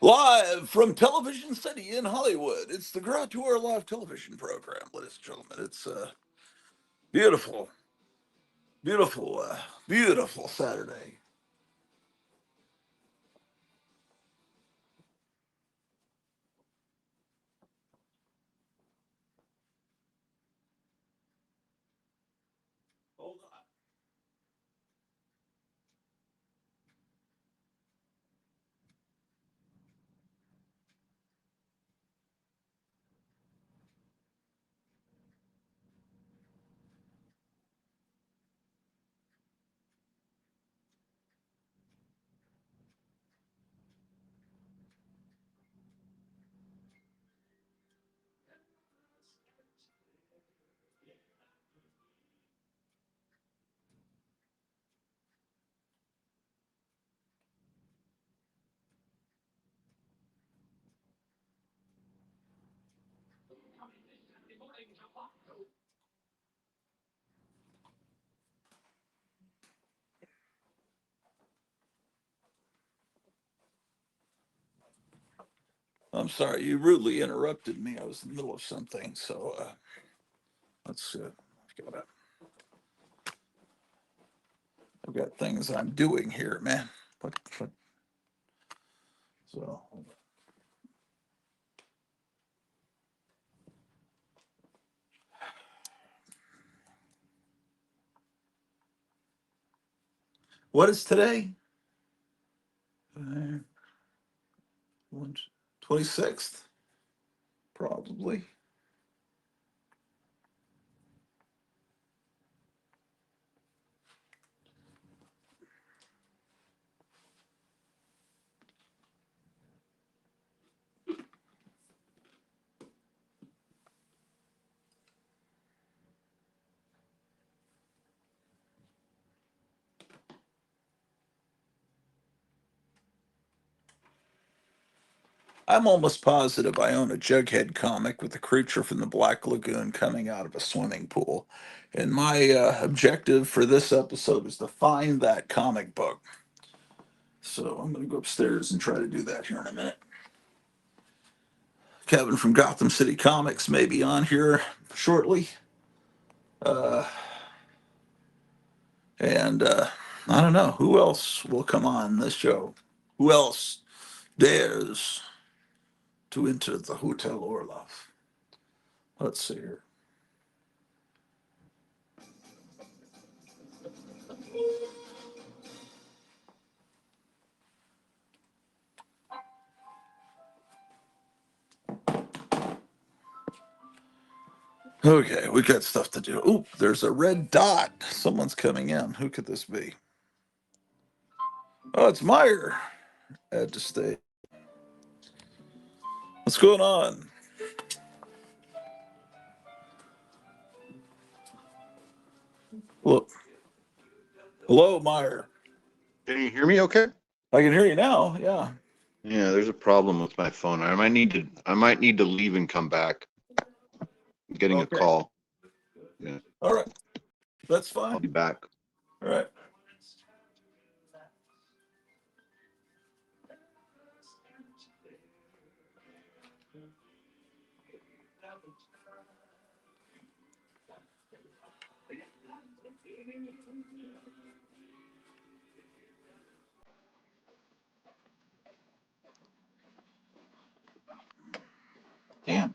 Live from Television City in Hollywood, it's the Garage Tour live television program, ladies and gentlemen. It's beautiful, beautiful, beautiful Saturday. Hold on. I'm sorry, you rudely interrupted me. I was in the middle of something, so let's. I've got things I'm doing here, man. What so, what is today? 26th, probably. I'm almost positive I own a Jughead comic with the creature from the Black Lagoon coming out of a swimming pool. And my objective for this episode is to find that comic book. So I'm going to go upstairs and try to do that here in a minute. Kevin from Gotham City Comics may be on here shortly. Uh, and I don't know who else will come on this show. Who else dares to enter the Hotel Orloff? Let's see here. Okay, we got stuff to do. Oh, there's a red dot. Someone's coming in. Who could this be? Oh, it's Meyer. Had to stay. What's going on? Look. Hello, Meyer. Can you hear me okay? I can hear you now. Yeah. Yeah, there's a problem with my phone. I might need to leave and come back. I'm getting a Okay. call. Yeah, All right. That's I'll be fine. back. All right. Damn.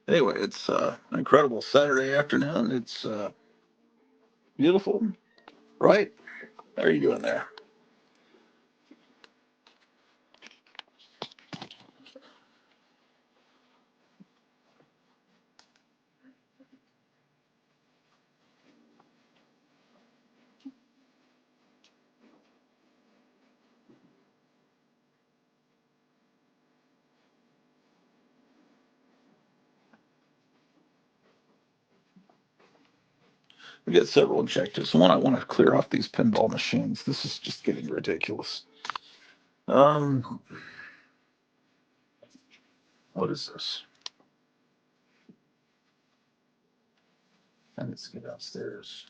Anyway, it's an incredible Saturday afternoon. It's beautiful, right? How are you doing there? We got several objectives. One, I want to clear off these pinball machines. This is just getting ridiculous. Um, what is this? Let's get upstairs.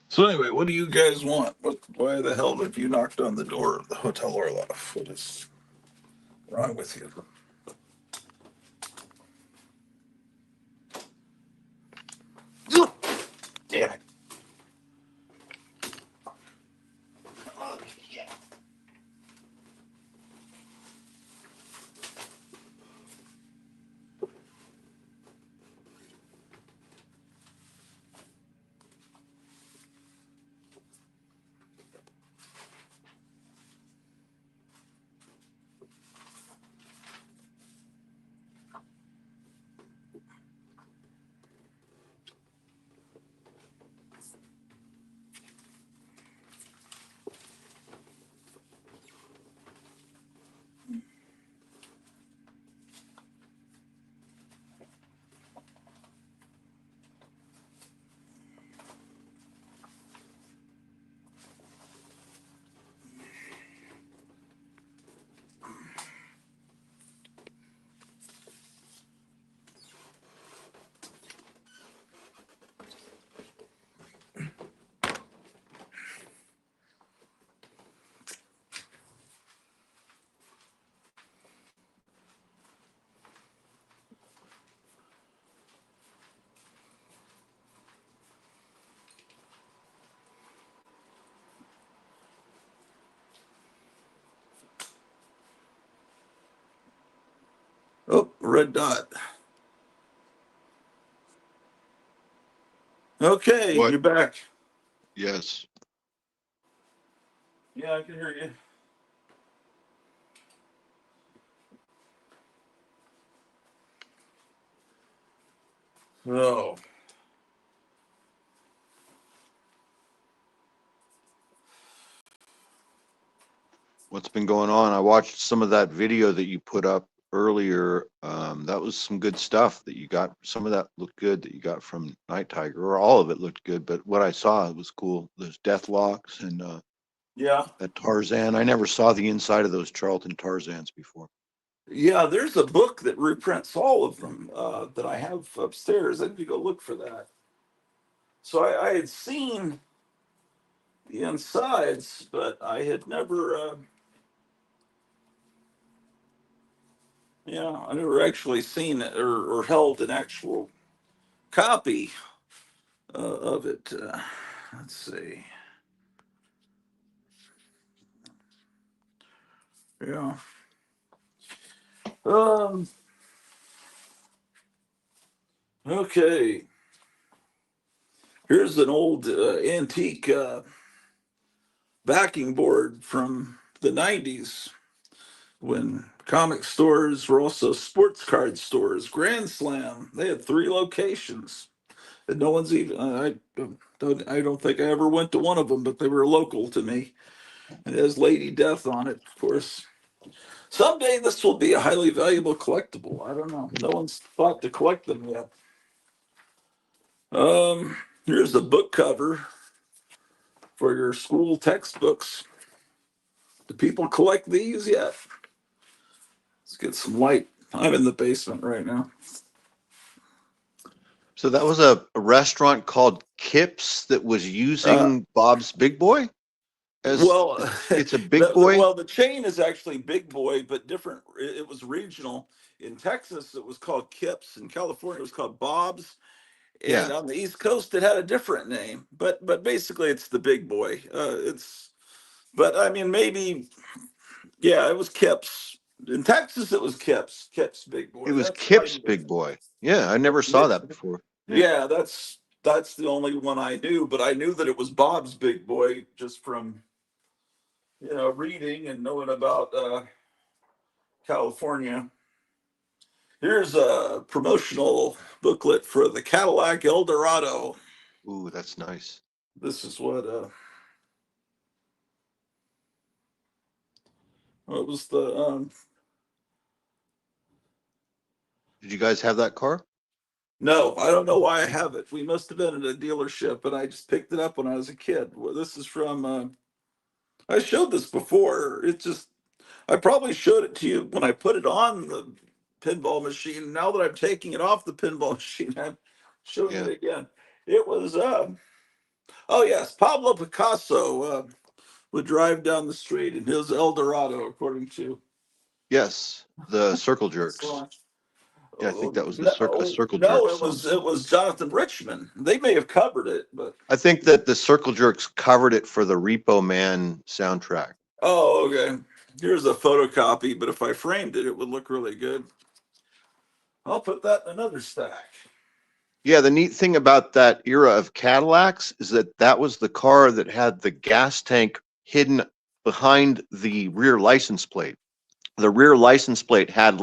So anyway, what do you guys want? Why the hell have you knocked on the door of the Hotel Orloff? What is wrong with you? Damn it. Oh, yeah. Oh, red dot. Okay, What? you're back. Yes. Yeah, I can hear you. Oh, What's been going on? I watched some of that video that you put up earlier. That was some good stuff that you got. Some of that looked good that you got from Night Tiger, or all of it looked good. But what I saw was cool. Those death locks and yeah. that Tarzan. I never saw the inside of those Charlton Tarzans before. Yeah, there's a book that reprints all of them that I have upstairs. I need to go look for that. So I had seen the insides, but I had never, yeah, I never actually seen it or held an actual copy of it. Let's see. Yeah. Um. Okay. Here's an old antique backing board from the '90s when comic stores were also sports card stores. Grand Slam. They had three locations, and no one's even. I don't think I ever went to one of them, but they were local to me. It has Lady Death on it, of course. Someday this will be a highly valuable collectible. I don't know. No one's thought to collect them yet. Here's a book cover for your school textbooks. Do people collect these yet? Let's get some light. I'm in the basement right now. So that was a restaurant called Kips that was Uh, using Bob's Big Boy as well, it's a big boy. well, the chain is actually Big Boy, but different. It was regional. In Texas, it was called Kips. In California, it was called Bob's. And Yeah, on the East Coast, it had a different name. But basically, it's the Big Boy. It's but I mean maybe yeah, it was Kips. In Texas, it was Kips. Kips Big it Boy. was That's what I Kip's knew. Big Boy. Yeah, I never saw that before. Yeah. Yeah, that's the only one I knew, but I knew that it was Bob's Big Boy just from reading and knowing about California. Here's a promotional booklet for the Cadillac Eldorado. Ooh, that's nice. This is what was the Did you guys have that car? No, I don't know why I have it. We must have been at a dealership, and I just picked it up when I was a kid. Well, this is from. I showed this before. It just. I probably showed it to you when I put it on the pinball machine. Now that I'm taking it off the pinball machine, I'm showing it Yeah. again. It was. Oh yes, Pablo Picasso would drive down the street in his El Dorado, according to Yes. The circle the jerks. song. Yeah, I think Oh, that was a no, circle no, jerk it song. was Jonathan Richman. They may have covered it, but I think that the circle jerks covered it for the Repo Man soundtrack. oh, okay. Here's a photocopy, but if I framed it, it would look really good. I'll put that in another stack. Yeah, the neat thing about that era of Cadillacs is that that was the car that had the gas tank hidden behind the rear license plate. The rear license plate had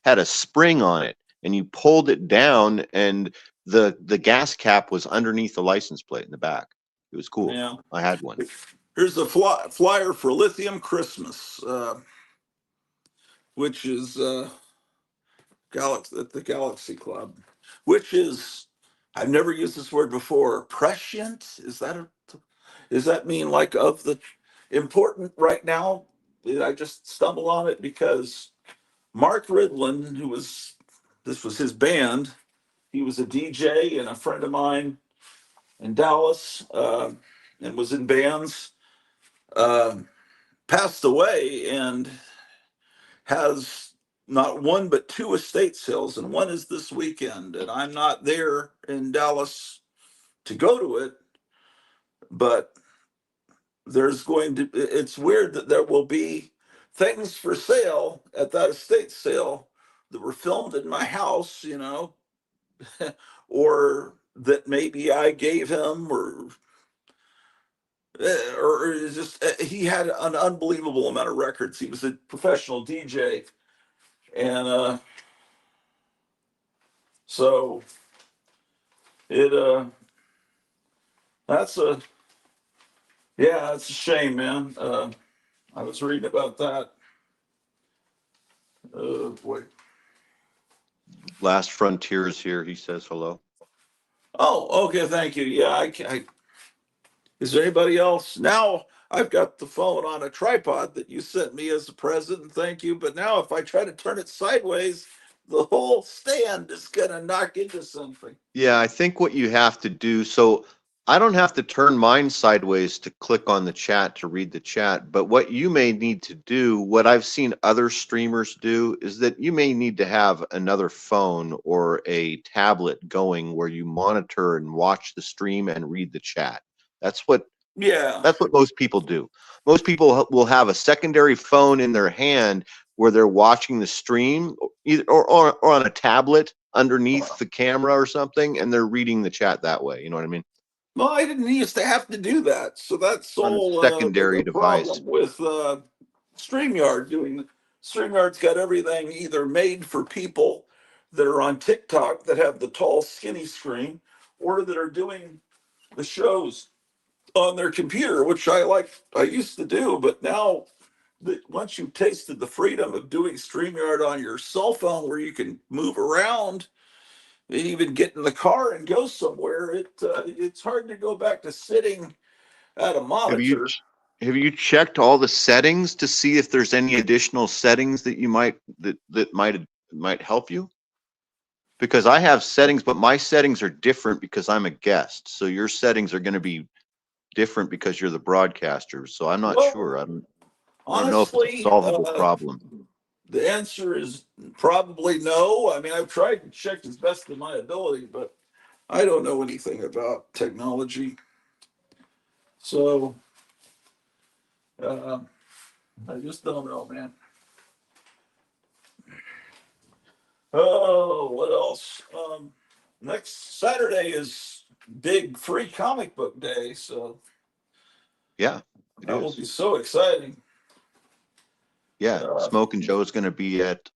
a spring on it, and you pulled it down, and the gas cap was underneath the license plate in the back. It was cool. Yeah. I had one. Here's a flyer for Lithium Christmas, which is Galaxy at the Galaxy Club, which is I've never used this word before. Prescient? Does that mean like of the important right now? I just stumbled on it because Mark Ridlin, this was his band. He was a DJ and a friend of mine in Dallas, and was in bands. Uh, Passed away and has not one but two estate sales, and one is this weekend. And I'm not there in Dallas to go to it, but it's weird that there will be things for sale at that estate sale that were filmed in my house, or that maybe I gave him, or just he had an unbelievable amount of records. He was a professional DJ, and so it that's a yeah, it's a shame, man. I was reading about that. Oh boy. Last Frontier is here. He says hello. Oh, okay. Thank you. Yeah, is there anybody else? Now I've got the phone on a tripod that you sent me as a present, and thank you. But now if I try to turn it sideways, the whole stand is gonna knock into something. Yeah, I think what you have to do, so I don't have to turn mine sideways to click on the chat to read the chat, but what you may need to do, what I've seen other streamers do, is that you may need to have another phone or a tablet going where you monitor and watch the stream and read the chat. That's what Yeah. that's what most people do. Most people will have a secondary phone in their hand where they're watching the stream, either or on a tablet underneath the camera or something, and they're reading the chat that way. You know what I mean? Well, I didn't used to have to do that, so that's On a all secondary the device. problem with StreamYard doing. StreamYard's got everything either made for people that are on TikTok that have the tall, skinny screen, or that are doing the shows on their computer, which I like. I used to do, but now that once you've tasted the freedom of doing StreamYard on your cell phone, where you can move around, even get in the car and go somewhere, it's hard to go back to sitting at a Have you monitor. have you checked all the settings to see if there's any additional settings that you might help you? Because I have settings, but my settings are different because I'm a guest. So your settings are going to be different because you're the broadcaster. So I'm not sure. Well, I don't know if it's a honestly, solvable problem. the answer is probably no. I mean, I've tried to check as best of my ability, but I don't know anything about technology. So uh, I just don't know, man. Oh, what else? Next Saturday is big free comic book day, so Yeah, it that will is. be so exciting. Yeah, Uh, Smoke and Joe is going to be at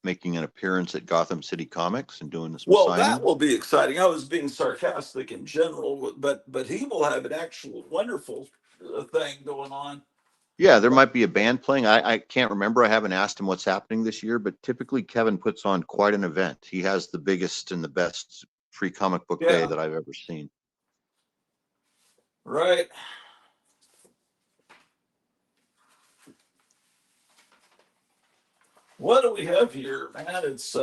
making an appearance at Gotham City Comics and doing some well, that signings. will be exciting. I was being sarcastic in general, but he will have an actual wonderful thing going on. Yeah, there might be a band playing. I can't remember. I haven't asked him what's happening this year, but typically Kevin puts on quite an event. He has the biggest and the best free comic book day Yeah, that I've ever seen. right. What do we have here, man? It's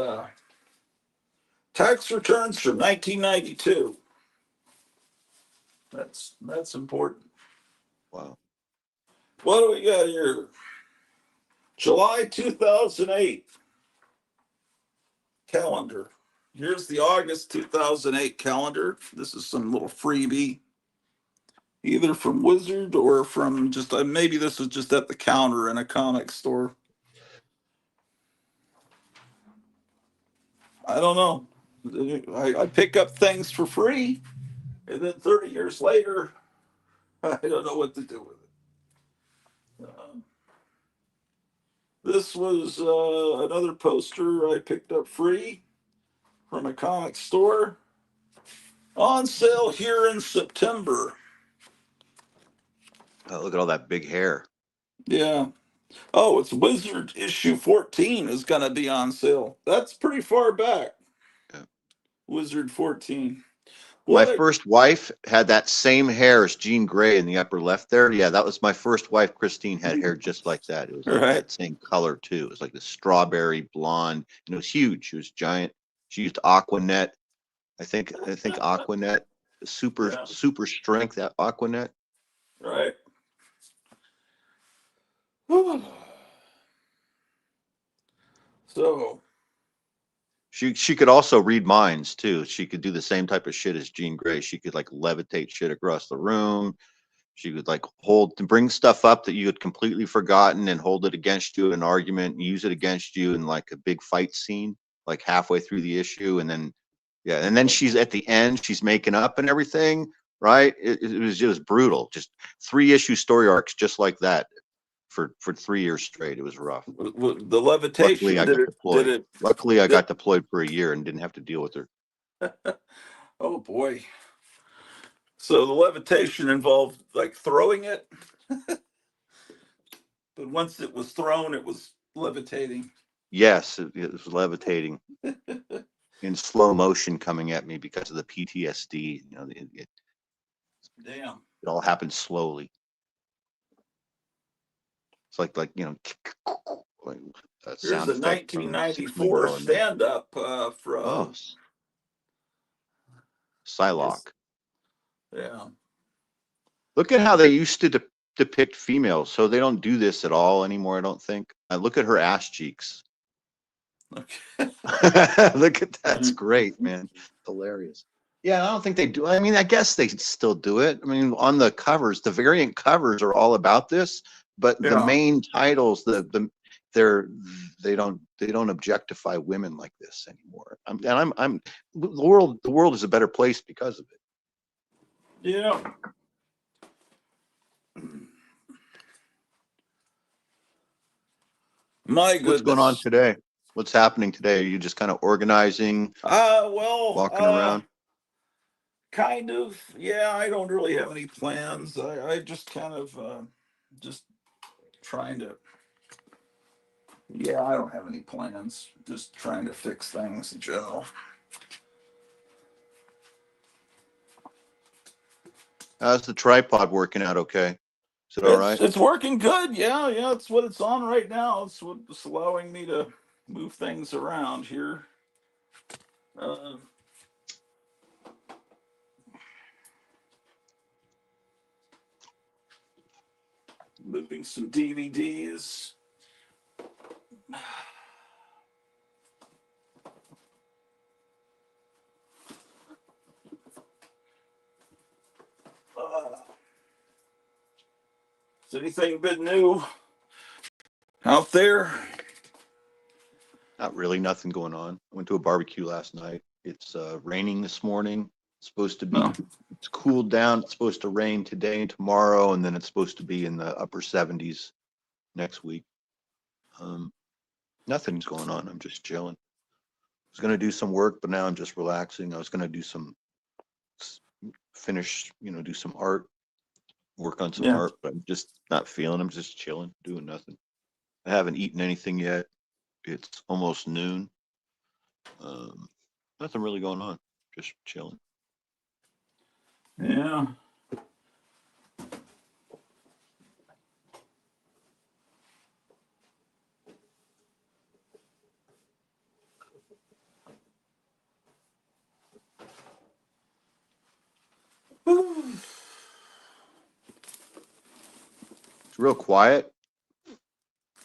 tax returns from 1992. That's important. Wow. What do we got here? July 2008 calendar. Here's the August 2008 calendar. This is some little freebie, either from Wizard or from just maybe this was just at the counter in a comic store. I don't know. I pick up things for free, and then 30 years later, I don't know what to do with it. This was another poster I picked up free from a comic store on sale here in September. Oh, look at all that big hair. Yeah. Oh, it's Wizard issue 14 is going to be on sale. That's pretty far back. Yeah. Wizard 14. My What a first wife had that same hair as Jean Grey in the upper left there. Yeah, that was my first wife. Christine had hair just like that. It was like right. that same color too. It was like the strawberry blonde, and it was huge. It was giant. She used Aquanet. I think Aquanet, Yeah. super strength Aquanet. Right. So, She could also read minds too. She could do the same type of shit as Jean Grey. She could like levitate shit across the room. She would like hold to bring stuff up that you had completely forgotten and hold it against you in an argument and use it against you in like a big fight scene, like halfway through the issue. And then, yeah. And then she's at the end, she's making up and everything. Right. It was brutal. Just 3 issue story arcs, just like that for 3 years straight. It was rough. the Luckily levitation I got did deployed. it Luckily I did, got deployed for a year and didn't have to deal with her. oh boy. So the levitation involved like throwing it, but once it was thrown, it was levitating. Yes, it was levitating in slow motion coming at me because of the PTSD. Damn. It all happened slowly. It's like like that Here's sound a effect from 1994 6 Mingo in there. stand up Oh, from this. Psylocke. Yeah. Look at how they used to depict females. So they don't do this at all anymore. I don't think. I look at her ass cheeks. Okay. Look at that's great, man. Hilarious. Yeah, I don't think they do. I mean, I guess they still do it. I mean, on the covers, the variant covers are all about this, but the Yeah. main titles, they're they don't objectify women like this anymore. I'm the world is a better place because of it. Yeah. My What's going on goodness. today? What's happening today? Are you just kind of organizing, Well, walking around? kind of. Yeah, I don't really have any plans. I just kind of just trying to. Yeah, I don't have any plans. Just trying to fix things in general. How's the tripod working out? Okay, is it all It's right? it's working good. Yeah, yeah. It's what it's on right now. It's what's allowing me to move things around here. Uh, moving some DVDs. Uh, is anything been new out there? Not really, nothing going on. I went to a barbecue last night. It's raining this morning. It's supposed to No. be, it's cooled down. It's supposed to rain today and tomorrow, and then it's supposed to be in the upper 70s next week. Um, Nothing's going on. I'm just chilling. I was gonna do some work, but now I'm just relaxing. I was gonna do some finish, do some art work on some Yeah. art, but I'm just not feeling. I'm just chilling, doing nothing. I haven't eaten anything yet. It's almost noon. Um, Nothing really going on. Just chilling. Yeah. It's real quiet.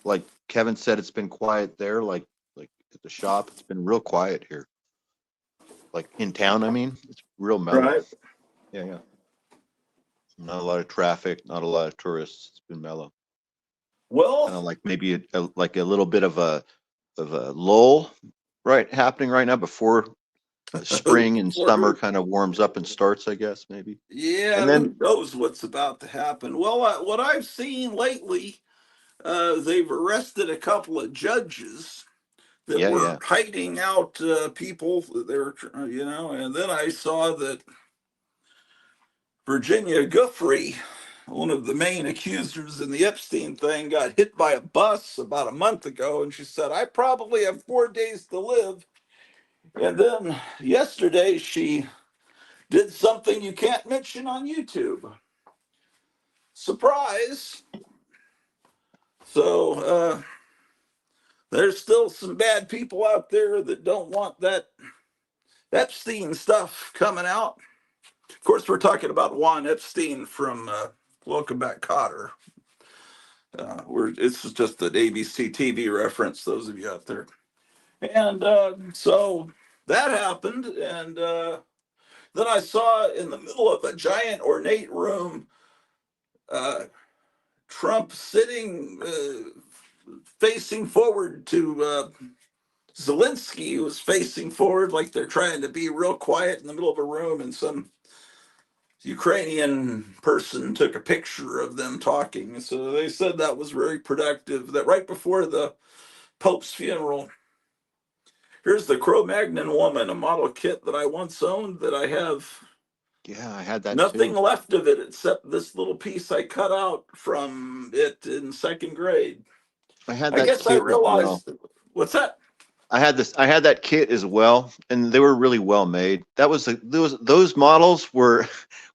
Like Kevin said, it's been quiet there. Like at the shop, it's been real quiet here. Like in town, I mean, it's real mellow. Right. Yeah, yeah. Not a lot of traffic, not a lot of tourists. It's been mellow. Well, Kind of like maybe like a little bit of a lull right happening right now before spring and for summer who? kind of warms up and starts, I guess maybe. And Yeah, who then knows what's about to happen? Well, what I've seen lately, they've arrested a couple of judges that yeah, were yeah, hiding out people that they were, and then I saw that Virginia Guthrie, one of the main accusers in the Epstein thing, got hit by a bus about a month ago, and she said, "I probably have 4 days to live." And then yesterday, she did something you can't mention on YouTube. Surprise! So there's still some bad people out there that don't want that Epstein stuff coming out. Of course, we're talking about Juan Epstein from Welcome Back, Cotter. It's just an ABC TV reference, those of you out there. And so that happened, and then I saw in the middle of a giant ornate room, uh, Trump sitting facing forward to Zelensky, was facing forward like they're trying to be real quiet in the middle of a room, and some Ukrainian person took a picture of them talking. So they said that was very productive. That right before the Pope's funeral, here's the Cro-Magnon woman, a model kit that I once owned that I have yeah. I had that nothing too. left of it except this little piece I cut out from it in second grade. I had I that guess I kit as well. realized, what's that? I had that kit as well, and they were really well made. That was those models were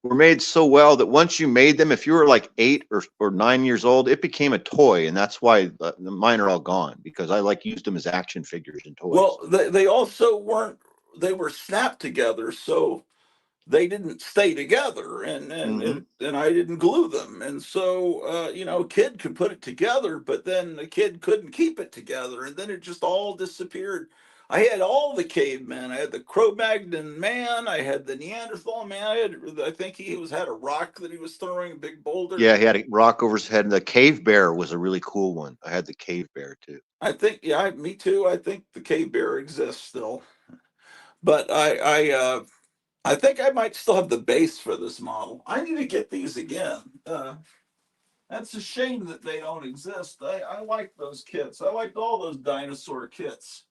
made so well that once you made them, if you were like 8 or 9 years old, it became a toy, and that's why mine are all gone because I like used them as action figures and toys. Well, they also weren't, they were snapped together. So they didn't stay together, and Hmm. I didn't glue them, and so a kid could put it together, but then the kid couldn't keep it together, and then it just all disappeared. I had all the cavemen. I had the Cro-Magnon man. I had the Neanderthal man. I think he was had a rock that he was throwing, a big boulder. Yeah, he had a rock over his head, and the cave bear was a really cool one. I had the cave bear too. I think, yeah, me too. I think the cave bear exists still, but I think I might still have the base for this model. I need to get these again. That's a shame that they don't exist. I like those kits. I liked all those dinosaur kits.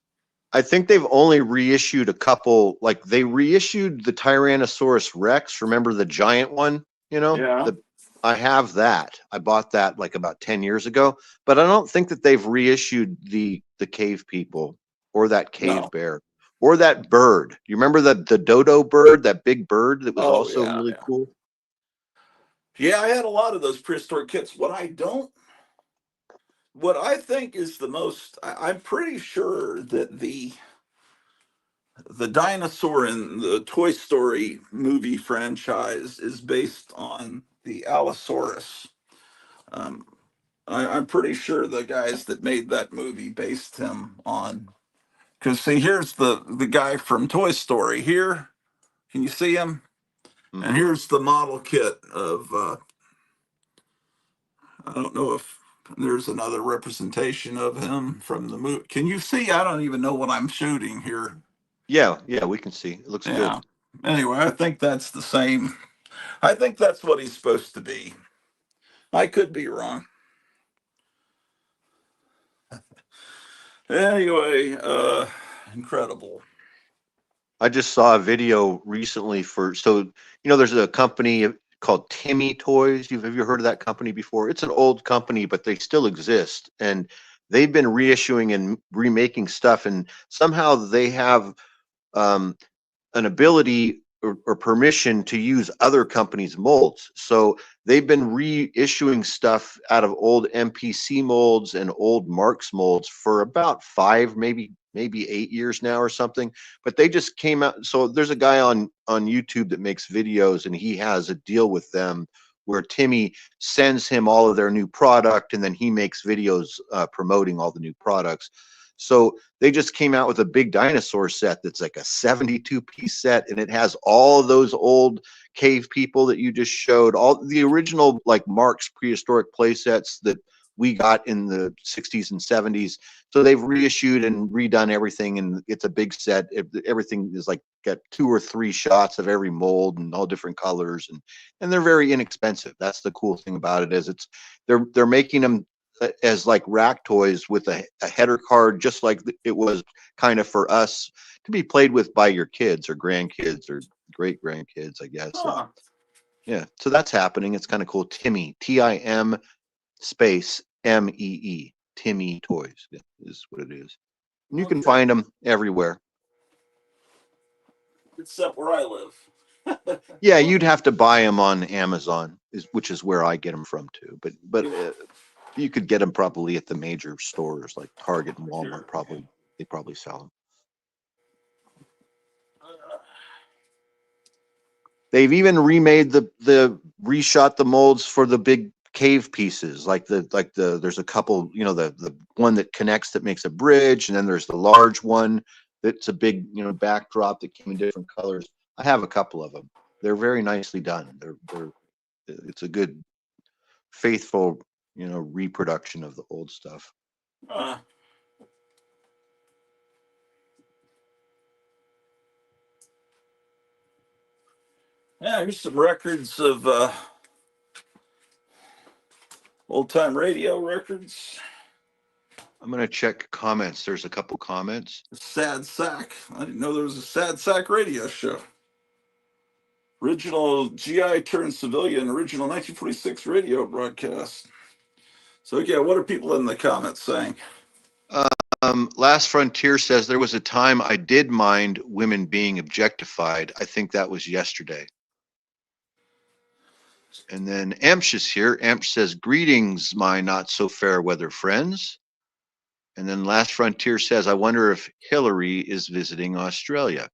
I think they've only reissued a couple. Like they reissued the Tyrannosaurus Rex. Remember the giant one? You know, Yeah. the I have that. I bought that like about 10 years ago. But I don't think that they've reissued the cave people or that cave No. bear or that bird. You remember the dodo bird, that big bird that was Oh also yeah, really yeah. cool? Yeah, I had a lot of those prehistoric kits. What I think is the most, I'm pretty sure that the dinosaur in the Toy Story movie franchise is based on the Allosaurus. Um, I'm pretty sure the guys that made that movie based him on. Because see, here's the guy from Toy Story. Here, can you see him? And Hmm. here's the model kit of. I don't know if there's another representation of him from the movie. Can you see? I don't even know what I'm shooting here. Yeah, yeah, we can see. It looks good. Yeah. Anyway, I think that's the same. I think that's what he's supposed to be. I could be wrong. Anyway, incredible. I just saw a video recently for there's a company. called Timmy Toys. Have you heard of that company before? It's an old company, but they still exist, and they've been reissuing and remaking stuff, and somehow they have um, an ability or permission to use other companies' molds. So they've been reissuing stuff out of old MPC molds and old Marks molds for about 5, maybe 8 years now or something. But they just came out. So there's a guy on YouTube that makes videos, and he has a deal with them where Timmy sends him all of their new product, and then he makes videos promoting all the new products. So they just came out with a big dinosaur set that's like a 72-piece set, and it has all those old cave people that you just showed, all the original like Mark's prehistoric play sets that we got in the 60s and 70s. So they've reissued and redone everything, and it's a big set. Everything is like got 2 or 3 shots of every mold and all different colors, and they're very inexpensive. That's the cool thing about it, is they're making them as like rack toys with a header card, just like it was kind of for us to be played with by your kids or grandkids or great grandkids, I guess. And Huh. yeah, so that's happening. It's kind of cool. Timmy, Tim space MEE, Timmy Toys is what it is. And you can Okay. find them everywhere. Except where I live. Yeah, you'd have to buy them on Amazon, which is where I get them from too. But Yeah, you could get them probably at the major stores like Target and Walmart. sure. They probably sell them. They've even remade the reshot the molds for the big cave pieces, like the there's a couple, the one that connects that makes a bridge, and then there's the large one that's a big backdrop that came in different colors. I have a couple of them. They're very nicely done. They're it's a good faithful reproduction of the old stuff. Uh, yeah, here's some records of old time radio records. I'm gonna check comments. There's a couple comments. Sad Sack. I didn't know there was a Sad Sack radio show. Original GI turned civilian, original 1946 radio broadcast. So, yeah, what are people in the comments saying? Last Frontier says there was a time I did mind women being objectified. I think that was yesterday. And then Amsh is here. Amsh says, greetings, my not so fair weather friends. And then Last Frontier says, I wonder if Hillary is visiting Australia.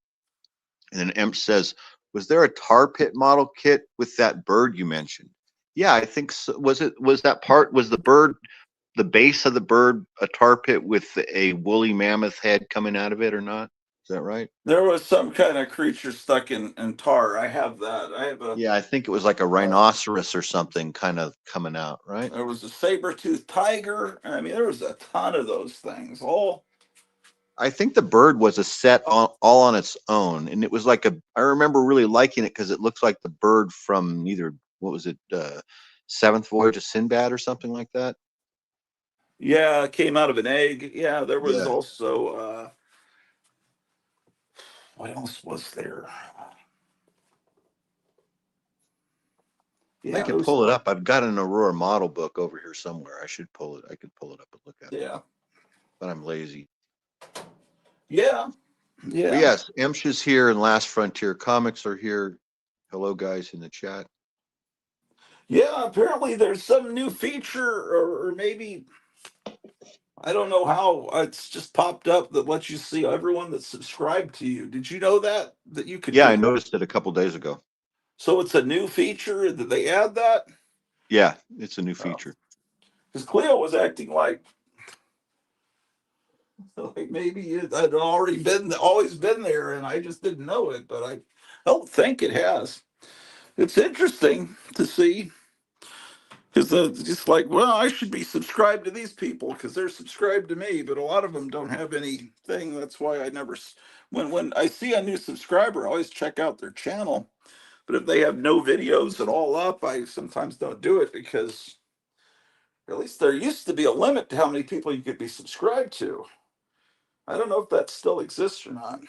And then Amsh says, was there a tar pit model kit with that bird you mentioned? Yeah, I think so. Was the bird, the base of the bird, a tar pit with a woolly mammoth head coming out of it or not? Is that right? There was some kind of creature stuck in tar. I have that. I have a. Yeah, I think it was like a rhinoceros or something kind of coming out, right? There was a saber-toothed tiger. I mean, there was a ton of those things. All. I think the bird was a set all on its own, and it was like I remember really liking it because it looks like the bird from either what was it, Seventh Voyage of Sinbad or something like that. Yeah, it came out of an egg. Yeah, there was Yeah, also. What else was there? I Yeah, there could was. pull it up. I've got an Aurora model book over here somewhere. I should pull it. I could pull it up and look at it, Yeah. but I'm lazy. Yeah. But Yeah. yes, Emsh is here, and Last Frontier Comics are here. Hello, guys in the chat. Yeah. Apparently, there's some new feature, or maybe I don't know how it's just popped up that lets you see everyone that's subscribed to you. Did you know that you could Yeah, do I that? noticed it a couple days ago. So it's a new feature that they add that. Yeah, it's a new Oh, feature. because Cleo was acting like maybe it had always been there, and I just didn't know it. But I don't think it has. It's interesting to see because it's like, well, I should be subscribed to these people because they're subscribed to me, but a lot of them don't have anything. That's why I never, when I see a new subscriber, I always check out their channel. But if they have no videos at all up, I sometimes don't do it because at least there used to be a limit to how many people you could be subscribed to. I don't know if that still exists or not.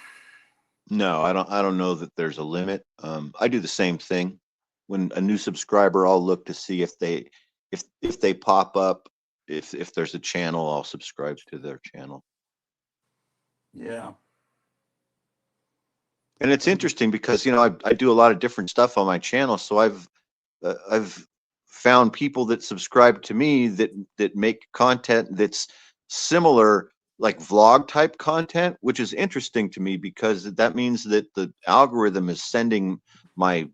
No, I don't know that there's a limit. I do the same thing. when a new subscriber, I'll look to see if they pop up. If there's a channel, I'll subscribe to their channel. Yeah. And it's interesting because I do a lot of different stuff on my channel, so I've found people that subscribe to me that make content that's similar, like vlog type content, which is interesting to me because that means that the algorithm is sending my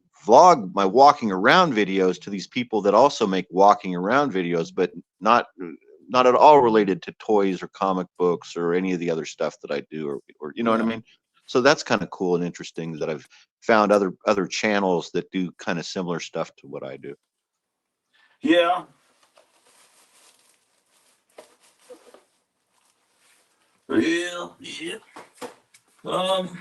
my walking around videos to these people that also make walking around videos, but not at all related to toys or comic books or any of the other stuff that I do, or you know what I Yeah. mean? So that's kind of cool and interesting that I've found other channels that do kind of similar stuff to what I do. Yeah. Yeah. Yeah. Um,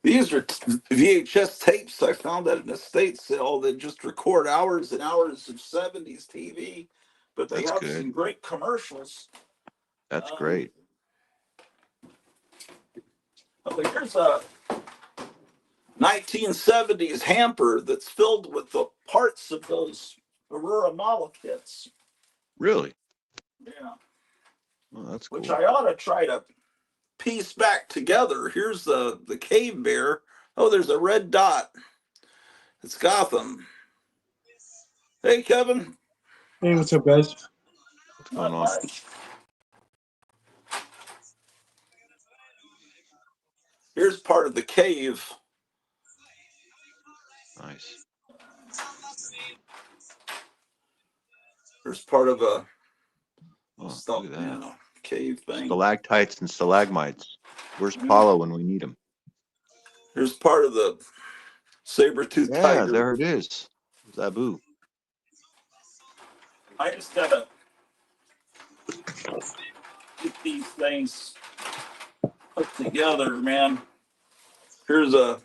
these are VHS tapes I found at an estate sale that just record hours and hours of 70s TV, but they That's have good. some great commercials. That's Um, great. here's a 1970s hamper that's filled with the parts of those Aurora model kits. Really? Yeah. Oh, that's Which cool. I ought to try to piece back together. Here's the cave bear. Oh, there's a red dot. It's Gotham. Hey, Kevin. Hey, what's up, guys? What's going Not on? much. Here's part of the cave. Nice. There's part of a Oh, stuff, look at that. cave thing. Stalactites and stalagmites. Where's Paulo when we need him? Here's part of the saber-toothed Yeah, tiger. there it is. Zabu. I just gotta get these things put together, man. Here's a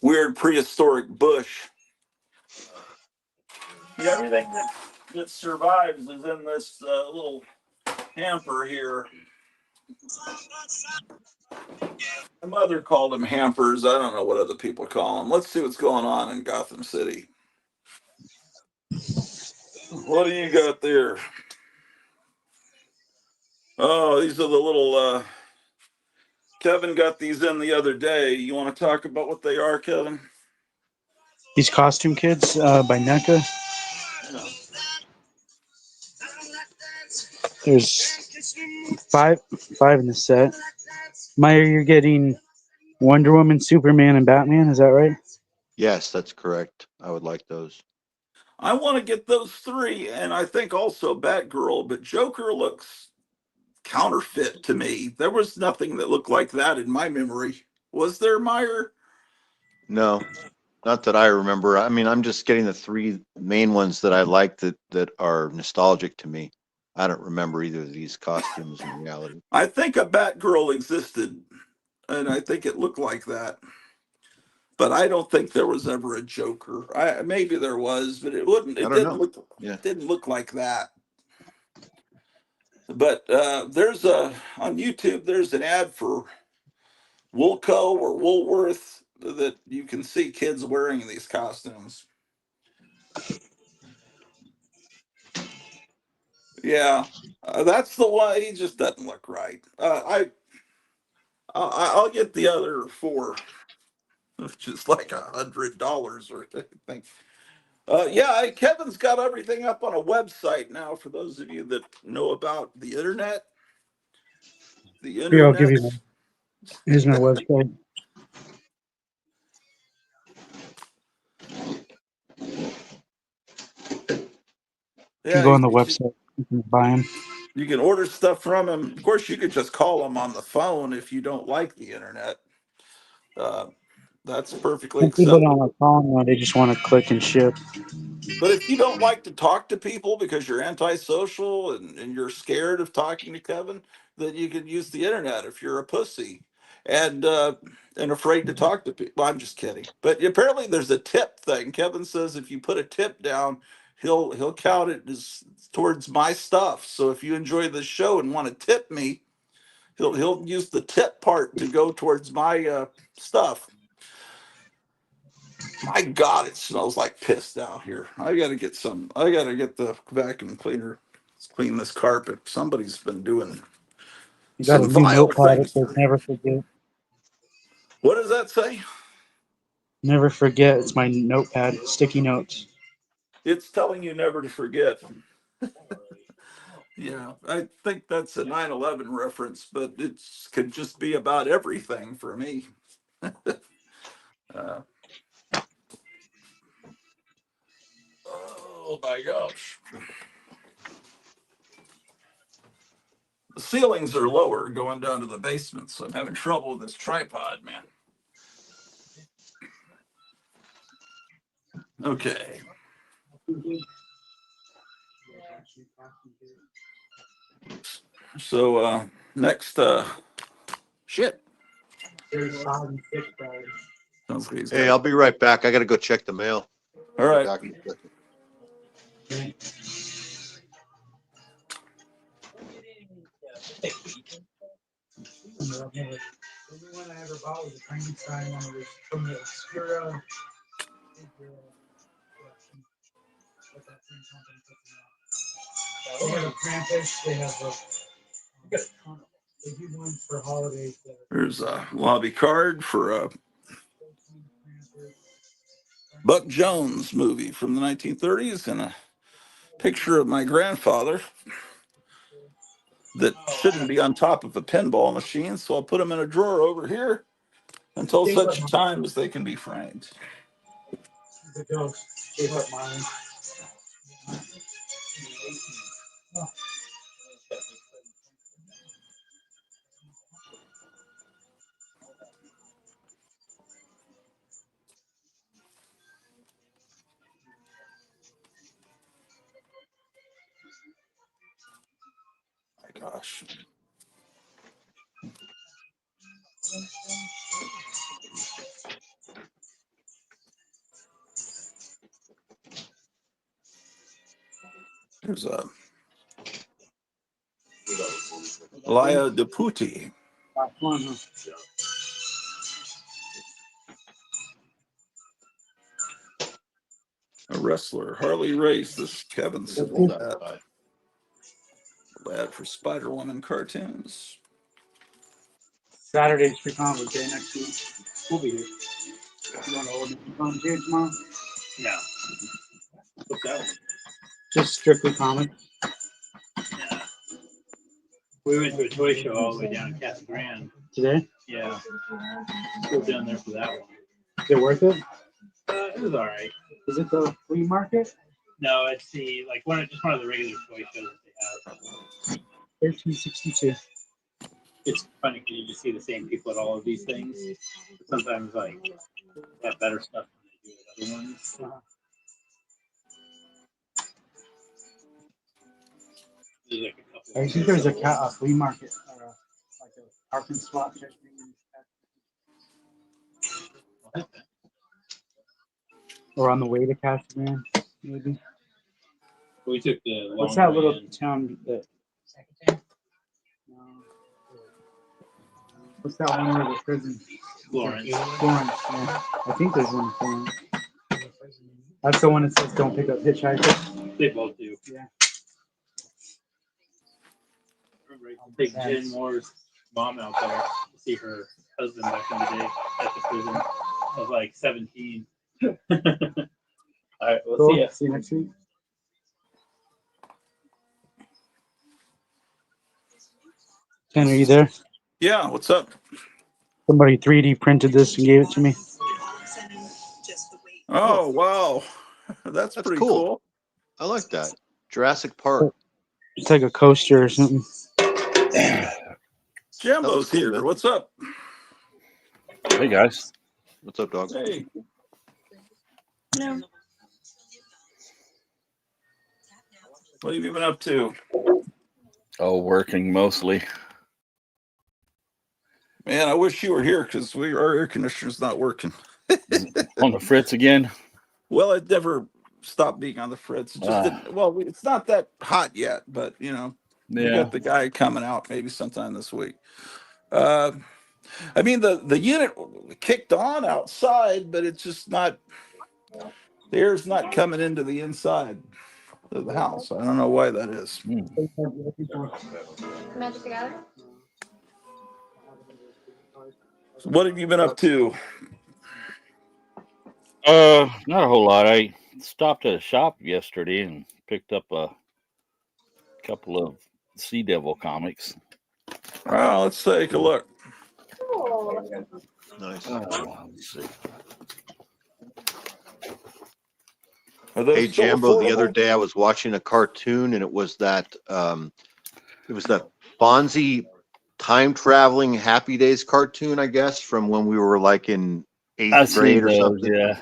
weird prehistoric bush. Yeah, everything that survives is in this little hamper here. My mother called them hampers. I don't know what other people call them. Let's see what's going on in Gotham City. What do you got there? Oh, these are the little. Kevin got these in the other day. You want to talk about what they are, Kevin? These costume kids by NECA. Yeah. There's five in the set. Meyer, you're getting Wonder Woman, Superman, and Batman. Is that right? Yes, that's correct. I would like those. I want to get those three, and I think also Batgirl, but Joker looks counterfeit to me. There was nothing that looked like that in my memory. Was there, Meyer? No, not that I remember. I mean, I'm just getting the three main ones that I like that are nostalgic to me. I don't remember either of these costumes in reality. I think a Batgirl existed, and I think it looked like that. But I don't think there was ever a Joker. Maybe there was, but it wouldn't. I It don't didn't know. look. Yeah. Didn't look like that. But there's a on YouTube. There's an ad for Woolco or Woolworth that you can see kids wearing these costumes. Yeah, that's the one. He just doesn't look right. I'll get the other four, which is like $100 or anything. Yeah, Kevin's got everything up on a website now. For those of you that know about the Here, I'll give internet. you one. Here's my website. You can Yeah, go on the website. You can buy them. you can order stuff from him. Of course, you could just call him on the phone if you don't like the internet. Uh, that's perfectly Some people don't acceptable. like calling them. They just want to click and ship. But if you don't like to talk to people because you're antisocial and you're scared of talking to Kevin, then you can use the internet if you're a pussy and uh, and afraid to talk to people. Well, I'm just kidding. But apparently there's a tip thing. Kevin says if you put a tip down, he'll count it as towards my stuff. So if you enjoy the show and want to tip me, he'll use the tip part to go towards my stuff. My God, it smells like piss down here. I got to get some. I got to get the vacuum cleaner. Let's clean this carpet. Somebody's been doing You got a some new vile notepad. It things. says never forget. What does that say? Never forget. It's my notepad. Sticky notes. It's telling you never to forget. Yeah, I think that's a 9/11 reference, but it could just be about everything for me. Uh, oh my gosh. The ceilings are lower going down to the basement, so I'm having trouble with this tripod, man. Okay. So next shit. Sounds like he's Hey, got. I'll be right back. I got to go check the mail. All Be right. back in a second. The only one I ever bought was a Frankenstein one. It was from the obscura. They have a Krampus. They have a. They do one for holidays. There's a lobby card for a Buck Jones movie from the 1930s and a picture of my grandfather that shouldn't be on top of a pinball machine, so I'll put them in a drawer over here until such time as they can be framed. The ghost gave up mine. My gosh. There's a Laya Deputi, a wrestler. Harley Race, this Kevin Civil lad for Spider Woman cartoons. Saturday's free comic day next week. We'll be here. You want to order free comic here tomorrow? No. What's that one? Just strictly comic. Nah. We went to a toy show all the way down in Casa Grande. Today? Yeah. Go down there for that one. Is it worth it? It was all right. Is it the flea market? No, it's the just one of the regular toy shows that they have. $13.62. It's funny because you just see the same people at all of these things. But sometimes they have better stuff than they do at other ones. There's like a couple. I think there's a flea market or like a parking spot type thing. Or on the way to Casa Grande, maybe. We took the long What's that way little in. town that? No. What's that one where the prison? Florence. Florence. Yeah. I think there's one in Florence. That's the one that says don't pick up hitchhikers. They both do. Yeah. Remember, I could take Jen Moore's mom out there to see her husband back in the day at the prison. I was like 17. All right, we'll Cool. see ya. See you next week. Ken, are you there? Yeah, what's up? Somebody 3D printed this and gave it to me. Oh, wow. That's That's pretty cool. cool. I like that. Jurassic Park. It's like a coaster or something. Jambo's cool, here. man. What's up? Hey guys. What's up, dog? Hey. No. What have you been up to? Oh, working mostly. Man, I wish you were here because our air conditioner's not working. On the fritz again. Well, it never stopped being on the fritz. It just didn't. Well, it's not that hot yet, but we Yeah. got the guy coming out maybe sometime this week. Uh, I mean, the unit kicked on outside, but it's just not, the air's not coming into the inside of the house. I don't know why that is. Magic the Gathering? So what have you been up to? Not a whole lot. I stopped at a shop yesterday and picked up a couple of Sea Devil comics. Well, let's take a look. Oh, Nice. Let's see. Are those Hey still Jambo, the other affordable? day I was watching a cartoon and it was that Fonzie time traveling Happy Days cartoon, I guess, from when we were like in I've 8th seen grade or those, something. yeah.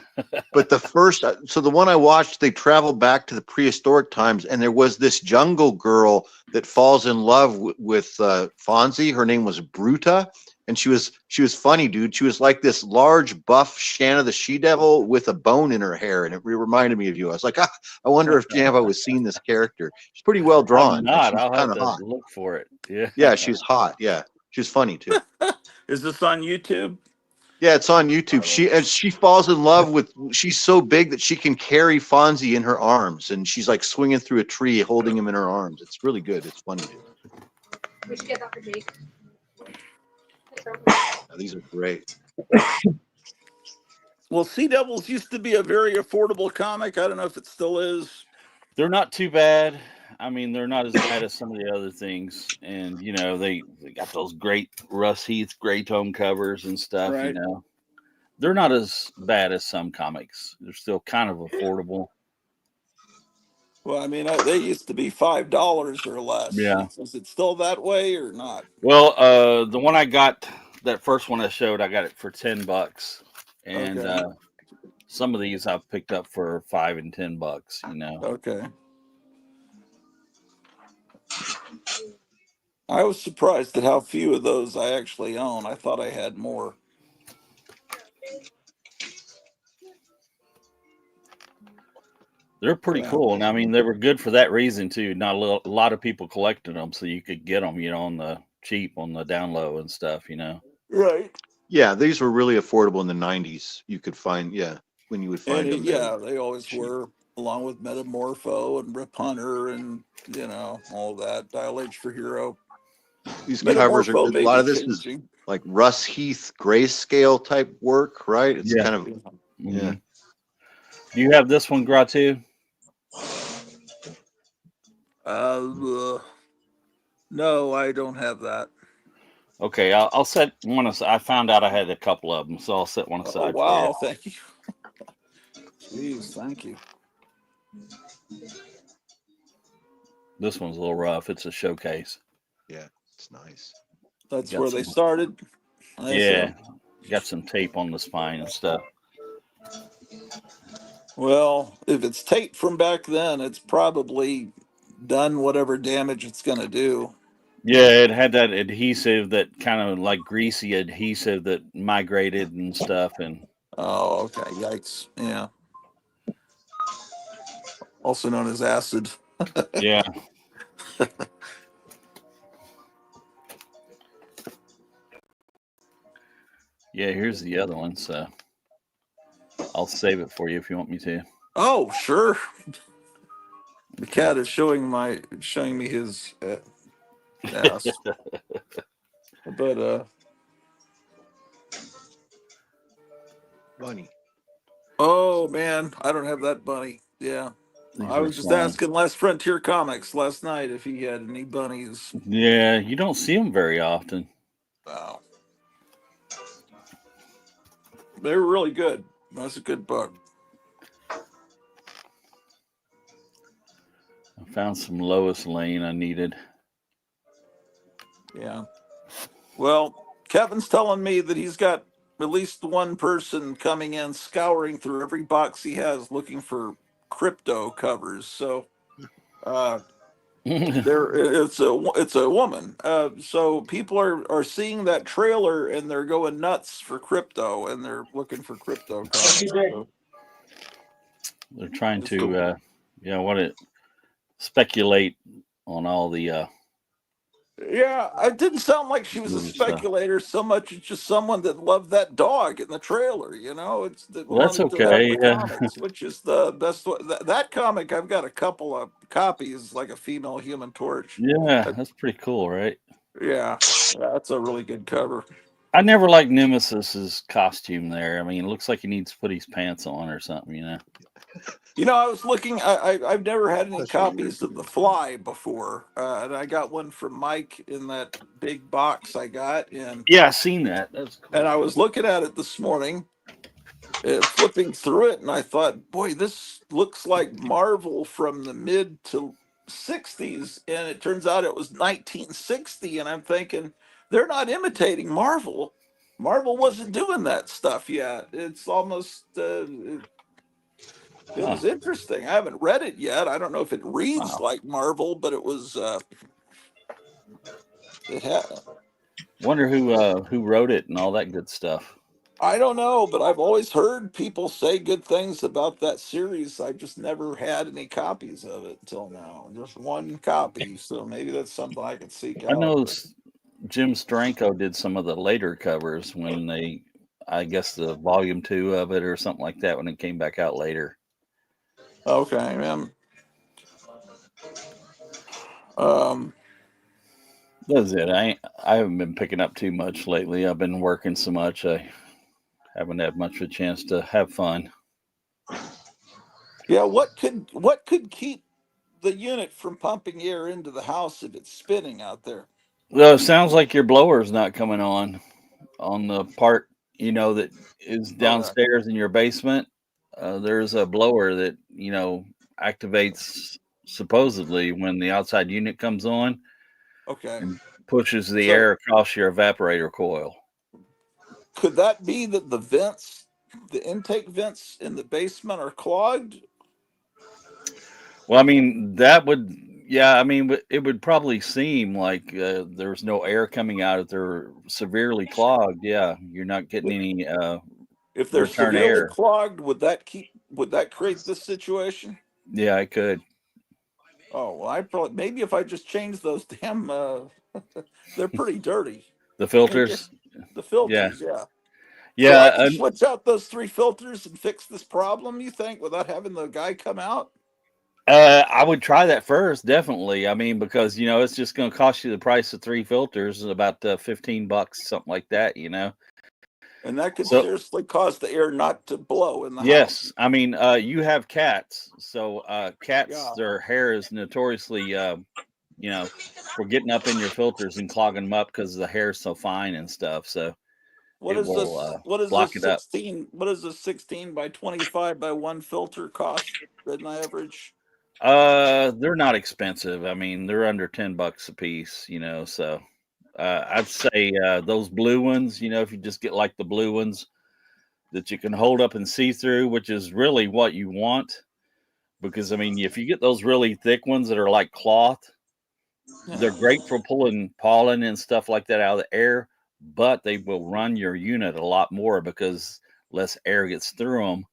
But the one I watched, they traveled back to the prehistoric times, and there was this jungle girl that falls in love with Fonzie. Her name was Bruta, and she was funny, dude. She was like this large, buff Shanna the She-Devil with a bone in her hair, and it reminded me of you. I was like, I wonder if Jambo was seeing this character. She's pretty well I'm drawn, and not. she's I'll kind have of to hot. look for it. Yeah. Yeah, she's hot. Yeah, she's funny too. Is this on YouTube? Yeah, it's on YouTube. She falls in love with. She's so big that she can carry Fonzie in her arms, and she's like swinging through a tree, holding him in her arms. It's really good. It's funny, dude. we should get that for Jake. Yeah, these are great. Well, Sea Devils used to be a very affordable comic. I don't know if it still is. They're not too bad. I mean, they're not as bad as some of the other things. And, they got those great Russ Heath gray tone covers and stuff, Right. They're not as bad as some comics. They're still kind of affordable. Well, I mean, they used to be $5 or less. Yeah. Is it still that way or not? Well, the one I got, that first one I showed, I got it for $10. And Okay. some of these I've picked up for $5 and $10, Okay. I was surprised at how few of those I actually own. I thought I had more. They're pretty Yeah. cool. And I mean, they were good for that reason too. Not a lot of people collected them, so you could get them, on the cheap, on the down low and stuff, Right. Yeah, these were really affordable in the '90s. You could find, when you would And find them, they were they always cheap. were, along with Metamorpho and Rip Hunter and, all that. Dial H for Hero. These covers are Metamorpho good. A may lot be of this is changing. like Russ Heath grayscale type work, right? It's Yeah. kind of Mhm. Do you have this one, Gratu? No, I don't have that. Okay, I'll set one aside. I found out I had a couple of them, so I'll set one Oh, aside for wow. you. Thank you. Jeez, thank you. This one's a little rough. It's a showcase. Yeah, it's nice. That's Got where they some- started. Yeah, got some tape on the spine and stuff. Well, if it's tape from back then, it's probably done whatever damage it's going to do. Yeah, it had that adhesive, that kind of like greasy adhesive that migrated and stuff. And Oh, okay. Yikes. Yeah. Also known as acid. yeah. Yeah, here's the other one. So I'll save it for you if you want me to. Oh, sure. The cat is showing me his ass. But Bunny. oh man, I don't have that bunny. Yeah. These I are was just fun. asking Last Frontier Comics last night if he had any bunnies. Yeah, you don't see them very often. Wow. They were really good. That's a good book. I found some Lois Lane I needed. Yeah. Well, Kevin's telling me that he's got at least one person coming in scouring through every box he has looking for crypto covers. So it's a woman. So people are seeing that trailer and they're going nuts for crypto and they're looking for crypto comics. So They're trying to speculate on all the Yeah, it didn't sound like she was a Movie stuff. speculator so much as just someone that loved that dog in the trailer. You know, it's that Well, that's wanted to have okay. the Yeah, comics, which is the best. That comic, I've got a couple of copies, like a female Human Torch. yeah, Uh, that's pretty cool, right? yeah, that's a really good cover. I never liked Nemesis's costume there. I mean, it looks like he needs to put his pants on or something, you know. You know, I was looking. I've never had any That's weird. copies of The Fly before, and I got one from Mike in that big box I got, Yeah, I seen that. That's and cool. I was looking at it this morning, flipping through it, and I thought, boy, this looks like Marvel from the mid to '60s, and it turns out it was 1960, and I'm thinking they're not imitating Marvel. Marvel wasn't doing that stuff yet. It's almost it Huh. was interesting. I haven't read it yet. I don't know if it reads Wow. like Marvel, but it was it had. Wonder who wrote it and all that good stuff. I don't know, but I've always heard people say good things about that series. I've just never had any copies of it until now. Just one copy, so maybe that's something I could seek I out. know But Jim Stranko did some of the later covers when they, I guess, the volume 2 of it or something like that when it came back out later. okay, man. Um, That's it. I haven't been picking up too much lately. I've been working so much. I haven't had much of a chance to have fun. yeah, what could keep the unit from pumping air into the house if it's spinning out there? Well, it sounds like your blower's not coming on the part that is Okay, downstairs in your basement. There's a blower that activates supposedly when the outside unit comes on okay. and pushes the So air across your evaporator coil. could that be that the vents, the intake vents in the basement are clogged? Well, I mean, that would, yeah, I mean, it would probably seem like there's no air coming out if they're severely clogged. Yeah, you're not getting any If they're return severely air. clogged, would that create this situation? Yeah, it could. Oh well, I probably maybe if I just change those damn they're pretty dirty. The Maybe filters. the Yeah. filters, yeah. So I Yeah. can switch out those three filters and fix this problem, you think, without having the guy come out? I would try that first, definitely. I mean, because it's just going to cost you the price of three filters, about $15, something like that. And that could So seriously cause the air not to blow in the house. yes, I mean, you have cats, so cats, Yeah. their hair is notoriously, for getting up in your filters and clogging them up because the hair is so fine and stuff. So What it is will this? What is block this it up. 16? What is this 16 by 25 by one filter cost in average? They're not expensive. I mean, they're under $10 a piece. So I'd say those blue ones. If you just get like the blue ones that you can hold up and see through, which is really what you want. Because I mean, if you get those really thick ones that are like cloth, Yeah. they're great for pulling pollen and stuff like that out of the air, but they will run your unit a lot more because less air gets through them.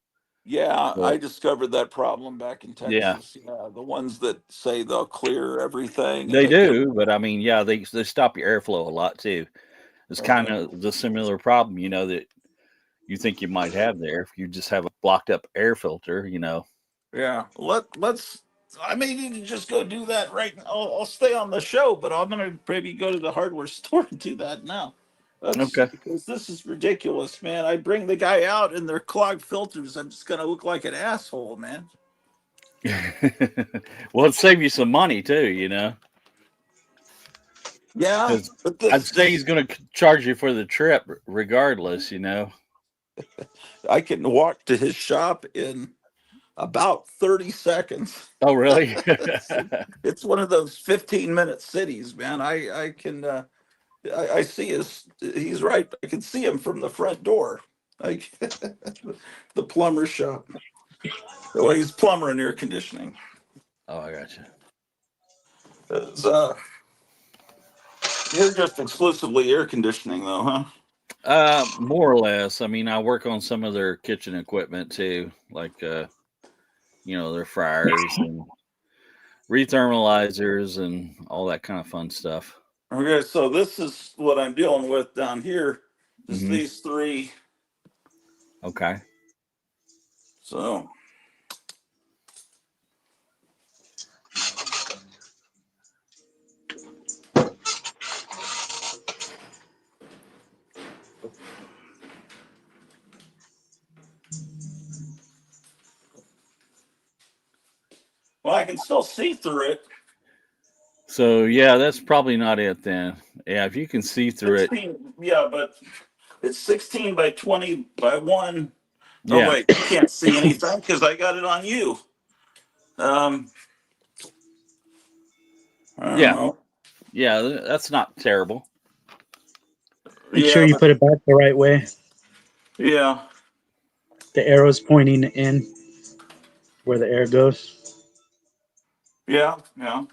Yeah, I So discovered that problem back in yeah, Texas. Yeah, the ones that say they'll clear everything and they make it do, but I mean, yeah, they stop your airflow a lot too. It's kind okay. of the similar problem, that you think you might have there if you just have a blocked up air filter. Yeah, let's. I may need to just go do that right now. I'll stay on the show, but I'm gonna maybe go to the hardware store and do that now. That's Okay. because this is ridiculous, man. I bring the guy out and they're clogged filters. I'm just gonna look like an asshole, man. Well, it save you some money too. Yeah, Because but I'd say this he's going to charge you for the trip regardless. I can walk to his shop in about 30 seconds. Oh, really? it's, it's one of those 15-minute cities, man. I can I see he's right. I can see him from the front door. Like the plumber shop. Well, he's plumber and air conditioning. Oh, I got you. It's, you're just exclusively air conditioning though, huh? More or less. I mean, I work on some of their kitchen equipment too, like their fryers and rethermalizers and all that kind of fun stuff. Okay, so this is what I'm dealing with down here. Is Mhm. these three. Okay. So well, I can still see through it. So yeah, that's probably not it then. Yeah, if you can see through it, 16, yeah, but it's 16 by 20 by 1. Oh yeah, wait, you can't see anything because I got it on you. Um, I don't yeah, know. yeah, that's not terrible. Make sure Yeah, you put it back the right way. yeah, The arrow's pointing in where the air goes. yeah, yeah.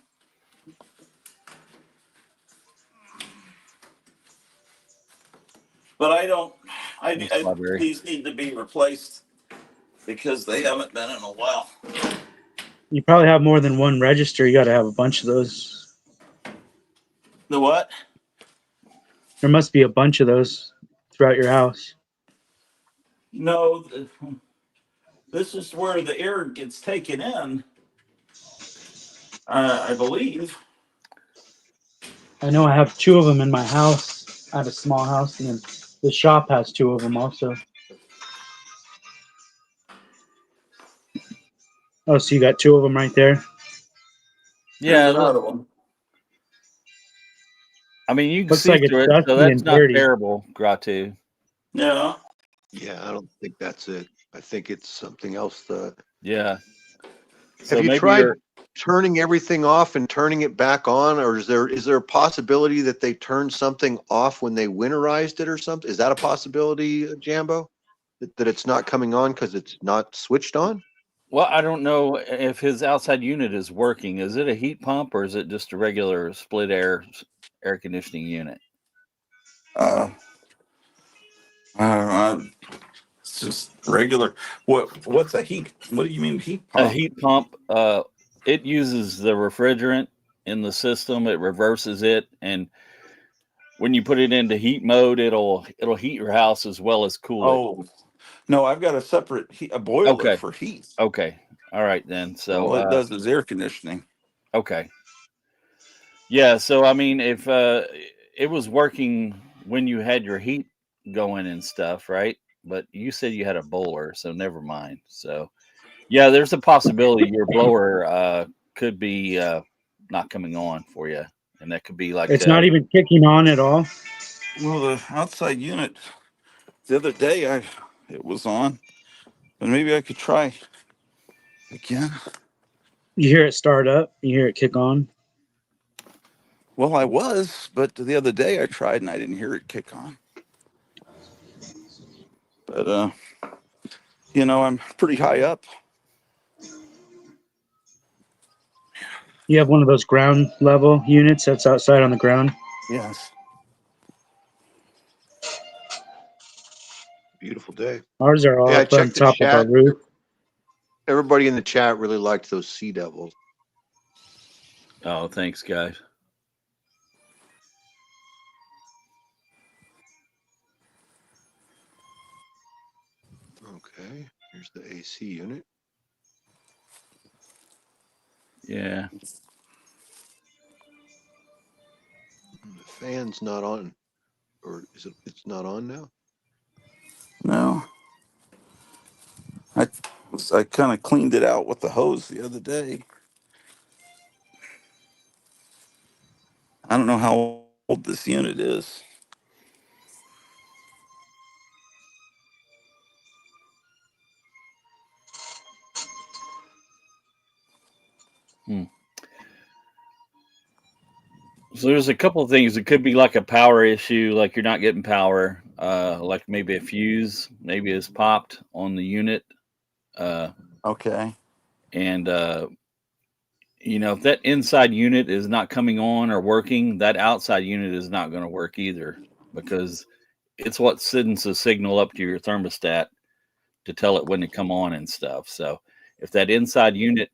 But I don't. Thanks, library. These need to be replaced because they haven't been in a while. You probably have more than one register. You got to have a bunch of those. The what? There must be a bunch of those throughout your house. No, this is where the air gets taken in. I believe. I know I have two of them in my house. I have a small house, and then the shop has two of them also. Oh, so you got two of them right there. Here's Yeah, another one. I mean you can Looks see like it's through it, so dusty that's and not dirty. terrible, Gratu. Yeah, Yeah, I don't think that's it. I think it's something else. Yeah. Have So you maybe tried you're turning everything off and turning it back on, or is there a possibility that they turned something off when they winterized it or something? Is that a possibility, Jambo? That it's not coming on because it's not switched on? well, I don't know if his outside unit is working. Is it a heat pump or is it just a regular split air conditioning unit? uh, I don't know. It's just regular. What's a heat? What do you mean heat A pump? heat pump, it uses the refrigerant in the system. It reverses it, and when you put it into heat mode, it'll heat your house as well as cool it. Oh, no, I've got a separate a boiler Okay, for heat. okay, all right then. So, All it does is air conditioning. okay, yeah. So I mean, if it was working when you had your heat going and stuff, right? But you said you had a bowler, so never mind. So yeah, there's a possibility your blower could be not coming on for you, and that could be like It's not even kicking on at all. Well, the outside unit the other day, it was on, but maybe I could try again. You hear it start up. You hear it kick on. Well, I was, but the other day I tried and I didn't hear it kick on. But I'm pretty high up. You have one of those ground level units that's outside on the ground. Yes. Beautiful day. Ours are all Yeah, I up on checked the top of our chat. roof. Everybody in the chat really liked those Sea Devils. oh, thanks, guys. Okay, here's the AC unit. Yeah. The fan's not on, or is it? It's not on now. No. I I kind of cleaned it out with the hose the other day. I don't know how old this unit is. Hmm. So there's a couple of things. It could be like a power issue, like you're not getting power, like maybe a fuse maybe is popped on the unit, uh, Okay. and if that inside unit is not coming on or working, that outside unit is not going to work either because it's what sends the signal up to your thermostat to tell it when to come on and stuff. So if that inside unit,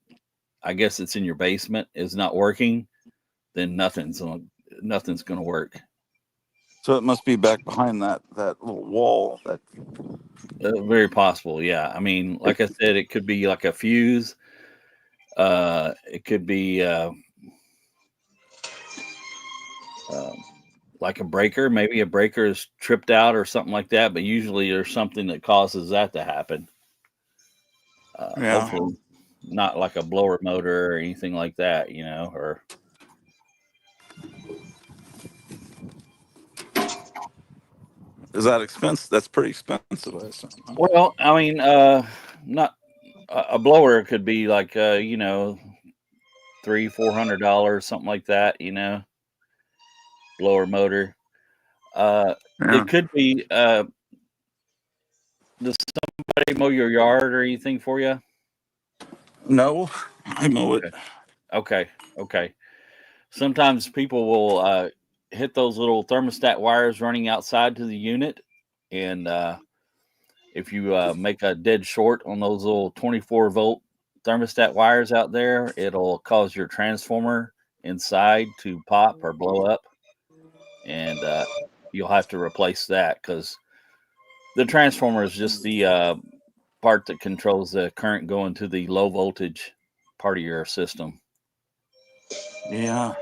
I guess it's in your basement, is not working, then nothing's on. nothing's going to work. So it must be back behind that little wall. That Very possible. Yeah. I mean, like I said, it could be like a fuse. It could be like a breaker. Maybe a breaker is tripped out or something like that. But usually there's something that causes that to happen. yeah. Hopefully not like a blower motor or anything like that, you know, or Is that expensive? That's pretty expensive, I assume. Huh? well, I mean, not a blower could be like, you know, $300-400, something like that, you know, blower motor. Uh, Yeah. it could be, does somebody mow your yard or anything for you? No, I mow it. Okay. Okay. Sometimes people will hit those little thermostat wires running outside to the unit. And if you make a dead short on those little 24-volt thermostat wires out there, it'll cause your transformer inside to pop or blow up. And you'll have to replace that because the transformer is just the part that controls the current going to the low voltage part of your system. Yeah.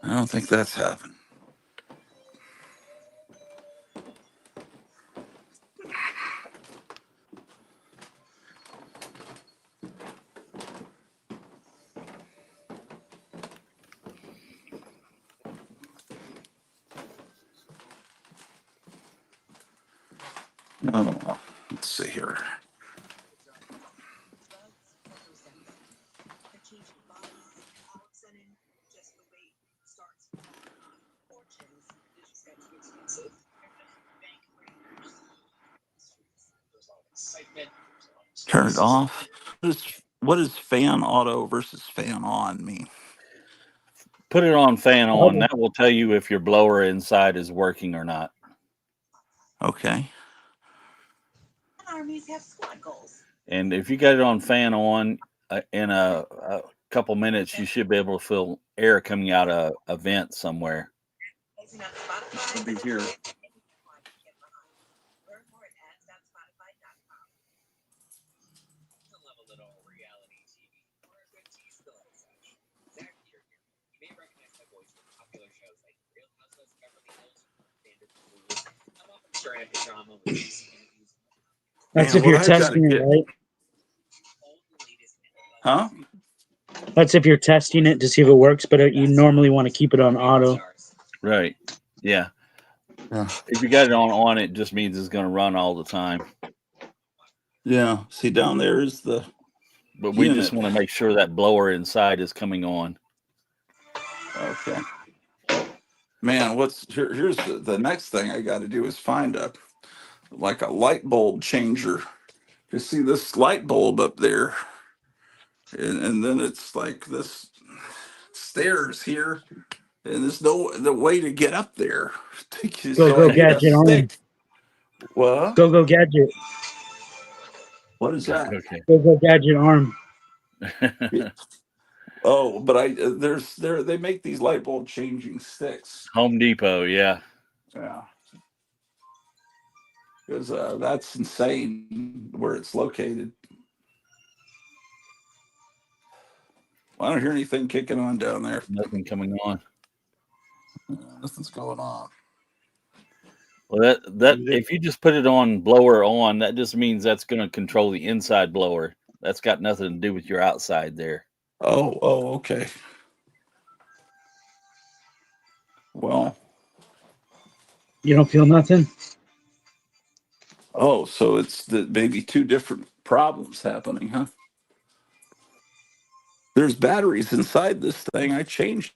I don't think that's happened. Oh, let's see here. Turn it off. What does fan auto versus fan on mean? Put it on fan on. Auto. That will tell you if your blower inside is working or not. Okay. And if you got it on fan on, in a couple minutes, you should be able to feel air coming out of a vent somewhere. It'll be here. That's Man, if what you're I've got to testing it, get, right? huh? That's if you're testing it to see if it works, but you normally want to keep it on auto. Right. Yeah. Yeah. If you got it on, it just means it's going to run all the time. Yeah. See, down there is the But we unit. just want to make sure that blower inside is coming on. Okay. Man, here's the next thing I got to do is find a light bulb changer. You see this light bulb up there, and then it's like this stairs here, and there's no the way to get up there. So I Go need a gadget on. stick. What? Go gadget. What is that? Okay. Go gadget arm. Oh, but they make these light bulb changing sticks. Home Depot. Yeah. Yeah, because that's insane where it's located. I don't hear anything kicking on down there. Nothing coming on. Nothing's going on. Well, that if you just put it on blower on, that just means that's going to control the inside blower. That's got nothing to do with your outside there. Oh, okay. Well, You don't feel nothing? oh, so it's maybe two different problems happening, huh? There's batteries inside this thing. I changed.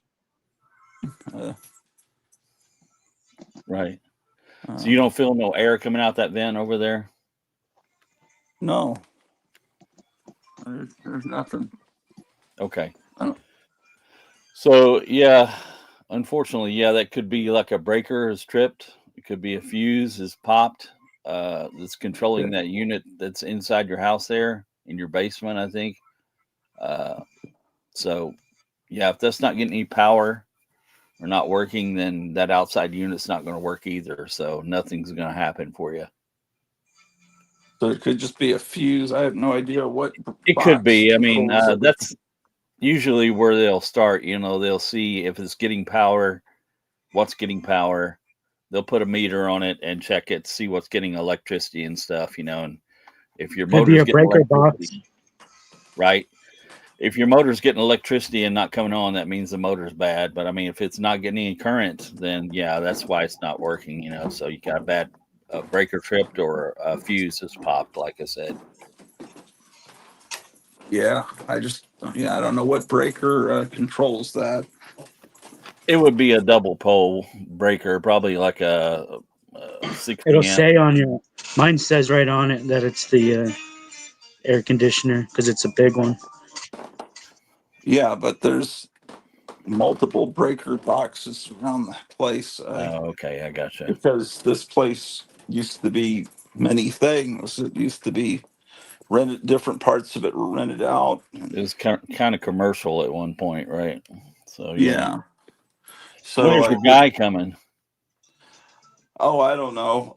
Right. So you don't feel no air coming out that vent over there? No. There's nothing. Okay. Oh. So yeah, unfortunately, yeah, that could be like a breaker is tripped. It could be a fuse is popped. That's controlling that unit that's inside your house there in your basement, I think. So yeah, if that's not getting any power, are not working, then that outside unit's not going to work either. So nothing's going to happen for you. So it could just be a fuse. I have no idea what It could box be. I mean, controls everything. that's usually where they'll start. They'll see if it's getting power, what's getting power. They'll put a meter on it and check it, see what's getting electricity and stuff. And if your Could be motor's a getting breaker electricity, box. right? If your motor's getting electricity and not coming on, that means the motor's bad. But I mean, if it's not getting any current, then yeah, that's why it's not working. So you got a bad breaker tripped or a fuse has popped, like I said. Yeah, I don't know what breaker controls that. It would be a double pole breaker, probably like a 60 It'll amp. say on your. Mine says right on it that it's the air conditioner because it's a big one. Yeah, but there's multiple breaker boxes around the place Okay, I gotcha. because this place used to be many things. It used to be rented, different parts of it were rented out. It was kind of commercial at one point, right? So Yeah. So when's I your did, guy coming? I don't know.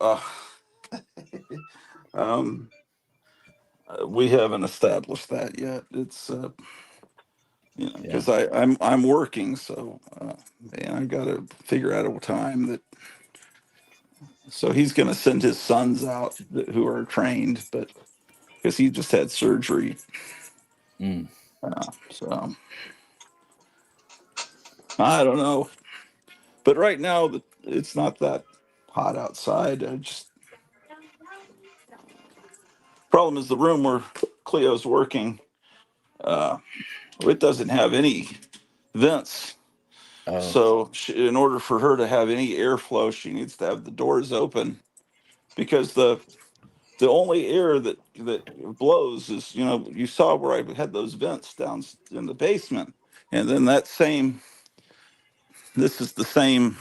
Um, we haven't established that yet. It's because I'm working, so man, I got to figure out a time that. So he's going to send his sons out who are trained, but because he just had surgery. Mm. So I don't know. But right now, it's not that hot outside. Problem is the room where Cleo's working. It doesn't have any vents. Oh, So in order for her to have any airflow, she needs to have the doors open because the only air that blows is you saw where I had those vents down in the basement, and then this is the same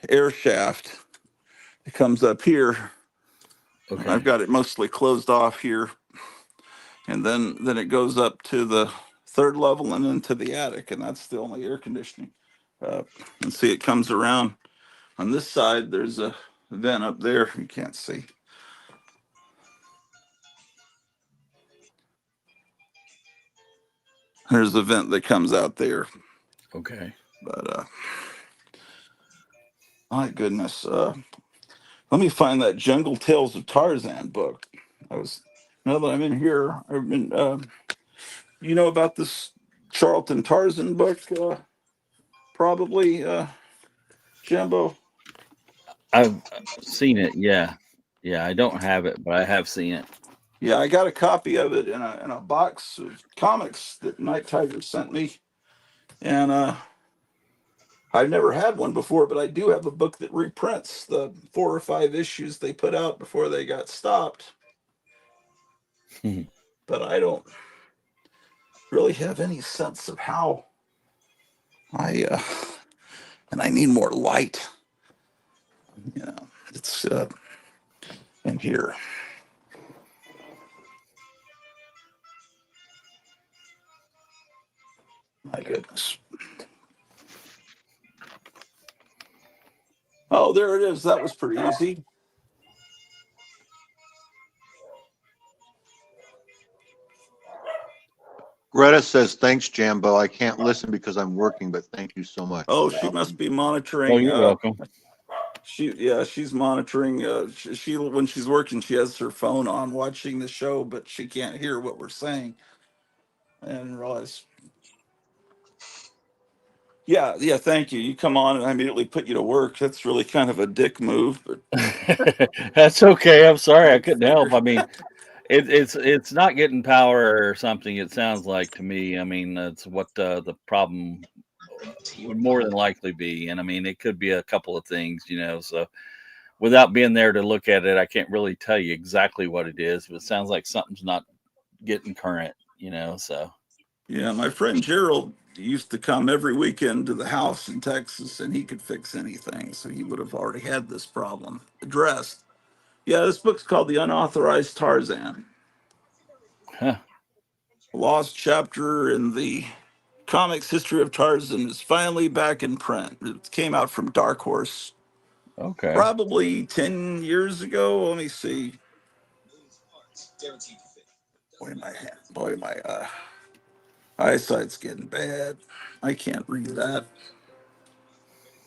air shaft that comes up here. okay. I've got it mostly closed off here, and then it goes up to the third level and into the attic, and that's the only air conditioning. And see, it comes around on this side. There's a vent up there. You can't see. There's a vent that comes out there, Okay. but my goodness, let me find that Jungle Tales of Tarzan book. Now that I'm in here, I've been. You know about this Charlton Tarzan book? Probably, Jimbo. I've seen it. Yeah. Yeah. I don't have it, but I have seen it. Yeah, I got a copy of it in a box of comics that Night Tiger sent me, and I've never had one before, but I do have a book that reprints the 4 or 5 issues they put out before they got stopped. But I don't really have any sense of how I and I need more light. It's in here. My goodness. Oh, there it is. That was pretty easy. Greta says, thanks, Jambo. I can't listen because I'm working, but thank you so much. Oh, she must be Oh, monitoring. you're welcome. She's monitoring. She when she's working, she has her phone on watching the show, but she can't hear what we're saying. I didn't realize. Yeah, yeah. Thank you. You come on, and I immediately put you to work. That's really kind of a dick move, but That's okay. I'm sorry. I I couldn't help. figured. I mean, it's not getting power or something. It sounds like to me. I mean, that's what the problem would more than likely be. And I mean, it could be a couple of things. So without being there to look at it, I can't really tell you exactly what it is. But it sounds like something's not getting current. So Yeah, my friend Gerald used to come every weekend to the house in Texas, and he could fix anything. So he would have already had this problem addressed. Yeah, this book's called The Unauthorized Tarzan. huh. Lost chapter in the Comics History of Tarzan is finally back in print. It came out from Dark Horse Okay. probably 10 years ago. Let me see. Boy, my eyesight's getting bad. I can't read that.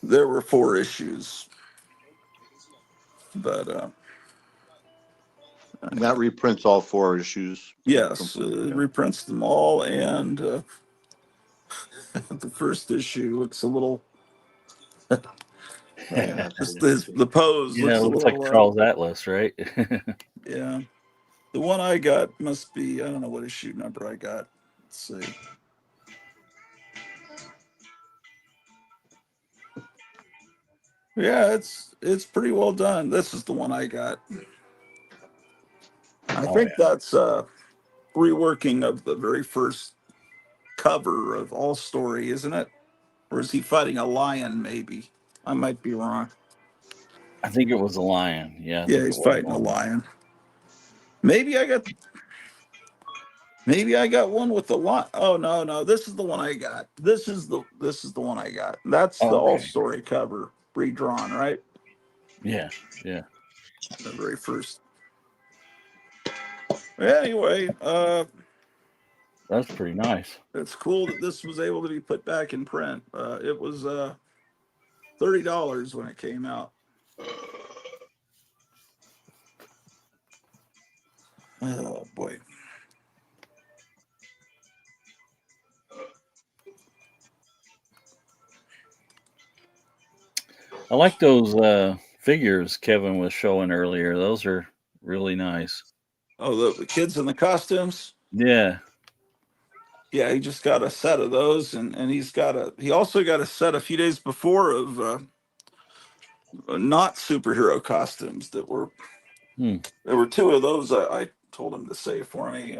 There were 4 issues, but And that reprints all 4 issues. yes, Yeah. reprints them all, and the first issue looks a little. Yeah, The pose Yeah, it looks a looks like little. Charles Atlas, right? Yeah, the one I got must be. I don't know what issue number I got. Let's see. Yeah, it's pretty well done. This is the one I got. I Oh think that's a reworking of the very first cover of All Story, isn't it? Or is he fighting a lion? Maybe I might be wrong. I think it was a lion. Yeah, I Yeah, think it he's was fighting a a lion. lion. Maybe I got. Maybe I got one with the lion. Oh no, this is the one I got. This is the one I got. That's the Oh, All okay. Story cover redrawn, right? Yeah, yeah. The very first. Anyway, That's pretty nice. it's cool that this was able to be put back in print. It was $30 when it came out. Oh boy. I like those figures Kevin was showing earlier. Those are really nice. Oh, the kids in the costumes. Yeah. Yeah, he just got a set of those, and he also got a set a few days before of not superhero costumes that were. Hmm. There were 2 of those I told him to save for me.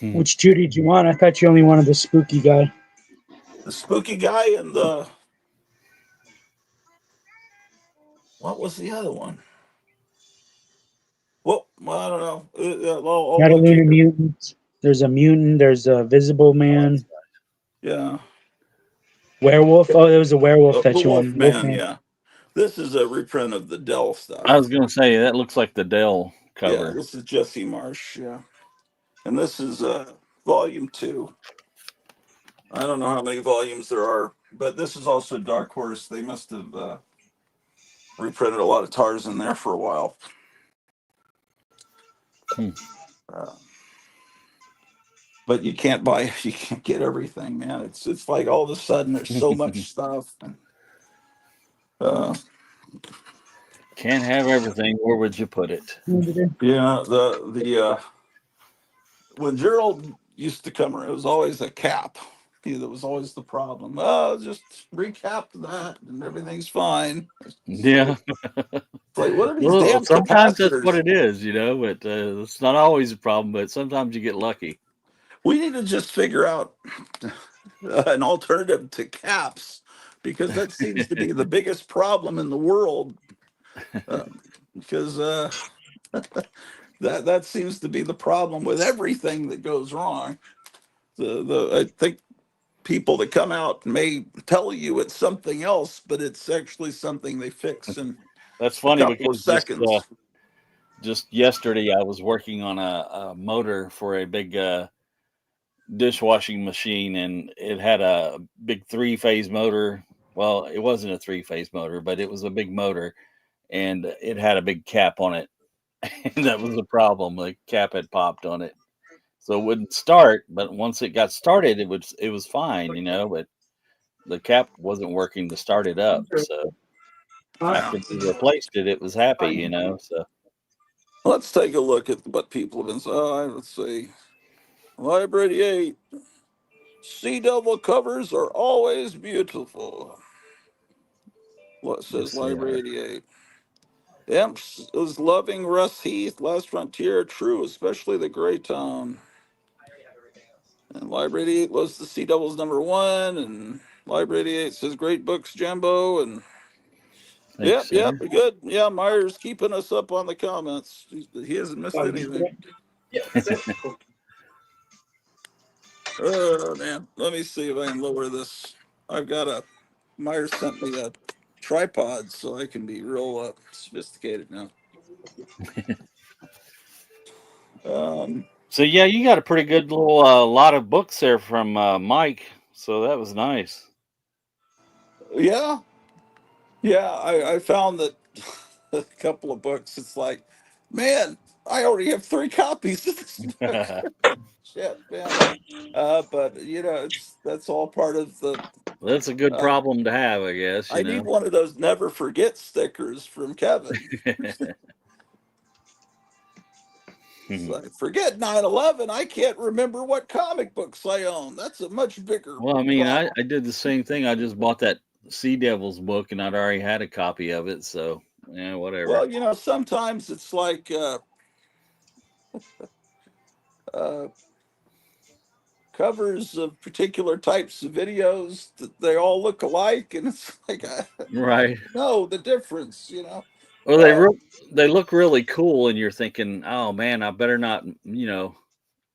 Which 2 did you want? I thought you only wanted the spooky guy. The spooky guy and the what was the other one? Well, I don't know. I'll Catalina locate it. mutant. There's a mutant. There's a visible man. Yeah. Werewolf. Oh, there was a werewolf The that you wanted. Wolfman, Wolfman. yeah. This is a reprint of the Dell I stuff. was gonna say that looks like the Dell Yeah, cover. this is Jesse Marsh, yeah. And this is volume 2. I don't know how many volumes there are, but this is also Dark Horse. They must have reprinted a lot of Tarzan there for a while. Hmm. Uh, but you can't get everything, man. It's like all of a sudden there's so much stuff. And, Can't have everything. Where would you put it? yeah, the when Gerald used to come around, it was always a cap. That was always the problem. Oh, just recap that and everything's fine. Yeah. It's like, what are these Well, damn sometimes that's what capacitors? it is, but it's not always a problem. But sometimes you get lucky. We need to just figure out an alternative to caps because that seems to be the biggest problem in the world. Because that seems to be the problem with everything that goes wrong. I think people that come out may tell you it's something else, but it's actually something they fix in That's a funny couple of because seconds. just yesterday I was working on a motor for a big dishwashing machine, and it had a big 3-phase motor. Well, it wasn't a 3-phase motor, but it was a big motor, and it had a big cap on it. And that was the problem. The cap had popped on it, so it wouldn't start. But once it got started, it was fine. But the cap wasn't working to start it up. So after we replaced it, it was happy. So Let's take a look at what people have been saying. Let's see. Library 8. Sea Devil covers are always beautiful. What says yes, they Library are. 88? Imps is loving Russ Heath, Last Frontier, true, especially the Gray Tone. And Library 88 was the Sea Devils #1, and Library 88 says great books, Jumbo, and Thanks, yep, sir. good. Yeah, Meyer's keeping us up on the comments. He hasn't missed anything. Oh man, let me see if I can lower this. I've got a Meyer sent me a tripod so I can be real sophisticated now. Um, So yeah, you got a pretty good little lot of books there from Mike. So that was nice. yeah, yeah. I found that a couple of books. It's like, man, I already have 3 copies of this book. Shit, man. But you know, that's all part of the. That's a good Uh, problem to have, I guess. I need one of those never forget stickers from Kevin. It's like, forget 9/11. I can't remember what comic books I own. That's a much bigger Well, I mean, problem. I did the same thing. I just bought that Sea Devils book, and I'd already had a copy of it. So yeah, whatever. Well, you know, sometimes it's like uh, covers of particular types of videos that they all look alike, and it's like I Right. know the difference. You know. Well, Uh, they look really cool, and you're thinking, oh man, I better not.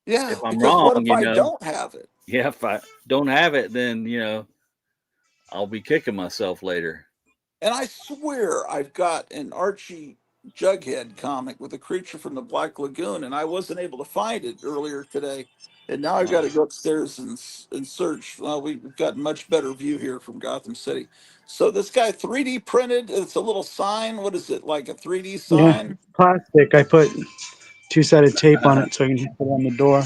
yeah, If I'm because wrong, what if I don't have it? yeah, if I don't have it, then I'll be kicking myself later. And I swear I've got an Archie Jughead comic with a creature from the Black Lagoon, and I wasn't able to find it earlier today. And now I've got to go upstairs and search. Well, we've got much better view here from Gotham City. So this guy 3D printed. It's a little sign. What is it, like a 3D Yeah, sign? plastic. I put two-sided tape on it so I can just put it on the door.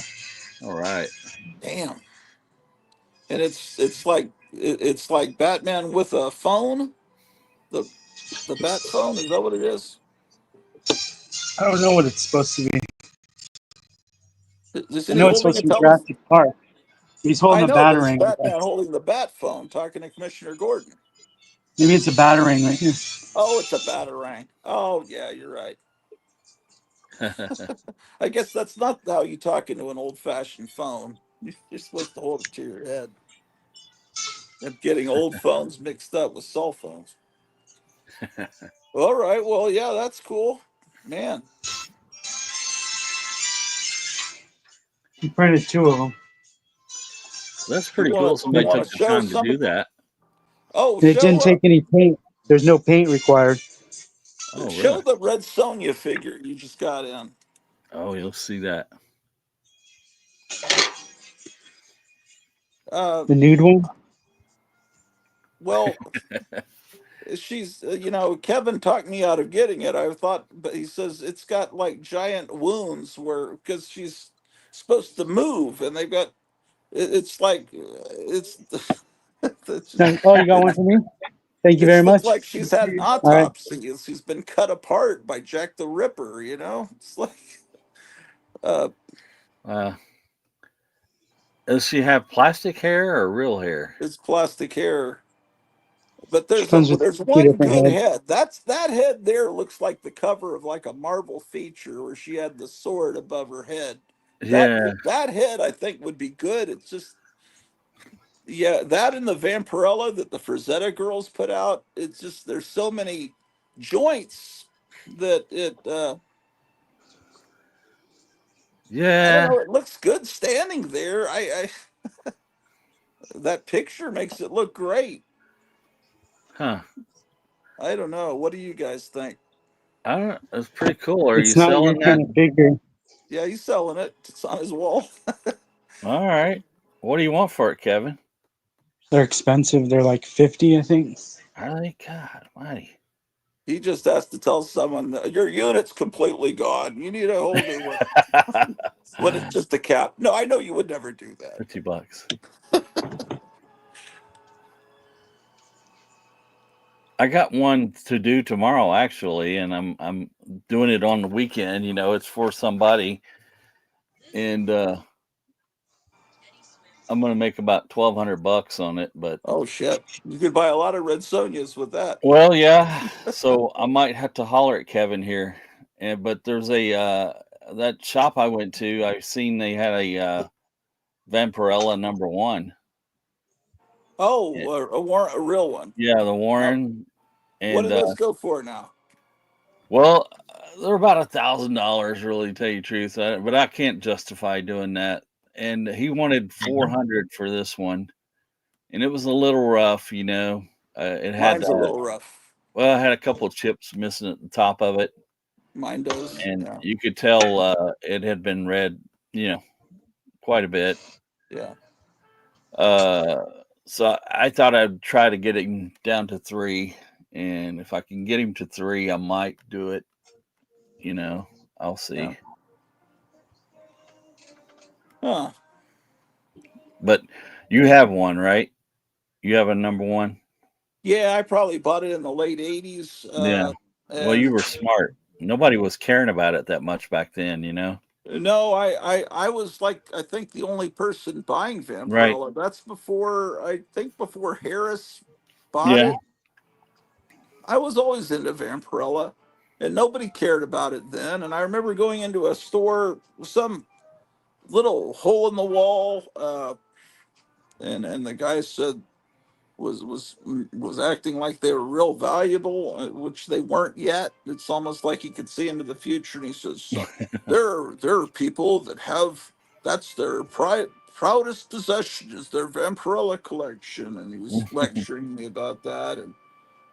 All right. Damn. And it's like Batman with a phone. The the Bat phone, is that what it is? I don't know what it's supposed to be. Is I he know it's holding supposed a to be telephone? Jurassic Park. He's I holding a know, but it's batarang. Batman holding the bat phone, talking to Commissioner Gordon. Maybe it's a batarang right here. Oh, it's a batarang. Oh, yeah, you're right. I guess that's not how you talk into an old-fashioned phone. You're supposed to hold it to your head. I'm getting old phones mixed up with cell phones. All right, well, yeah, that's cool, man. He printed 2 of them. That's You pretty cool. want you Somebody want took to the show time to do somebody? that. Oh, And it didn't take any paint. There's no paint required. Oh, really? show the Red Sonja figure you just got in. Oh, you'll see that. Uh, The nude one. well, she's Kevin talked me out of getting it. I thought, but he says it's got like giant wounds where because she's supposed to move, and they've got it's like it's it's just, Oh, you got one for me? Thank you it very looks much. like she's had an All right. autopsy. She's been cut apart by Jack the Ripper. You know, it's like uh, Uh, does she have plastic hair or real hair? it's plastic hair. But She comes with there's 2 one different good heads. head. That head there looks like the cover of like a Marvel feature where she had the sword above her head. That Yeah, that head I think would be good. It's just yeah, that and the Vampirella that the Frazetta girls put out. It's just there's so many joints that I don't yeah, know. It looks good standing there. I that picture makes it look great. huh? I don't know. What do you guys think? I don't. That's pretty cool. Are you It's not your selling that? kind of figure. Yeah, he's selling it. It's on his wall. All right. What do you want for it, Kevin? They're expensive. They're like 50, I think. Are they? God Almighty. He just has to tell someone that your unit's completely gone. You need a whole new one. When it's just a cap. No, I know you would never do that. $50. I got one to do tomorrow actually, and I'm doing it on the weekend. It's for somebody, and I'm gonna make about $1,200 on it. But Oh shit! You could buy a lot of red Sonias with that. well, yeah. So I might have to holler at Kevin here, and but there's a that shop I went to. I've seen they had a Vampirella #1. Oh, a real one. Yeah, the Now, Warren, what do and those go for now? well, they're about $1,000, really, to tell you the truth. But I can't justify doing that. and he wanted 400 for this one, and it was a little rough, you know. It had Mine's a little rough. well, it had a couple of chips missing at the top of it, Mine does. and Yeah. you could tell it had been read, you know, quite a bit. Yeah. Uh, so I thought I'd try to get him down to 3, and if I can get him to 3, I might do it. You know, I'll see. Yeah. Huh. But you have one, right? You have a number 1. Yeah, I probably bought it in the late '80s. Yeah. Well, you And were smart. Nobody was caring about it that much back then, you know? no, I was like, I think the only person buying Right. Vampirella. That's before, I think before Harris bought Yeah. it. I was always into Vampirella, and nobody cared about it then. And I remember going into a store, some little hole in the wall, and the guy said was acting like they were real valuable, which they weren't yet. It's almost like he could see into the future, and he says, so, there are people that have that's their proudest possession is their Vampirella collection, and he was lecturing me about that,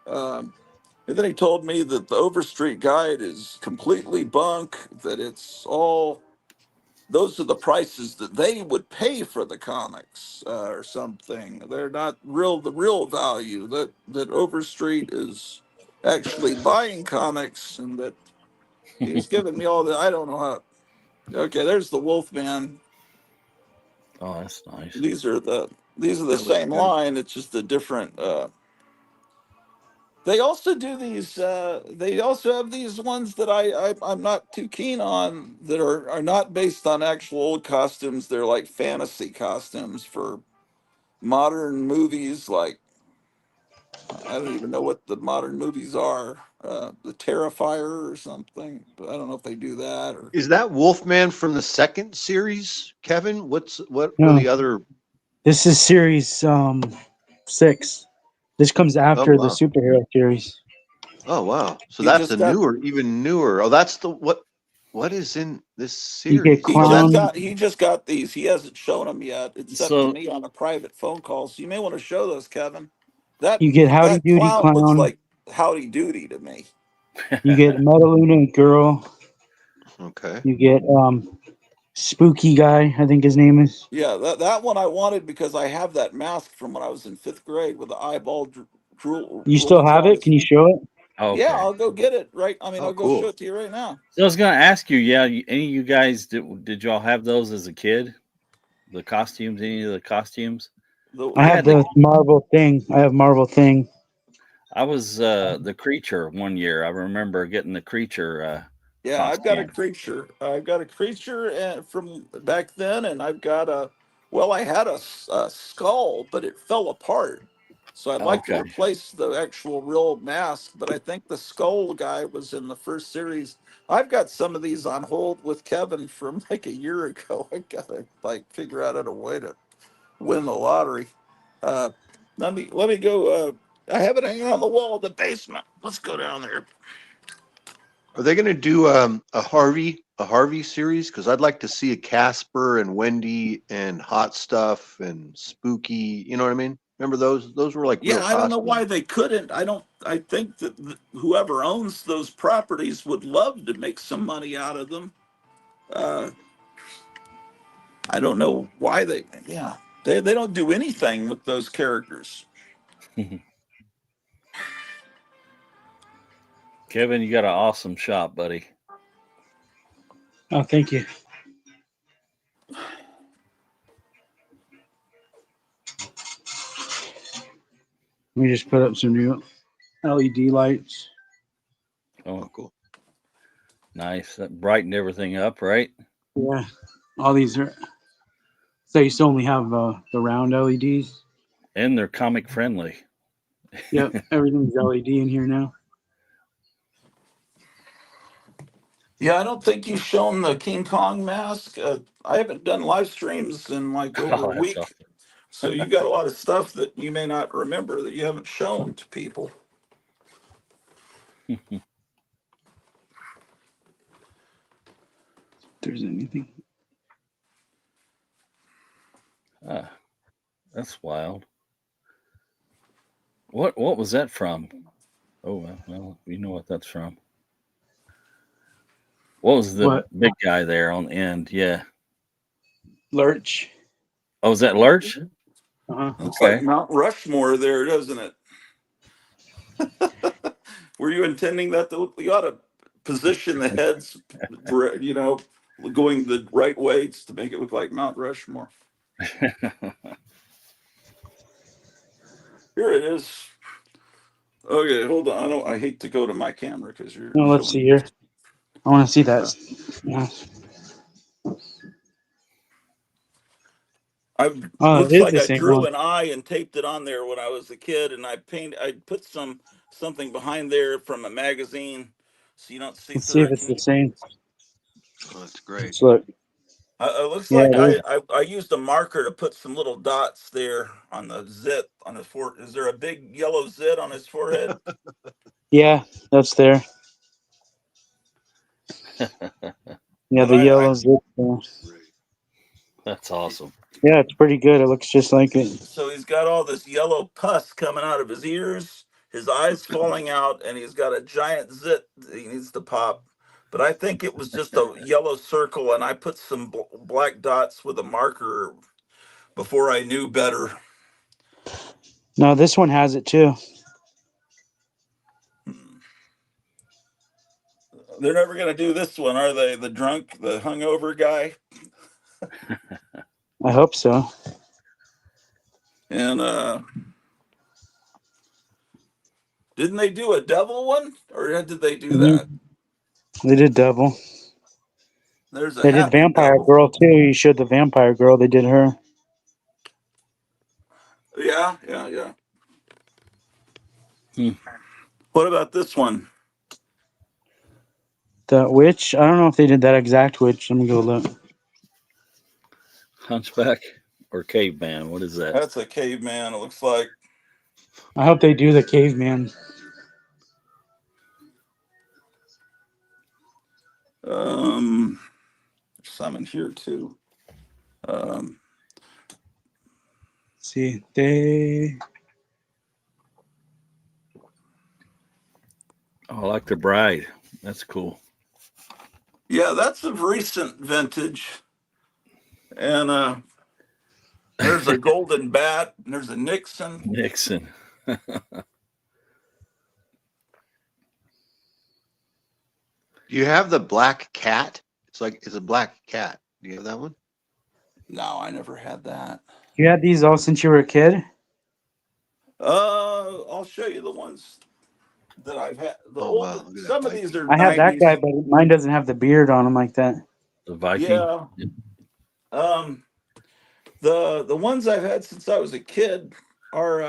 um, and then he told me that the Overstreet Guide is completely bunk, that it's all those are the prices that they would pay for the comics, or something. They're not the real value. That Overstreet is actually buying comics, and that he's giving me all the. I don't know how. Okay, there's the Wolfman. Oh, that's nice. These are the That looks same good. line. It's just a different. They also do these. They also have these ones that I'm not too keen on, that are not based on actual old costumes. They're like fantasy costumes for modern movies. Like, I don't even know what the modern movies are. The Terrifier or something. But I don't know if they do that or. Is that Wolfman from the second series, Kevin? What were No, the other? this is series 6. This comes Oh after the wow. superhero series. Oh wow. So He that's just a got newer, even newer. Oh, that's the what is in this You get series? he Oh, just that's clown. got he just got these. He hasn't shown them yet, except to So, me on a private phone call. So you may want to show those, Kevin. That You get Howdy that Doody clown looks clown. like Howdy Doody to me. You get Metaluna girl. okay. You get spooky guy. I think his name is. Yeah, that one I wanted because I have that mask from when I was in 5th grade with the eyeball You still rolling have down it? his. Can you show it? Yeah, okay. I'll go get it. Right. I mean, Oh, I'll go show cool. it to you right now. So I was going to ask you, yeah, any of you guys, did y'all have those as a kid? The costumes, any of the costumes? I I have had the, the Marvel thing. I have Marvel thing. I was the creature one year. I remember getting the creature Yeah, I've got a costume. creature. I've got a creature, from back then, and I've got a. Well, I had a skull, but it fell apart. So I'd like to Okay. replace the actual real mask, but I think the skull guy was in the first series. I've got some of these on hold with Kevin from like a year ago. I gotta like figure out a way to win the lottery. Uh, let me go. I have it hanging on the wall in the basement. Let's go down there. Are they going to do a Harvey series? Because I'd like to see a Casper and Wendy and Hot Stuff and Spooky. You know what I mean? Remember those? Those were like real Yeah, I don't know costumes. why they couldn't. I don't. I think that whoever owns those properties would love to make some money out of them. Uh, I don't know why they. Yeah, they don't do anything with those characters. Kevin, you got an awesome shop, buddy. Oh, thank you. Let me just put up some new LED lights. Oh, Oh, cool. nice. That brightened everything up, right? Yeah, all these are. So I used to only have the round LEDs. And they're comic friendly. Yep, everything's LED in here now. Yeah, I don't think you've shown the King Kong mask. I haven't done live streams in like over a Oh, that's week, so you got a lot of stuff that you may not remember that you haven't shown to people. awesome. If there's anything. Ah, that's wild. What was that from? Oh well, you know what that's from. What was the What? big guy there on the end? Yeah. Lurch. Oh, was that Lurch? Uh-huh. Looks like Okay. Mount Rushmore there, doesn't it? Were you intending that you ought to position the heads, going the right way to make it look like Mount Rushmore? Here it is. Okay, hold on. I hate to go to my camera because you're No, let's see showing. here. I want to see that. Yeah. Oh, it Looks is like the I same drew one. an eye and taped it on there when I was a kid, and I put something behind there from a magazine, so you don't see Let's see through if it. it's the same. Oh, that's great. Let's look. It looks Yeah, like it is. I used a marker to put some little dots there on the zit on his forehead. Is there a big yellow zit on his forehead? Yeah, that's there. Yeah, And the yellow zip there. Great. That's awesome. Yeah, it's pretty good. It looks just like it. so he's got all this yellow pus coming out of his ears, his eyes falling out, and he's got a giant zit that he needs to pop. But I think it was just a yellow circle, and I put some black dots with a marker before I knew better. No, this one has it too. They're never going to do this one, are they? The hungover guy. I hope so. And didn't they do a devil one, or did they do that? Hmm. They did devil. There's a They did happy vampire devil. girl too. You showed the vampire girl. They did her. Yeah, yeah, yeah. Hmm. What about this one? The witch. I don't know if they did that exact witch. Let me go look. Hunchback or caveman? What is that? That's a caveman. It looks like. I hope they do the caveman. There's some in here too. Um, See, they. Oh, I like the bride. That's cool. yeah, that's of recent vintage. And there's a golden bat. And there's a Nixon. Nixon. Do you have the black cat? It's a black cat. Do you have that one? No, I never had that. You had these all since you were a kid. I'll show you the ones that I've had. The Oh old. wow, look at that Some of these Viking. are I have that guy, '90s. but mine doesn't have the beard on him like that. The Viking. Yeah. The ones I've had since I was a kid are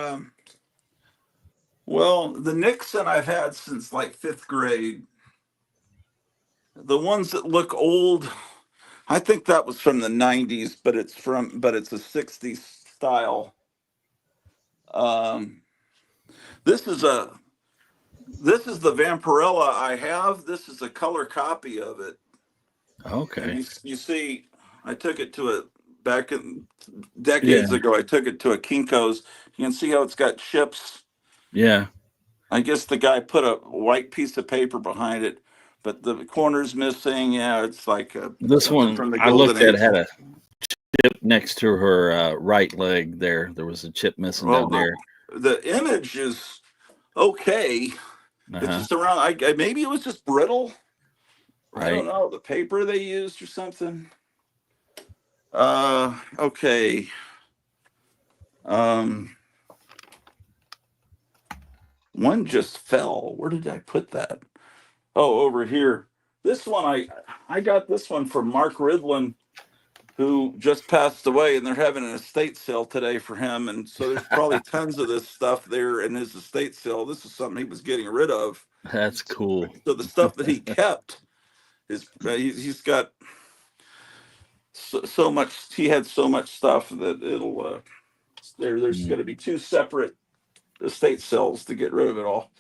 well, the Nixon I've had since like fifth grade. The ones that look old, I think that was from the '90s, but it's a '60s style. Um, this is the Vampirella I have. This is a color copy of it, and Okay. you see, I took it to a back in Yeah. decades ago. I took it to a Kinko's. You can see how it's got chips. Yeah. I guess the guy put a white piece of paper behind it, but the corner's missing. Yeah, it's like This something one from the I golden looked at age. had a chip next to her right leg there. There was a chip missing Well, down there. the image is okay. It's Uh-huh. just around. Maybe it was just brittle. I don't Right. know, the paper they used or something. Okay. Um, one just fell. Where did I put that? Oh, over here. This one I got this one from Mark Ridlin, who just passed away, and they're having an estate sale today for him. And so there's probably tons of this stuff there in his estate sale. This is something he was getting rid of. That's cool. So the stuff that he kept is he's got so much. He had so much stuff that it'll there's Mm. going to be two separate estate sales to get rid of it all.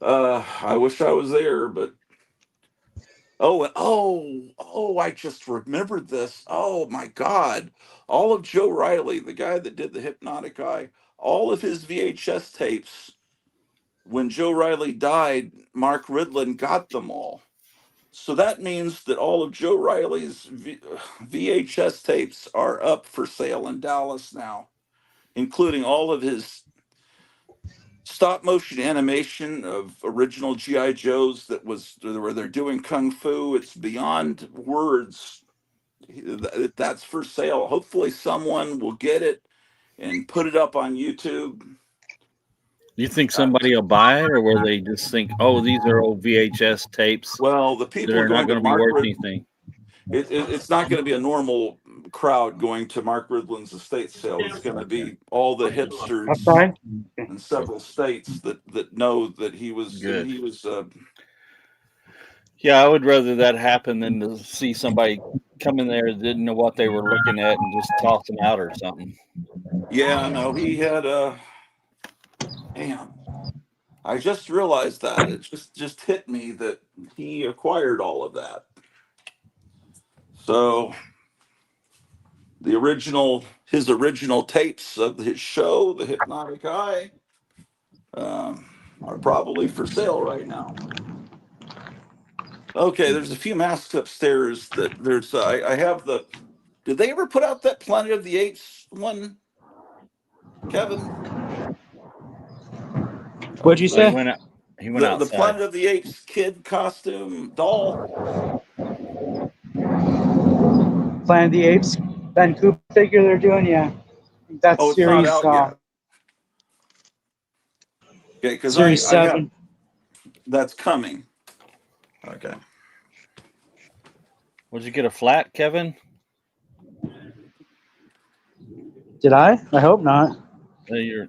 I wish I was there, but Oh, and I just remembered this. Oh my God. All of Joe Riley, the guy that did the Hypnotic Eye, all of his VHS tapes, when Joe Riley died, Mark Ridlin got them all. So that means that all of Joe Riley's VHS tapes are up for sale in Dallas now, including all of his stop motion animation of original GI Joes that was where they're doing kung fu. It's beyond words. That's for sale. Hopefully, someone will get it and put it up on YouTube. You think Uh, somebody will buy it, or will they just think, "Oh, these are old VHS tapes well, the that people are not going to going to be Mark worth Rid- anything"? it's not going to be a normal crowd going to Mark Ridlin's estate sale. It's going to be all the hipsters Outside? in several states that know that Good. he was Yeah, I would rather that happen than to see somebody come in there that didn't know what they were looking at and just toss them out or something. yeah, no, he had damn. I just realized that. It just hit me that he acquired all of that. So his original tapes of his show, The Hypnotic Eye, are probably for sale right now. Okay, there's a few masks upstairs that there's. I have the. Did they ever put out that Planet of the Apes one, Kevin? What'd you Oh, he say? went out. He went The outside. Planet of the Apes kid costume doll. Planet of the Apes, Vancouver figure they're doing, yeah. That's Oh, it's not series out yet. Okay, because series I have 7. that's coming. Okay. Would you get a flat, Kevin? Did I? I hope not. You're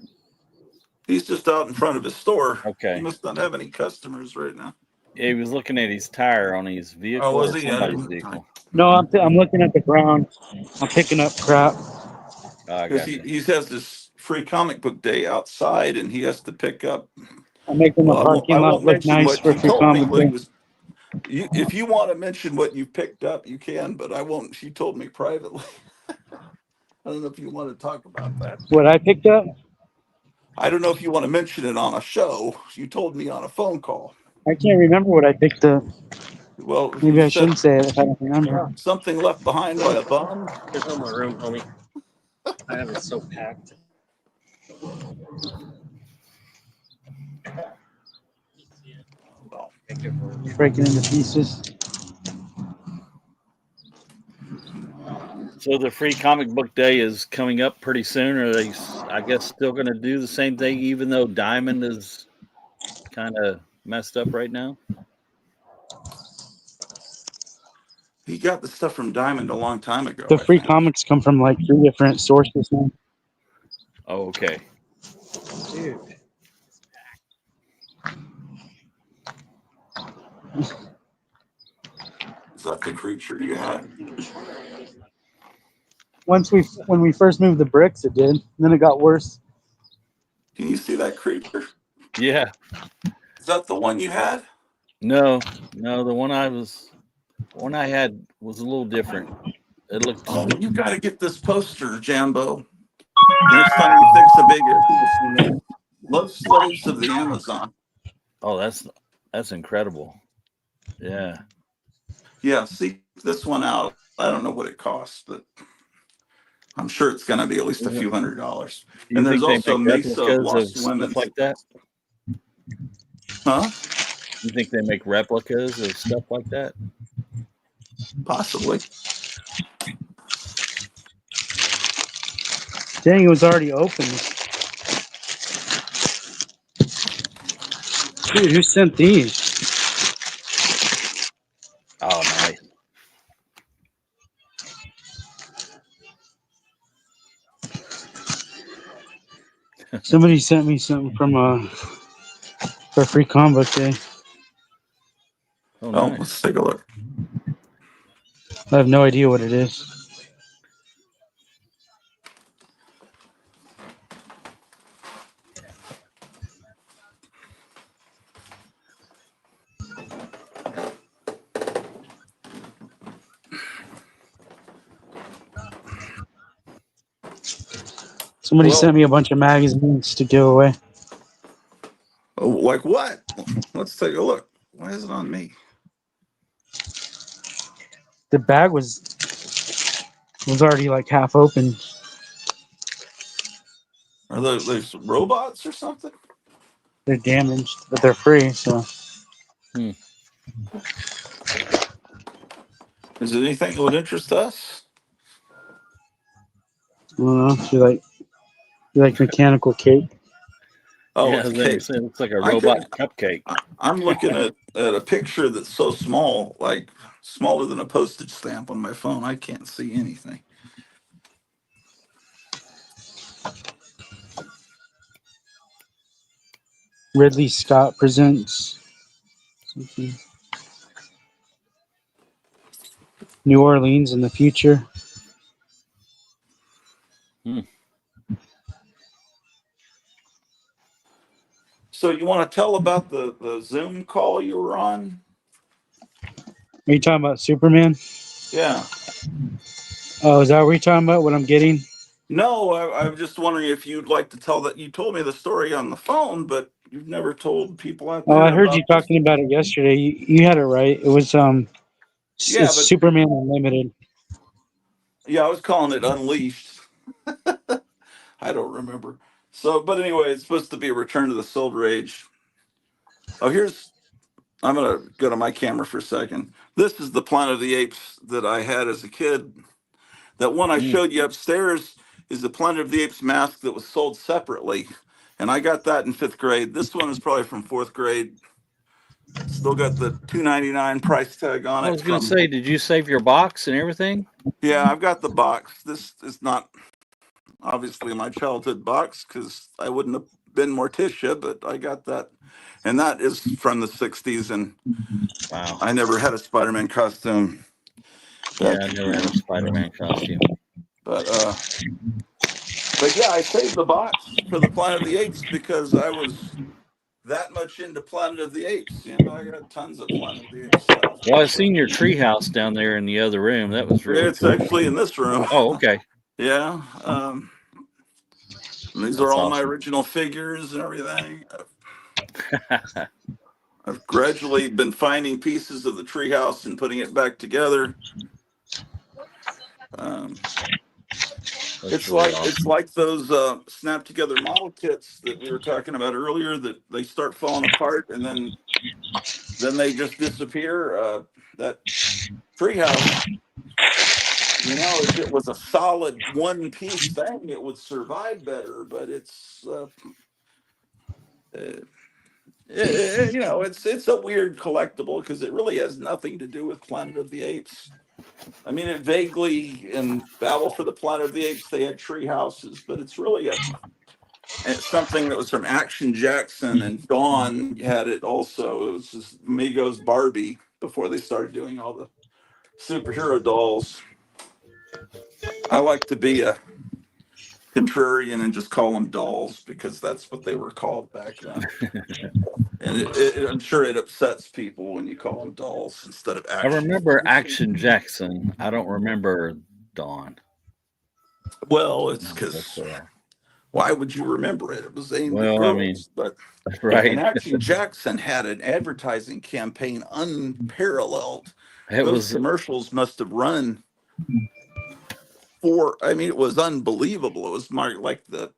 He's just out in front of his store. He okay. must not have any customers right now. Yeah, he was looking at his tire on his Oh, vehicle was or he? somebody's vehicle. No, I'm looking at the ground. I'm picking up crap. I Because gotcha. he has this free comic book day outside, and he has to pick up. I'm making the Well, I parking lot won't look mention nice what for you free told me. comic What he day. was. If you want to mention what you picked up, you can, but I won't. She told me privately. I don't know if you want to talk about that. What I picked up? I don't know if you want to mention it on a show. You told me on a phone call. I can't remember what I picked up. Well, you Maybe I said shouldn't say it if I don't remember. something left behind by a bum. There's no more room, homie. I have it so packed. Well, Breaking into pieces. So the free comic book day is coming up pretty soon. Are they, I guess, still going to do the same thing, even though Diamond is kind of messed up right now? he got the stuff from Diamond a long time ago, The I free think. comics come from like 3 different sources now. Oh, okay. Dude. Is that the creature you had? When we first moved the bricks, it did. Then it got worse. Can you see that creature? Yeah. Is that the one you had? No, the one I had was a little different. It looked. Oh, you got to get this poster, Jambo. Next time you fix a big issue. Love Slaves of the Amazon. Oh, that's incredible. Yeah. Yeah, seek this one out. I don't know what it costs, but I'm sure it's going to be at least a few $100s. Do you And there's think they also make Mesa of replicas of Lost stuff Women. like that? Huh? You think they make replicas of stuff like that? Possibly. Dang, it was already open. Dude, who sent these? Oh, nice. Somebody sent me something from for free comic book day. Oh, Oh, nice. let's take a look. I have no idea what it is. Somebody Well, sent me a bunch of magazines to give away. like what? Let's take a look. Why is it on me? The bag was already like half open. Are those robots or something? They're damaged, but they're free. So Is it anything that would interest us? I don't know. You like mechanical cake? Oh, Yeah, I it's a was going to cake. say it looks like a I robot couldn't. cupcake. I'm looking at a picture that's so small, like smaller than a postage stamp on my phone. I can't see anything. Ridley Scott presents something. New Orleans in the future. Hmm. So you want to tell about the Zoom call you were on? Are you talking about Superman? Yeah. Oh, is that what you're talking about? What I'm getting? No, I'm just wondering if you'd like to tell that. You told me the story on the phone, but you've never told people out Oh, I there heard you about this. talking about it yesterday. You had it right. It was Yeah, it's but Superman Unlimited. yeah, I was calling it Unleashed. I don't remember. So, but anyway, it's supposed to be a return to the Silver Age. Oh, I'm going to go to my camera for a second. This is the Planet of the Apes that I had as a kid. That one I Hmm. showed you upstairs is the Planet of the Apes mask that was sold separately. And I got that in 5th grade. This one is probably from 4th grade. Still got the $2.99 price tag on I it was going to from, say, did you save your box and everything? yeah, I've got the box. This is not obviously my childhood box because I wouldn't have been Morticia, but I got that. And that is from the 60s. And Wow. I never had a Spider Man costume Yeah, back, I never had a Spider-Man costume. but, but yeah, I saved the box for the Planet of the Apes because I was that much into Planet of the Apes. You know, I got tons of Planet of the Apes stuff. Well, I've seen your treehouse down there in the other room. That was really It's cool. actually in this room. Oh, okay. Yeah. And these are That's all my awesome. original figures and everything. I've gradually been finding pieces of the treehouse and putting it back together. Um, That's really it's awesome. like those snap together model kits that we were talking about earlier that they start falling apart and then they just disappear. That treehouse, you know, if it was a solid one piece thing, it would survive better. But uh, you know, it's a weird collectible because it really has nothing to do with Planet of the Apes. I mean, it vaguely in Battle for the Planet of the Apes they had tree houses, but it's really something that was from Action Jackson, and Dawn had it also. It was just Migos Barbie before they started doing all the superhero dolls. I like to be a contrarian and just call them dolls because that's what they were called back then. And I'm sure it upsets people when you call them dolls instead of I action. remember Action Jackson. I don't remember Dawn. Well, it's No, that's because all right. why would you remember it? It was aimed at Well, I mean, girls. But and right. Action Jackson had an advertising campaign unparalleled. It Those was, commercials must have run I mean, it was unbelievable. It was like the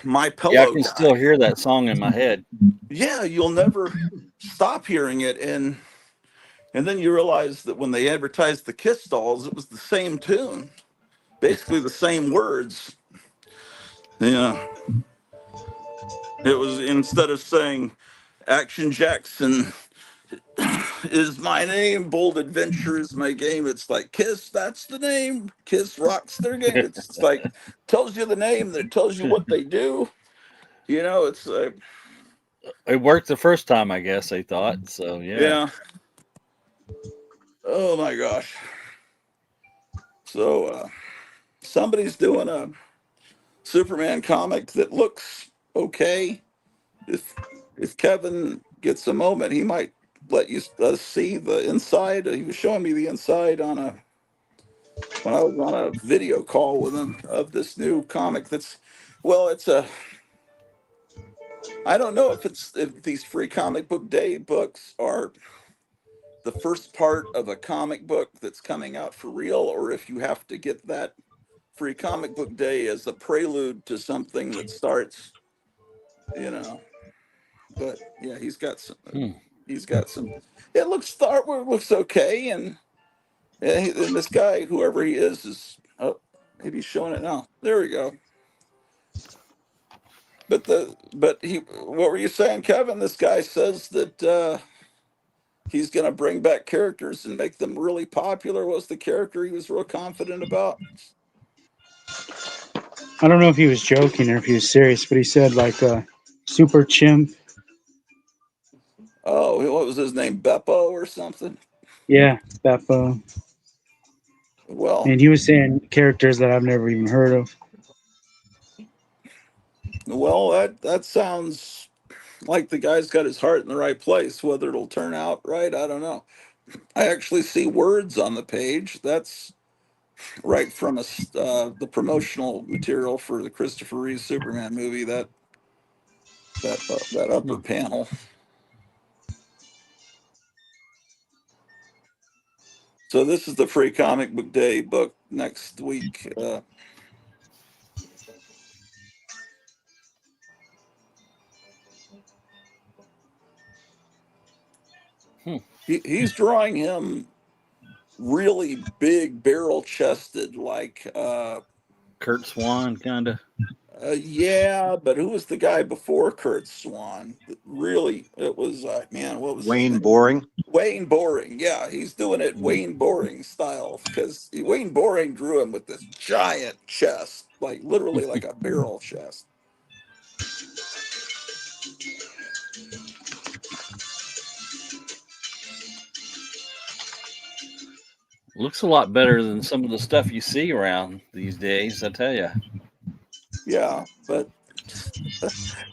My yeah, I Pillow can still guy. hear that song in my head. Yeah, you'll never stop hearing it. And then you realize that when they advertised the Kiss dolls, it was the same tune, basically the same words. Yeah, it was instead of saying Action Jackson is my name, Bold Adventure is my game. It's like Kiss, that's the name. Kiss rocks their game. It's like tells you the name, that tells you what they do. You know, it's like It worked the first time, I guess they thought. So, yeah. yeah. Oh my gosh. So somebody's doing a Superman comic that looks okay. If Kevin gets a moment, he might let you see the inside. He was showing me the inside on when I was on a video call with him of this new comic that's, well, it's a, I don't know if these free comic book day books are the first part of a comic book that's coming out for real, or if you have to get that free comic book day as a prelude to something that starts, you know. But yeah, Hmm. he's got some. It looks, the artwork looks okay, and and this guy, whoever he is, oh, maybe he's showing it now. There we go. What were you saying, Kevin? This guy says that he's going to bring back characters and make them really popular. What was the character he was real confident about? I don't know if he was joking or if he was serious, but he said like super chimp. Oh, what was his name? Beppo or something? Yeah, Beppo. Well, And he was saying characters that I've never even heard of. that sounds like the guy's got his heart in the right place. Whether it'll turn out right, I don't know. I actually see words on the page. That's right from the promotional material for the Christopher Reeve Superman movie. That upper panel. So this is the free comic book day book next week. Hmm. He's drawing him really big, barrel chested, like Kurt Swan, kind of. yeah. But who was the guy before Kurt Swan? Really, it was man. What was his Wayne name? Boring. Wayne Boring. Yeah, he's doing it Wayne Boring style because Wayne Boring drew him with this giant chest, like literally like a barrel chest. Looks a lot better than some of the stuff you see around these days, I tell you. Yeah, but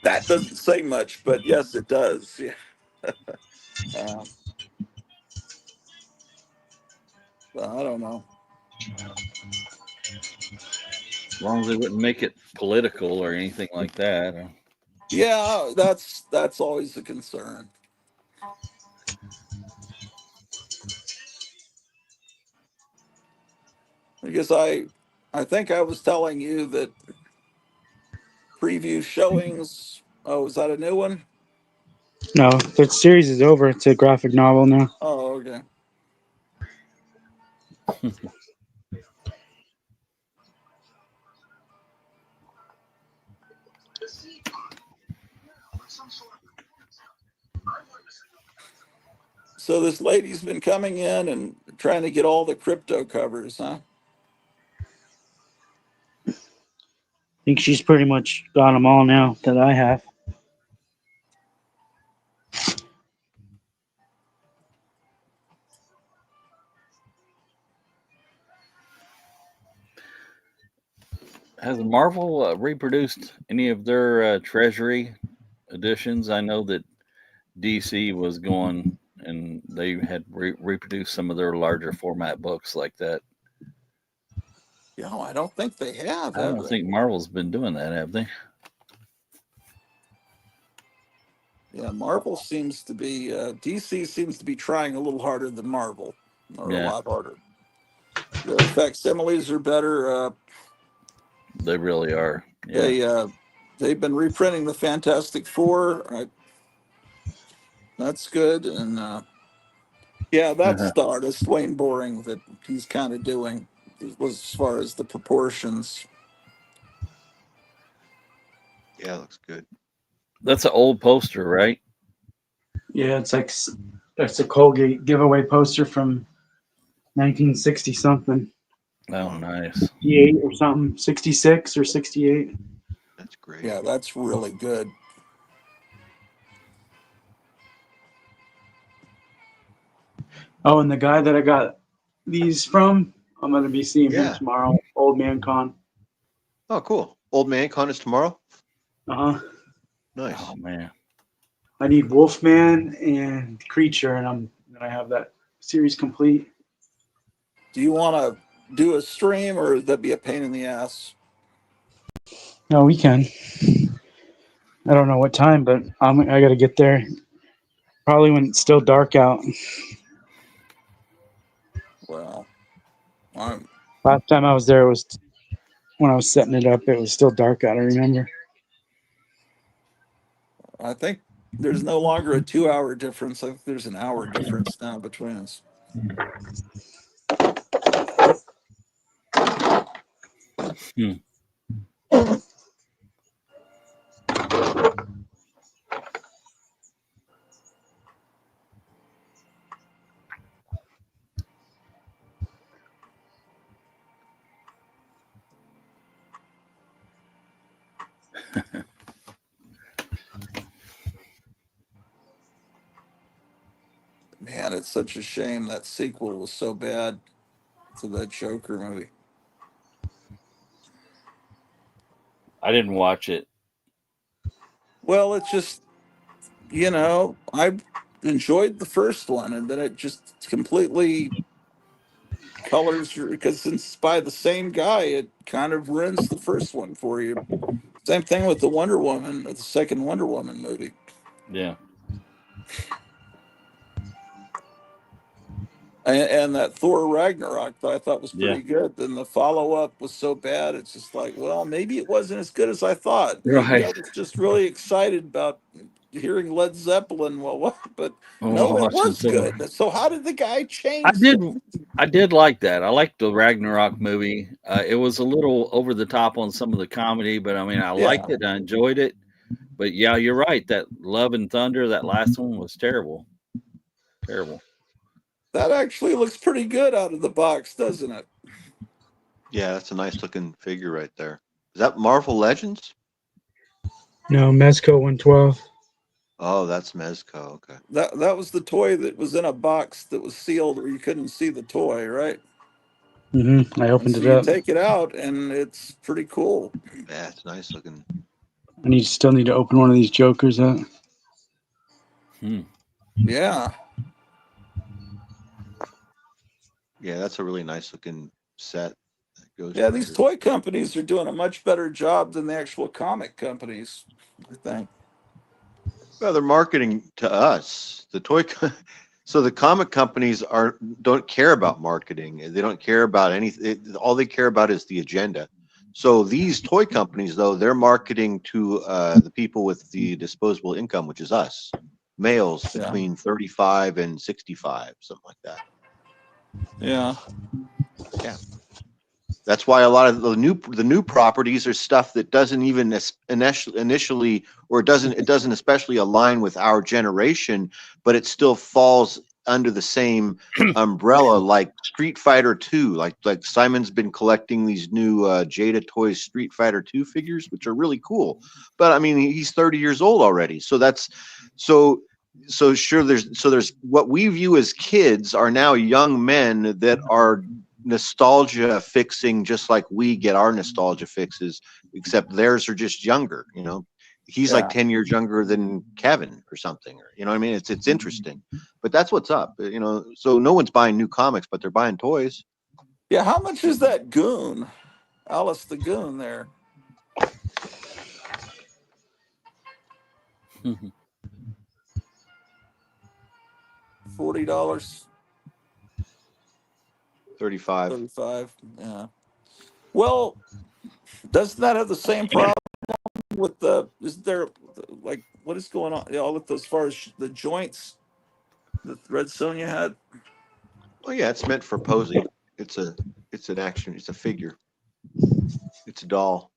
that doesn't say much. But yes, it does. Yeah. Um, I don't know. As long as they wouldn't make it political or anything like that. Yeah, that's always a concern because I think I was telling you that preview showings. Oh, is that a new one? No, the series is over. It's a graphic novel now. Oh, okay. So this lady's been coming in and trying to get all the crypto covers, huh? I think she's pretty much got them all now that I have. Has Marvel reproduced any of their Treasury editions? I know that DC was going and they had reproduced some of their larger format books like that. You know, I don't think they I have don't they? think Marvel's been doing that, have they? Yeah, Marvel seems to be DC seems to be trying a little harder than Marvel, or a Yeah, lot harder. Their facsimiles are better. they really are. Yeah. They they've been reprinting the Fantastic Four. That's good, and yeah, that's the artist Wayne Boring that he's kind of doing was as far as the proportions. Yeah, looks good. That's an old poster, right? Yeah, it's like that's a Colgate giveaway poster from 1960 something, Oh, nice. 68 or something, 66 or 68. That's great. Yeah, that's really good. Oh, and the guy that I got these from, I'm gonna be seeing him Yeah. tomorrow. Old Man Con. Oh, cool. Old Man Con is tomorrow. Uh huh. Nice. Oh man. I need Wolfman and Creature, and I have that series complete. Do you want to do a stream, or would that be a pain in the ass? No, we can. I don't know what time, but I got to get there. Probably when it's still dark out. Well, I'm, Last time I was there was when I was setting it up. It was still dark out. I remember. I think there's no longer a 2 hour difference. I think there's an hour difference now between us. Hmm. Man, it's such a shame that sequel was so bad to that Joker movie. I didn't watch it. Well, it's just, I enjoyed the first one, and then it just completely colors because since it's by the same guy, it kind of ruins the first one for you. Same thing with the Wonder Woman, the second Wonder Woman movie. Yeah. And that Thor Ragnarok that I thought was Yeah. pretty good. Then the follow up was so bad. It's just like, well, maybe it wasn't as good as I thought. Maybe I Right. was just really excited about hearing Led Zeppelin. Well, what? But no, Oh, it watching was Thor. good. So how did the guy I change did. so? I did like that. I liked the Ragnarok movie. It was a little over the top on some of the comedy, but I mean, I Yeah, liked it. I enjoyed it. But yeah, you're right. That Love and Thunder, that last one was terrible. Terrible. that actually looks pretty good out of the box, doesn't it? Yeah, that's a nice looking figure right there. Is that Marvel Legends? No, Mezco 112. Oh, that's Mezco. Okay. That was the toy that was in a box that was sealed where you couldn't see the toy, right? I And opened so it you up. take it out, and it's pretty cool. Yeah, it's nice looking. Still need to open one of these Jokers up. Hmm. Yeah. Yeah, that's a really nice looking set. Ghost Yeah, these Rider. toy companies are doing a much better job than the actual comic companies, I think. Well, they're marketing to us. So the comic companies don't care about marketing. They don't care about anything. All they care about is the agenda. So these toy companies, though, they're marketing to the people with the disposable income, which is us, males Yeah. between 35 and 65, something like that. Yeah. Yeah. That's why a lot of the new properties are stuff that doesn't even initially, or it doesn't especially align with our generation, but it still falls under the same umbrella, like Street Fighter 2. Like Simon's been collecting these new Jada Toys Street Fighter 2 figures, which are really cool. But I mean, he's 30 years old already, so that's so. So sure, there's what we view as kids are now young men that are nostalgia fixing just like we get our nostalgia fixes, except theirs are just younger. He's like Yeah. 10 years younger than Kevin or something, or what I mean. It's interesting, but that's what's up. So no one's buying new comics, but they're buying toys. Yeah. How much is that goon? Alice the Goon there. $40. 35. 35. Yeah. Well, doesn't that have the same problem with is there like what is going on? All with as far as the joints that Red Sonja had? Well, yeah, it's meant for posing. It's an action. It's a figure. It's a doll,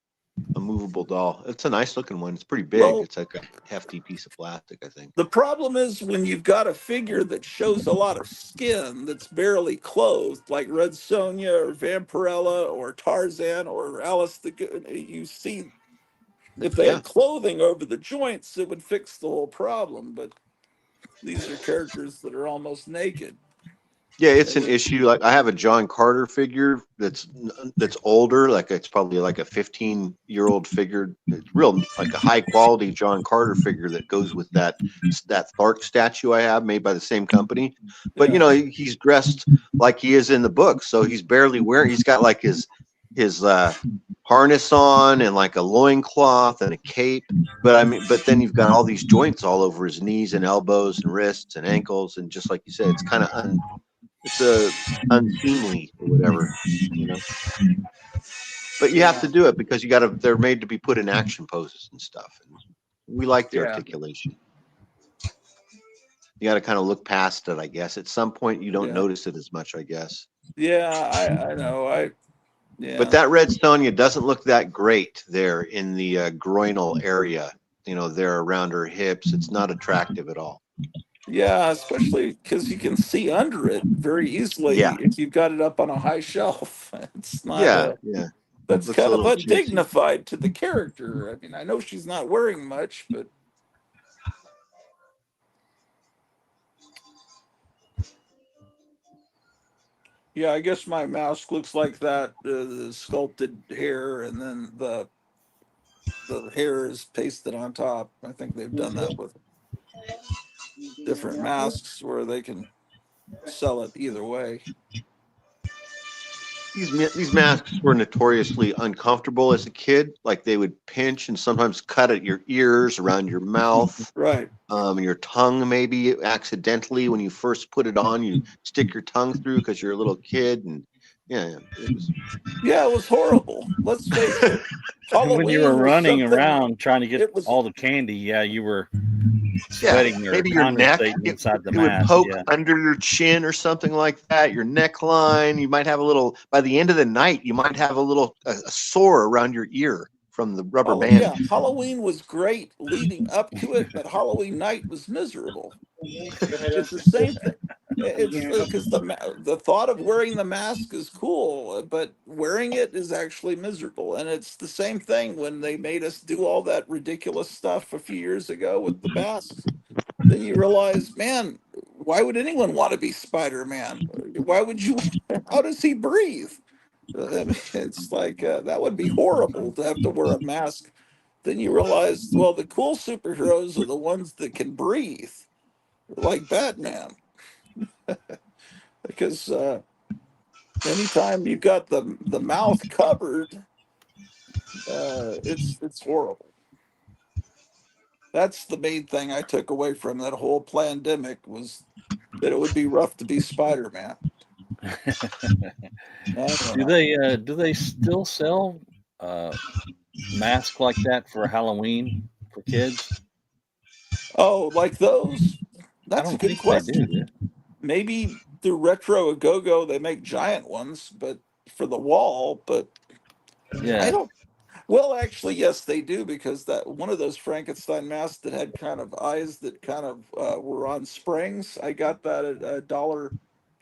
a movable doll. It's a nice looking one. It's pretty big. Well, It's like a hefty piece of plastic, I think. the problem is when you've got a figure that shows a lot of skin that's barely clothed, like Red Sonja or Vampirella or Tarzan or Alice the Goon. You see, if they Yeah. had clothing over the joints, it would fix the whole problem. But these are characters that are almost naked. Yeah, it's an issue. Like I have a John Carter figure that's older, like it's probably like a 15-year-old figure. It's real like a high quality John Carter figure that goes with that Thark statue I have made by the same company. But Yeah. you know, he's dressed like he is in the book, so he's barely wearing. He's got like his harness on and like a loincloth and a cape. But I mean, but then you've got all these joints all over his knees and elbows and wrists and ankles, and just like you said, it's kind of unseemly or whatever, you know. But you have to do it because they're made to be put in action poses and stuff. And we like the Yeah. articulation. You got to kind of look past it, I guess. At some point, you don't Yeah. notice it as much, I guess. Yeah, I know. Yeah. But that red Sonia doesn't look that great there in the groinal area. You know, there around her hips. It's not attractive at all. Yeah, especially because you can see under it very easily Yeah. if you've got it up on a high shelf. It's not Yeah, yeah. that's Looks a kind of little juicy. undignified to the character. I mean, I know she's not wearing much, but yeah, I guess my mask looks like that. The sculpted hair, and then the hair is pasted on top. I think they've done that with different masks where they can sell it either way. These masks were notoriously uncomfortable as a kid. Like they would pinch and sometimes cut at your ears, around your mouth, Right. your tongue. Maybe accidentally when you first put it on, you stick your tongue through because you're a little kid, and It was horrible. Let's face it. And when you were Halloween was running something. around trying to get It was all the candy, yeah, you were sweating or maybe your neck. condensating inside the It would mask. poke Yeah. under your chin or something like that. Your neckline. You might have a little. By the end of the night, you might have a sore around your ear from the rubber band. Yeah, Halloween was great leading up to it, but Halloween night was miserable. It's the same thing. It's because the thought of wearing the mask is cool, but wearing it is actually miserable. And it's the same thing when they made us do all that ridiculous stuff a few years ago with the masks. Then you realize, man, why would anyone want to be Spider-Man? Why would you? How does he breathe? I mean, it's like that would be horrible to have to wear a mask. Then you realize, well, the cool superheroes are the ones that can breathe, like Batman, because anytime you've got the mouth covered, it's horrible. That's the main thing I took away from that whole pandemic was that it would be rough to be Spider-Man. Do they still sell masks like that for Halloween for kids? Oh, like those? I That's a don't good think question. they do. Maybe through Retro Go they make giant ones, but for the wall. But Yeah. I don't. Well, actually, yes, they do because that one of those Frankenstein masks that had kind of eyes that kind of were on springs. I got that at Dollar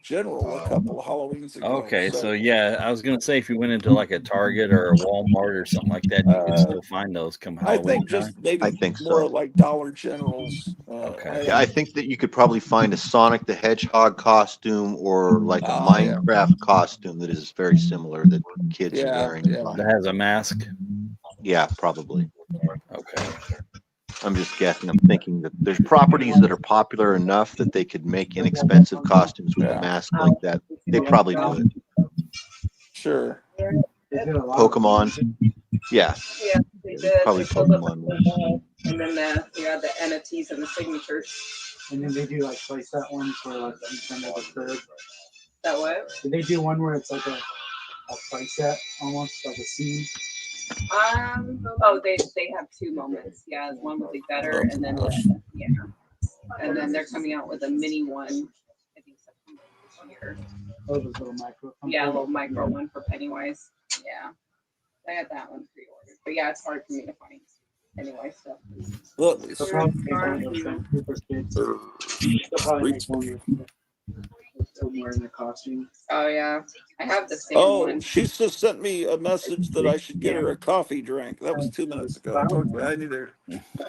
General a couple of Halloweens ago. Okay, so yeah, I was gonna say if you went into like a Target or a Walmart or something like that, you could still find those come I Halloween think time. just maybe I think more so. like Dollar Generals. Okay. Yeah, I think that you could probably find a Sonic the Hedgehog costume or like a Yeah. Minecraft costume that is very similar that kids are wearing. That has a mask. Yeah, probably. Okay. I'm just guessing. I'm thinking that there's properties that are popular enough that they could make inexpensive costumes with a mask like that. They probably do it. Sure. Pokemon. Yeah. Yeah, they did. Probably They filled up Pokemon the wall, and then you had the NFTs and the signatures. And then they do like playset ones where like each end of the curve. That what? Did they do one where it's like a playset almost like a scene? Oh, they have two moments. Yeah, one would be better, and then and then they're coming out with a mini one. I think September this year. Oh, those little micro. Yeah, a little micro one for Pennywise. Yeah, I had that one pre-ordered, but yeah, it's hard for me to find Pennywise stuff. Look, They'll probably make one of those things for kids. They'll probably make one with them wearing the costume. Oh yeah, I have the same one. she just sent me a message that I should get her a coffee drink. That was 2 minutes ago. Okay, I need her.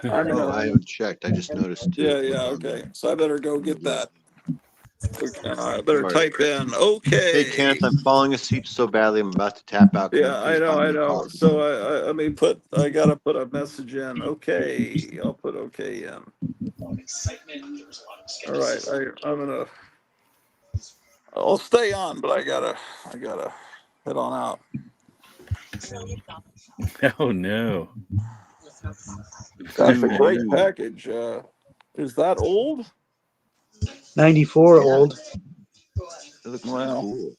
I haven't checked. I just noticed. Yeah, okay. So I better go get that. I better All right. type in Hey, okay. Kenneth, I'm falling asleep so badly. I'm about to tap out. Can you Yeah, please buy I me a know. coffee? So I gotta put a message in. Okay, I'll put okay in. All right, I'll stay on, but I gotta head on out. Oh no. That's Oh a great no. package. Is that old? 94 old. It looks Well, cool.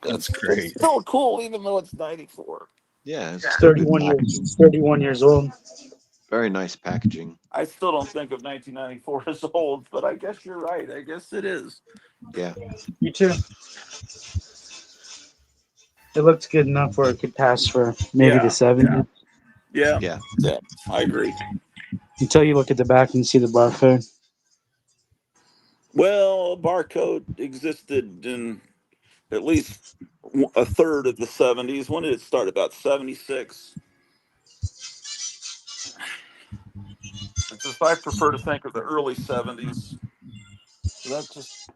That's it's great. still cool, even though it's 94. Yeah, it's It's still good 31 packaging. years. 31 years old. Very nice packaging. I still don't think of 1994 as old, but I guess you're right. I guess it is. Yeah. You too. It looks good enough where it could pass for maybe the Yeah, 70s. yeah, Yeah. yeah. I agree. Until you look at the back and see the barcode. Well, barcode existed in at least a third of the 70s. When did it start? About 76. I prefer to think of the early 70s. That's just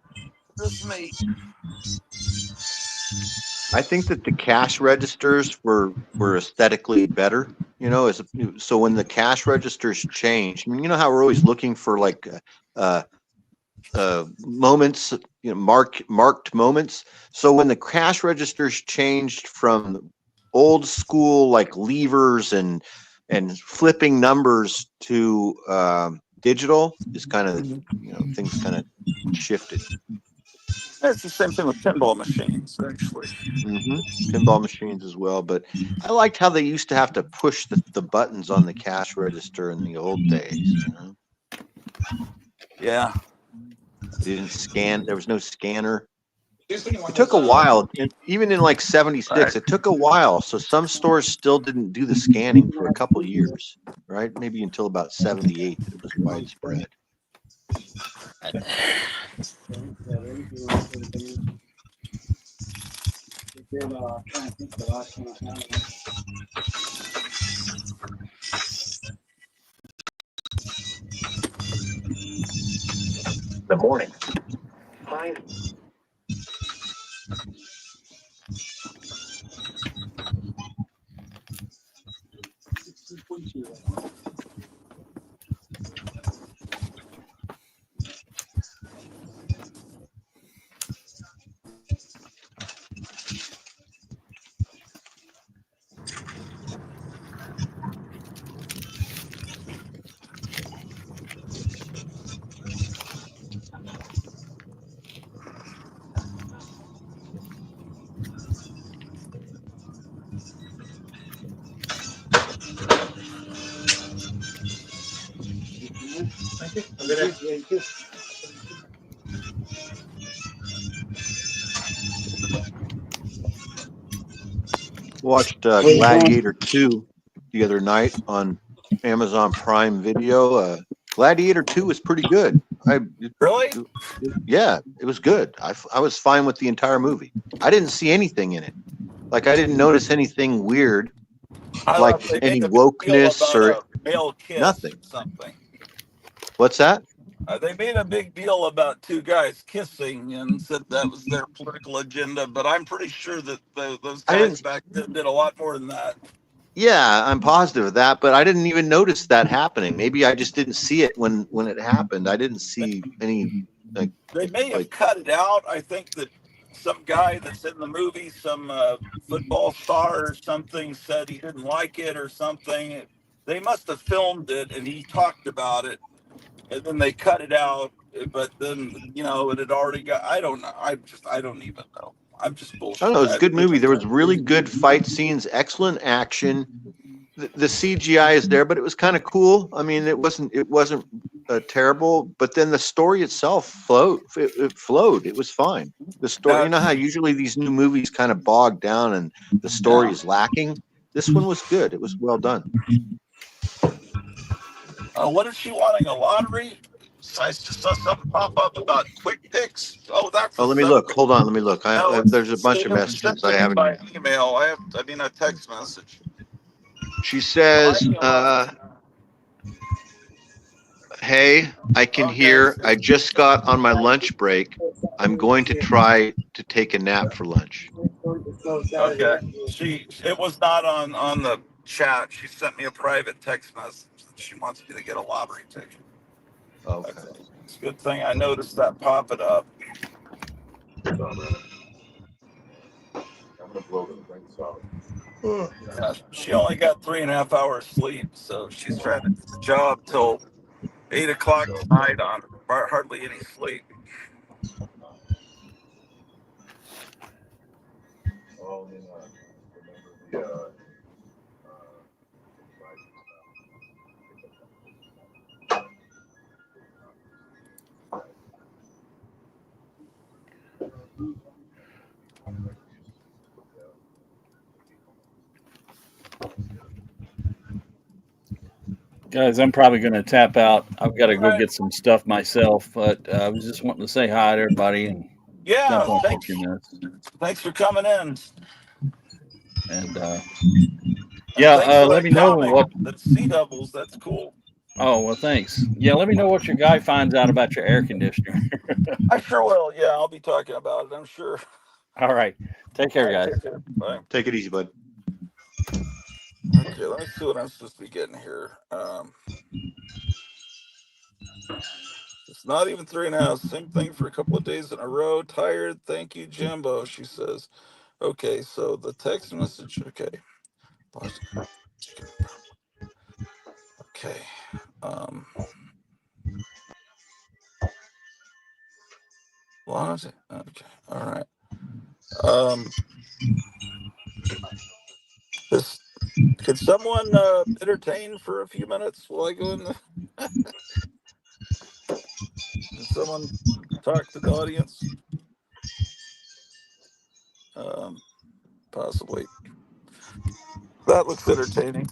me. I think that the cash registers were aesthetically better, so when the cash registers changed, I mean, you know how we're always looking for like uh moments, marked moments. So when the cash registers changed from old school like levers and flipping numbers to digital, is kind of, things kind of shifted. It's the same thing with pinball machines, actually. hmm Pinball machines as well, but I liked how they used to have to push the buttons on the cash register in the old days. Yeah. They didn't scan. There was no scanner. It took a while, and even in like '76, Right. it took a while. So some stores still didn't do the scanning for a couple years, right? Maybe until about '78 that it was widespread. The morning. Watched Gladiator 2 the other night on Amazon Prime Video. Gladiator 2 was pretty good. Really? Yeah, it was good. I was fine with the entire movie. I didn't see anything in it. Like, I didn't notice anything weird, I like thought they any made a big deal wokeness about or a male kiss nothing. or something. What's that? They made a big deal about two guys kissing and said that was their political agenda, but I'm pretty sure that those I guys didn't. back then did a lot more than that. Yeah, I'm positive of that, but I didn't even notice that happening. Maybe I just didn't see it when it happened. I didn't see any like They may have like. cut it out. I think that some guy that's in the movie, some football star or something, said he didn't like it or something. They must have filmed it and he talked about it, and then they cut it out. But then it had already got. I don't know. I don't even know. I'm just I don't bullshit. know. It was a good movie. There was really good fight scenes, excellent action. The CGI is there, but it was kind of cool. I mean, it wasn't terrible, but then the story itself flowed. It flowed. It was fine. The story, you know how usually these new movies kind of bog down and the story is lacking. This one was good. It was well done. What is she wanting? A lottery? I just saw something pop up about quick picks. Oh, that's Oh, a let me look. separate. Hold on. Let me look. No, There's a bunch of it was sent messages to I me haven't. by email. A text message. She says, Hey, I can hear. I just got on my lunch break. I'm going to try to take a nap for lunch. Okay. It was not on the chat. She sent me a private text message that she wants me to get a lottery ticket. Okay. It's a good thing I noticed that popping up. Yeah, she only got 3.5 hours sleep, so she's trying to do the job till 8 o'clock tonight on hardly any sleep. Guys, I'm probably going to tap out. I've got to All go right. get some stuff myself, but I was just wanting to say hi to everybody and Yeah, jump on for a thanks. few minutes. Thanks for coming in. And And thanks for let that me know comic. what. That Sea Devils. That's cool. Oh, well, thanks. Yeah, let me know what your guy finds out about your air conditioner. I sure will. Yeah, I'll be talking about it, I'm sure. All right. Take care, All right, guys. take care. Bye. Take it easy, bud. Okay, let me see what I'm supposed to be getting here. It's not even 3.5. Same thing for a couple of days in a row. Tired. Thank you, Jimbo. She says. Okay, so the text message. Okay. Okay. Um. Okay. All right. Um. This. Could someone entertain for a few minutes while I go in the? Can someone talk to the audience? Um. Possibly. That looks entertaining.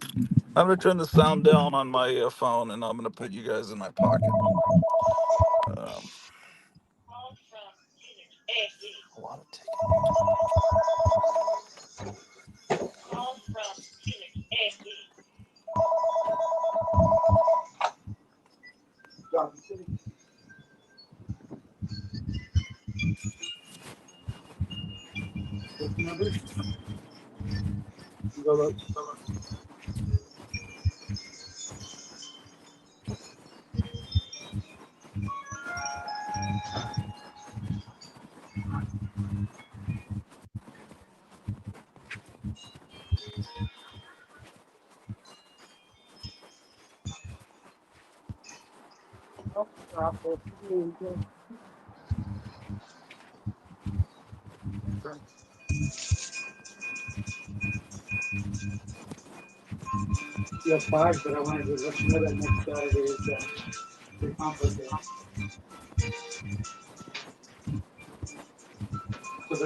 I'm gonna turn the sound down on my phone, and I'm gonna put you guys in my pocket. Um, a lot of tickets. Yes, 5, but I wanted to let you know that next Saturday is the conflict day. So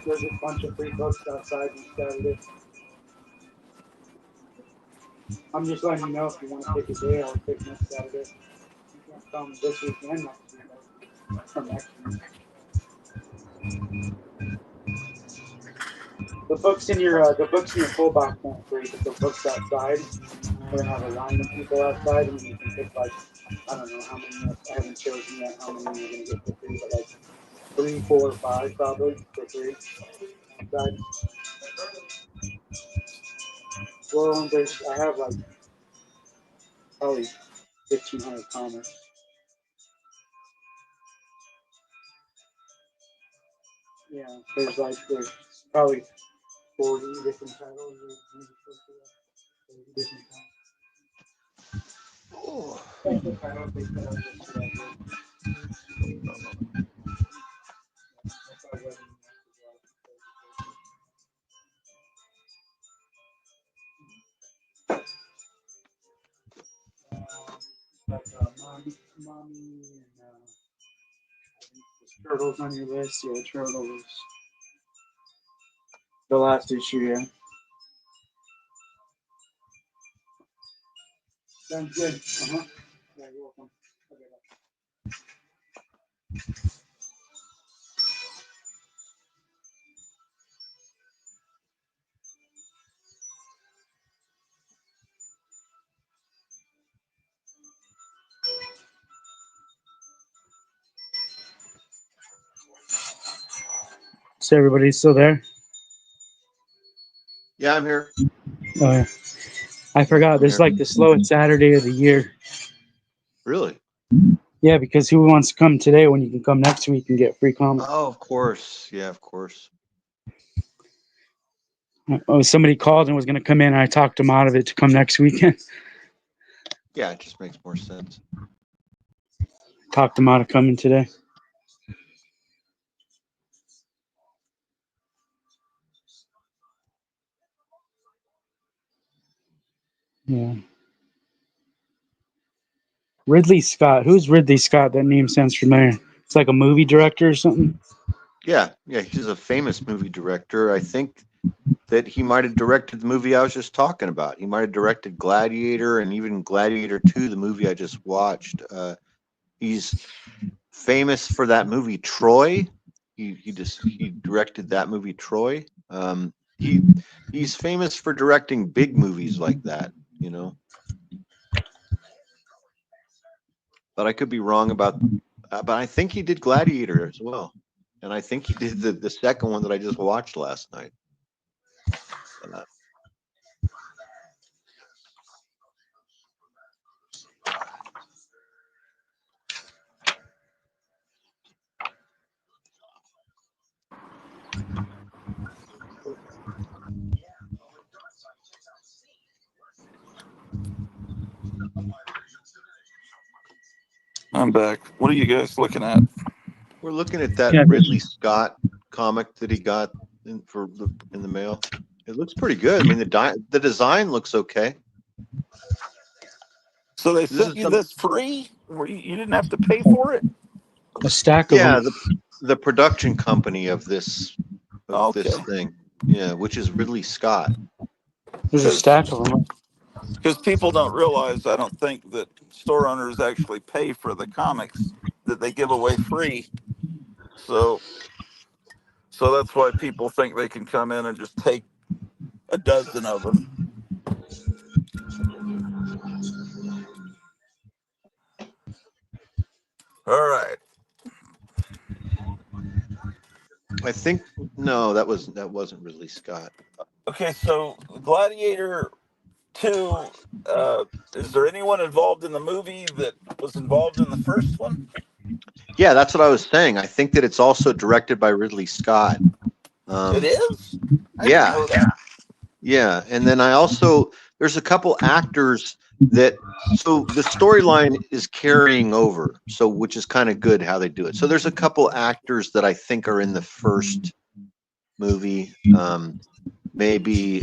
there's a bunch of free books outside next Saturday. I'm just letting you know if you want to pick a day, I'll pick next Saturday. You can't come this weekend next week. Or next week. The books in your full box won't free, but the books outside, we're gonna have a line of people outside, and you can pick I don't know how many. I haven't chosen yet how many you're gonna get for free, but 3, 4, 5 probably for free outside. Well, I have probably 1,500 comics. Yeah, there's probably 40 different titles. Different mommy and turtles on your list. Yeah, turtles. The last issue, yeah. Sounds good. Uh-huh. Yeah, you're welcome. Okay, bye. So everybody's still there? Yeah, I'm here. Oh, yeah. I forgot. There's like the slowest Saturday of the year. Really? Yeah, because who wants to come today when you can come next week and get free comics? Oh, of course. Yeah, of course. Oh, somebody called and was going to come in, and I talked him out of it to come next weekend. Yeah, it just makes more sense. Talked him out of coming today. Yeah. Ridley Scott. Who's Ridley Scott? That name sounds familiar. It's like a movie director or something. Yeah, he's a famous movie director. I think that he might have directed the movie I was just talking about. He might have directed Gladiator and even Gladiator 2, the movie I just watched. He's famous for that movie Troy. He directed that movie Troy. He's famous for directing big movies like that, you know. But I could be wrong about. But I think he did Gladiator as well, and I think he did the second one that I just watched last night. I'm back. What are you guys looking at? We're looking at that Yeah, Ridley Scott comic that he got in the mail. It looks pretty good. I mean, the design looks okay. So they This sent is you some, this free? Where you didn't have to pay for it? a stack of yeah, them. the production company of this Okay. thing, yeah, which is Ridley Scott. There's a stack of them. Because people don't realize, I don't think, that store owners actually pay for the comics that they give away free. So that's why people think they can come in and just take a dozen of them. All right. I think no, that wasn't Ridley Scott. Okay, so Gladiator 2, is there anyone involved in the movie that was involved in the first one? Yeah, that's what I was saying. I think that it's also directed by Ridley Scott. It is? I didn't Yeah, know that. yeah, and then there's a couple actors so the storyline is carrying over, so which is kind of good how they do it. So there's a couple actors that I think are in the first movie. Maybe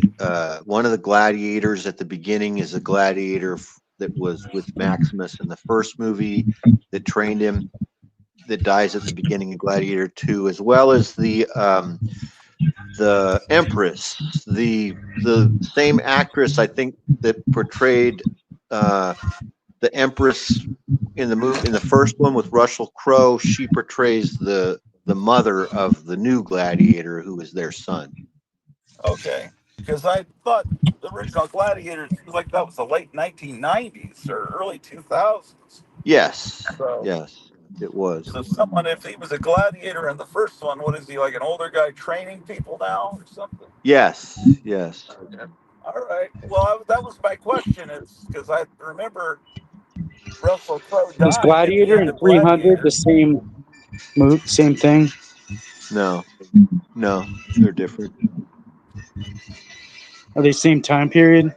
one of the gladiators at the beginning is a gladiator that was with Maximus in the first movie that trained him, that dies at the beginning of Gladiator 2, as well as the Empress, the same actress I think that portrayed the Empress in the first one with Russell Crowe. She portrays the mother of the new gladiator, who is their son. Okay. Because I thought the original Gladiator seems like that was the late 1990s or early 2000s. Yes, So, yes, it was. so someone, if he was a gladiator in the first one, what is he, like an older guy training people now or something? Yes, yes. Okay. All right. Well, that was my question, is because I remember Russell Crowe Is dying at the Gladiator end and of 300 the Gladiator. same thing? No, they're different. Are they same time period?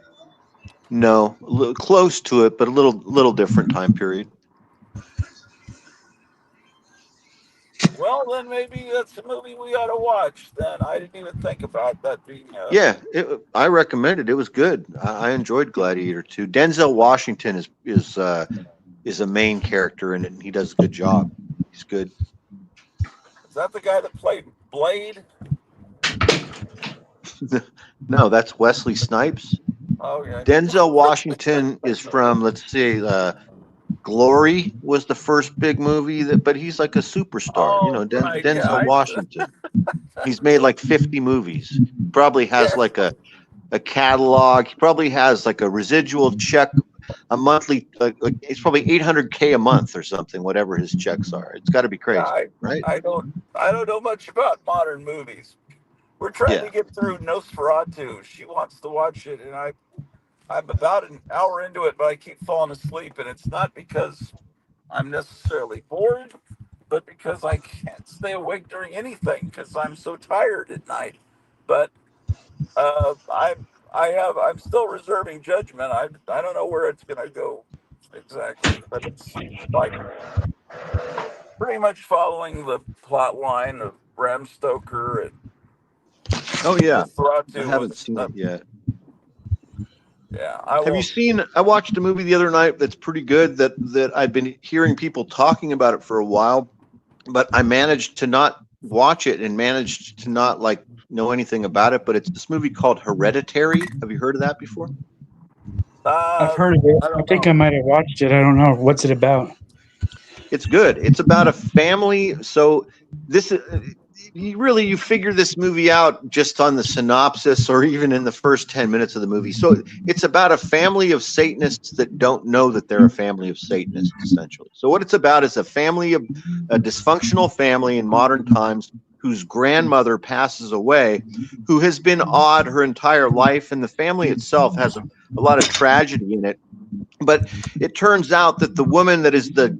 No, a little close to it, but a little different time period. Well, then maybe that's a movie we ought to watch. Then I didn't even think about that being. Yeah, I recommend it. It was good. I enjoyed Gladiator 2. Denzel Washington is a main character in it, and he does a good job. He's good. Is that the guy that played Blade? No, that's Wesley Snipes. Okay. Denzel Washington is from, let's see, Glory was the first big movie but he's like a superstar. You know, Oh, right. Yeah. Denzel Washington. He's made like 50 movies. Probably has like a catalog. He probably has like a residual check a monthly. It's probably 800K a month or something. Whatever his checks are, it's got to be Yeah, crazy, right? I don't know much about modern movies. We're trying Yeah. to get through Nosferatu. She wants to watch it, and I'm about an hour into it, but I keep falling asleep, and it's not because I'm necessarily bored, but because I can't stay awake during anything because I'm so tired at night. But I'm still reserving judgment. I don't know where it's going to go exactly, but it's like pretty much following the plot line of Bram Stoker and Oh yeah. I Nosferatu haven't was. seen it yet. Yeah, I Have you won't. seen? I watched a movie the other night that's pretty good. That I've been hearing people talking about it for a while, but I managed to not watch it and managed to not like know anything about it. But it's this movie called Hereditary. Have you heard of that before? I've heard of it. I I don't think I know. might have watched it. I don't know. What's it about? It's good. It's about a family. So this you figure this movie out just on the synopsis or even in the first 10 minutes of the movie. So it's about a family of Satanists that don't know that they're a family of Satanists, essentially. So what it's about is a dysfunctional family in modern times whose grandmother passes away, who has been odd her entire life, and the family itself has a lot of tragedy in it. But it turns out that the woman that is the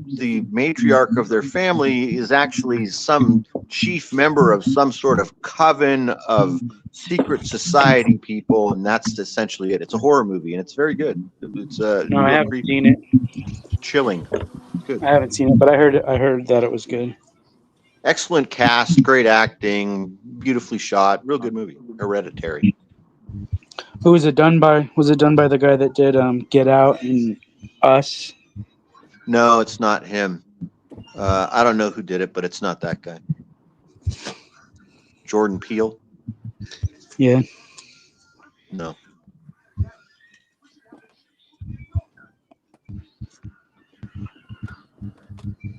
matriarch of their family is actually some chief member of some sort of coven of secret society people, and that's essentially it. It's a horror movie, and it's very good. It's No, I real haven't creepy, seen it. chilling. Good, I haven't seen it, but I heard that it was good. excellent cast, great acting, beautifully shot, real good movie. Hereditary. Who was it done by? Was it done by the guy that did Get Out and Us? No, it's not him. I don't know who did it, but it's not that guy. Jordan Peele. Yeah. No.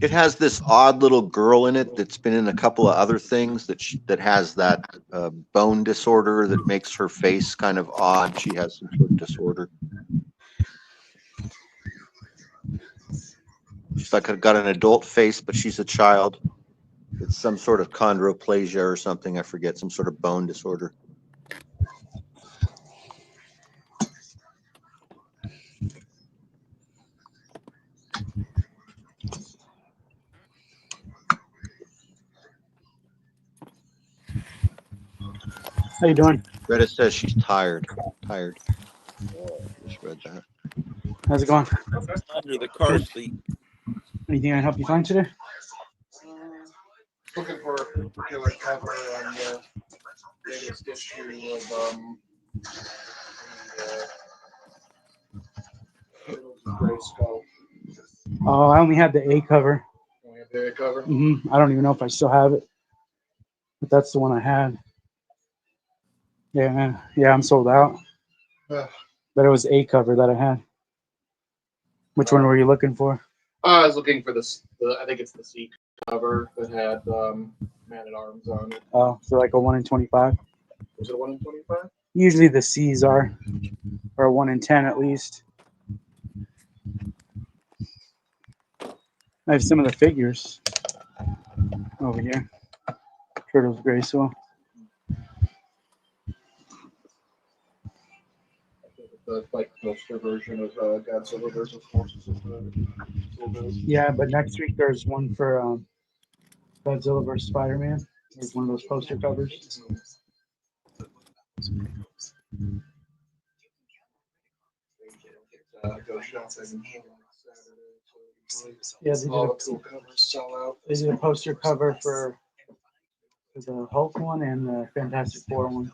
It has this odd little girl in it that's been in a couple of other things that has that bone disorder that makes her face kind of odd. She has some sort of disorder. She's like got an adult face, but she's a child. It's some sort of chondroplasia or something. I forget, some sort of bone disorder. How you doing? Greta says she's tired. Tired. Just read that. How's it going? Under the car Good. seat. Anything I can help you find today? Looking for a particular cover on the latest issue of Gray Skull. Oh, I only had the A cover. We have the cover. I don't even know if I still have it, but that's the one I had. Yeah, I'm sold out. But it was A cover that I had. Which one were you looking for? I was looking for this. I think it's the C cover that had Man at Arms on it. Oh, so like a 1 in 25. Was it a 1 in 25? Usually the C's are, or a 1 in 10 at least. I have some of the figures over here. Turtles Graceful. The like poster version of Godzilla versus Forces of Yeah, but next week there's one for Godzilla vs. Spider-Man. There's one of those poster covers. Go shopping. Yeah, All the cool covers sell out. they did a poster cover for the Hulk one and the Fantastic Four one.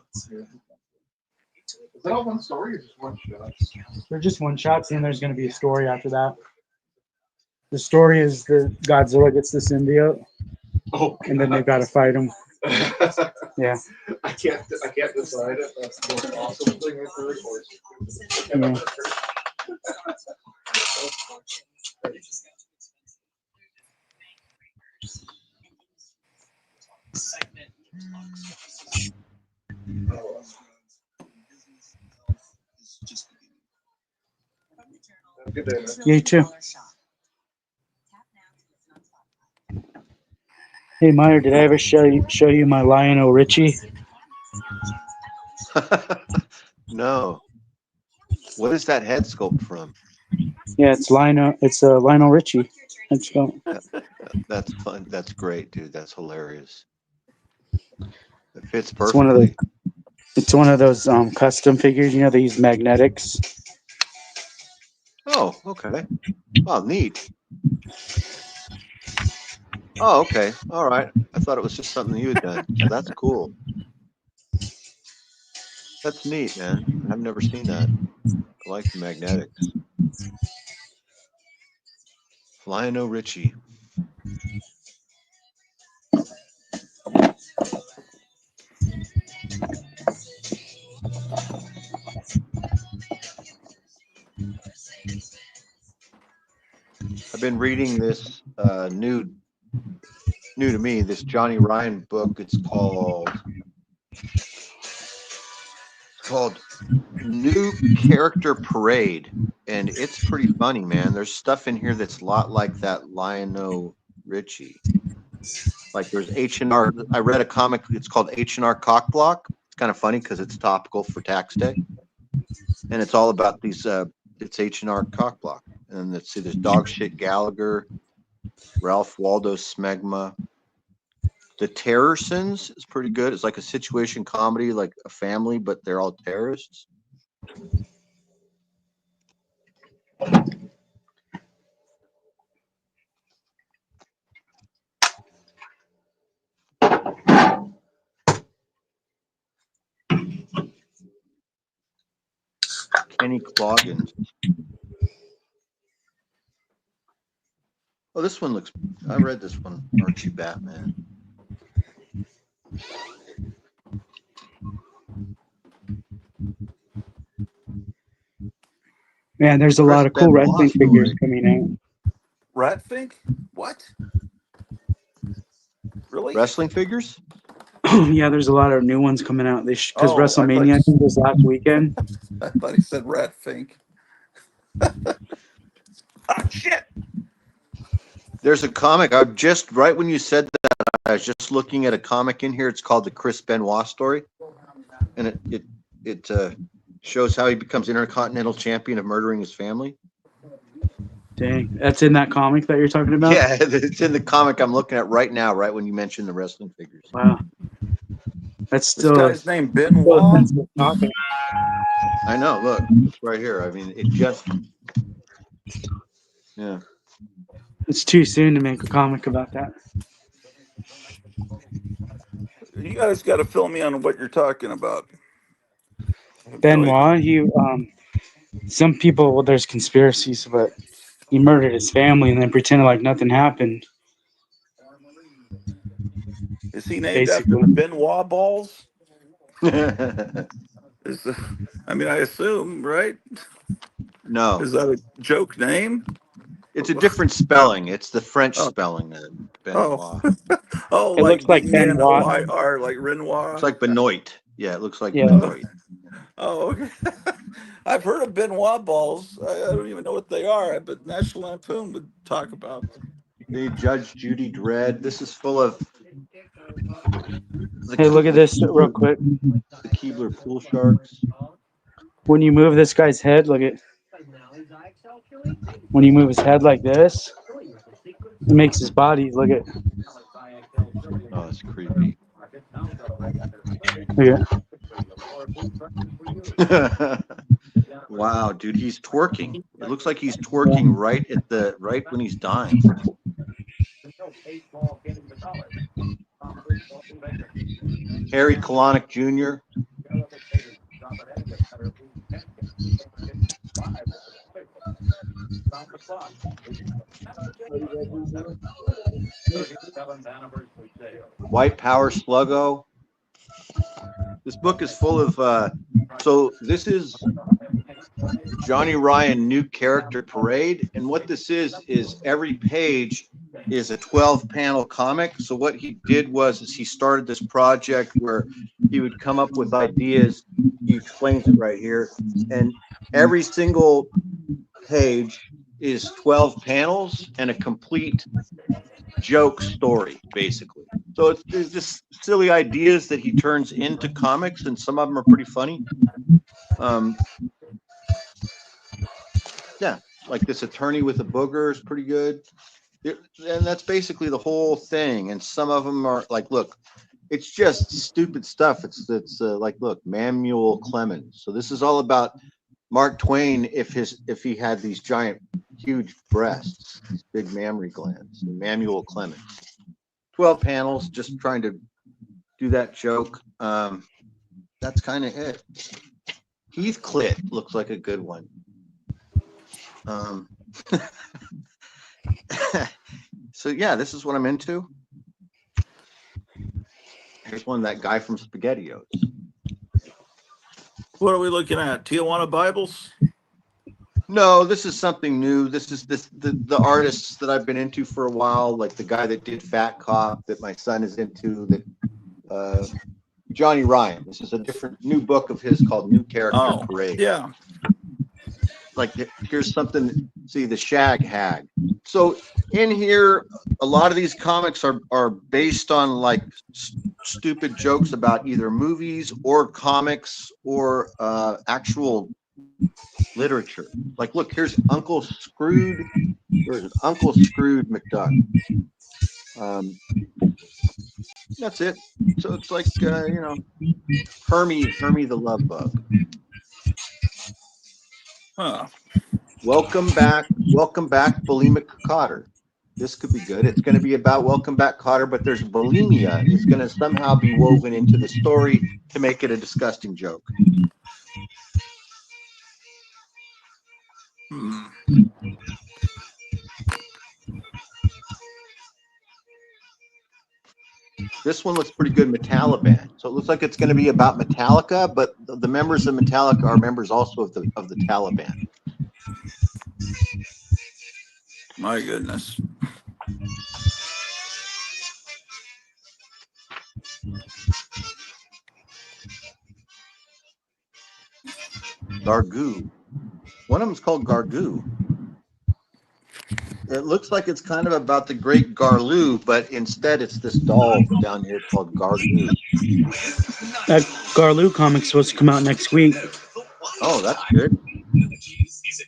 Is that all one story or just one shot? They're just one shots, and there's going to be a story after that. The story is that Godzilla gets the symbiote, and then they've got to fight him. Yeah. I can't decide if that's the most awesome thing I've heard or Yeah. Good day, man. You too. Hey Meyer, did I ever show you my Lionel Richie? No. What is that head sculpt from? Yeah, it's Lionel. It's Lionel Richie. Let's go. That's fun. That's great, dude. That's hilarious. It fits It's one of the. perfectly. It's one of those custom figures. You know, they use magnetics. Oh, okay. Oh, neat. Oh, okay. All right. I thought it was just something you had done. So that's cool. That's neat, man. I've never seen that. I like the magnetics. Lionel Richie. I've been reading this new to me, this Johnny Ryan book. It's called New Character Parade, and it's pretty funny, man. There's stuff in here that's a lot like that Lionel Richie. Like there's H&R. I read a comic. It's called H&R Cockblock. It's kind of funny because it's topical for tax day, and it's all about these. It's H&R Cockblock, and let's see. There's Dog Shit Gallagher, Ralph Waldo Smegma. The Terrorsons is pretty good. It's like a situation comedy, like a family, but they're all terrorists. Kenny Cloggins. Oh, this one looks. I read this one, Archie Batman. Man, there's a lot of cool wrestling figures coming Ratfink? What? Really? Wrestling figures? out. Yeah, there's a lot of new ones coming out. Because Oh, WrestleMania, I think, was last weekend. I thought he said Ratfink. Ah, shit. There's a comic. I just right when you said that, I was just looking at a comic in here. It's called the Chris Benoit story, and it shows how he becomes Intercontinental Champion of murdering his family. Dang, that's in that comic that you're talking about? Yeah, it's in the comic I'm looking at right now. Right when you mentioned the wrestling figures. Wow. That's still. This guy's name Benoit. I know. Look, it's right here. I mean, it just. Yeah. It's too soon to make a comic about that. You guys got to fill me on what you're talking about. Benoit, some people, well, there's conspiracies, but he murdered his family and then pretended like nothing happened. Is he named Basically. after the Benoit balls? No. I mean, I assume, right? No. Is that a joke name? It's a different spelling. It's the French Oh. spelling. Benoit. Oh, It looks like Benoit. Benoit, like Renoir. It's like Benoit. Yeah, it looks like Yeah. Benoit. Oh, okay. I've heard of Benoit balls. I don't even know what they are, but National Lampoon would talk about them. The Judge Judy Dredd. This is full of. Hey, look at this real quick. The Keebler Pool Sharks. When you move this guy's head, look at. When you move his head like this, it makes his body look at. Oh, it's creepy. Look at. Wow, dude, he's twerking. It looks like he's twerking right when he's dying. Harry Colonic Jr. White Power Sluggo. This book is full of so this is Johnny Ryan New Character Parade, and what this is every page is a 12-panel comic. So what he did was he started this project where he would come up with ideas. He explains it right here, and every single page is 12 panels and a complete joke story, basically. So there's just silly ideas that he turns into comics, and some of them are pretty funny. Yeah, like this attorney with a booger is pretty good. And that's basically the whole thing. And some of them are like, look, it's just stupid stuff. It's like, look, Manuel Clemens. So this is all about Mark Twain if he had these giant, huge breasts, these big mammary glands. Manuel Clemens. 12 panels, just trying to do that joke. That's kind of it. Heathcliff looks like a good one. So yeah, this is what I'm into. Here's one, that guy from SpaghettiOs. What are we looking at? Tijuana Bibles? No, this is something new. This is the artists that I've been into for a while, like the guy that did Fat Cop that my son is into, that Johnny Ryan. This is a different new book of his called New Character Parade. Yeah. Like here's something, see, the Shag Hag. So in here, a lot of these comics are based on like stupid jokes about either movies or comics or actual literature. Like, look, here's Uncle Scrooge. Where's it? Uncle Scrooge McDuck. That's it. So it's like Hermie the Love Bug. Huh. Welcome back, bulimic Cotter. This could be good. It's going to be about Welcome Back, Cotter, but there's bulimia. It's going to somehow be woven into the story to make it a disgusting joke. This one looks pretty good, Metallica. So it looks like it's going to be about Metallica, but the members of Metallica are members also of the Taliban. My goodness. Gargoo. One of them's called Gargoo. It looks like it's kind of about the great Garloo, but instead it's this doll down here called Gargoo. That Garloo comic's supposed to come out next week. Oh, that's good. Is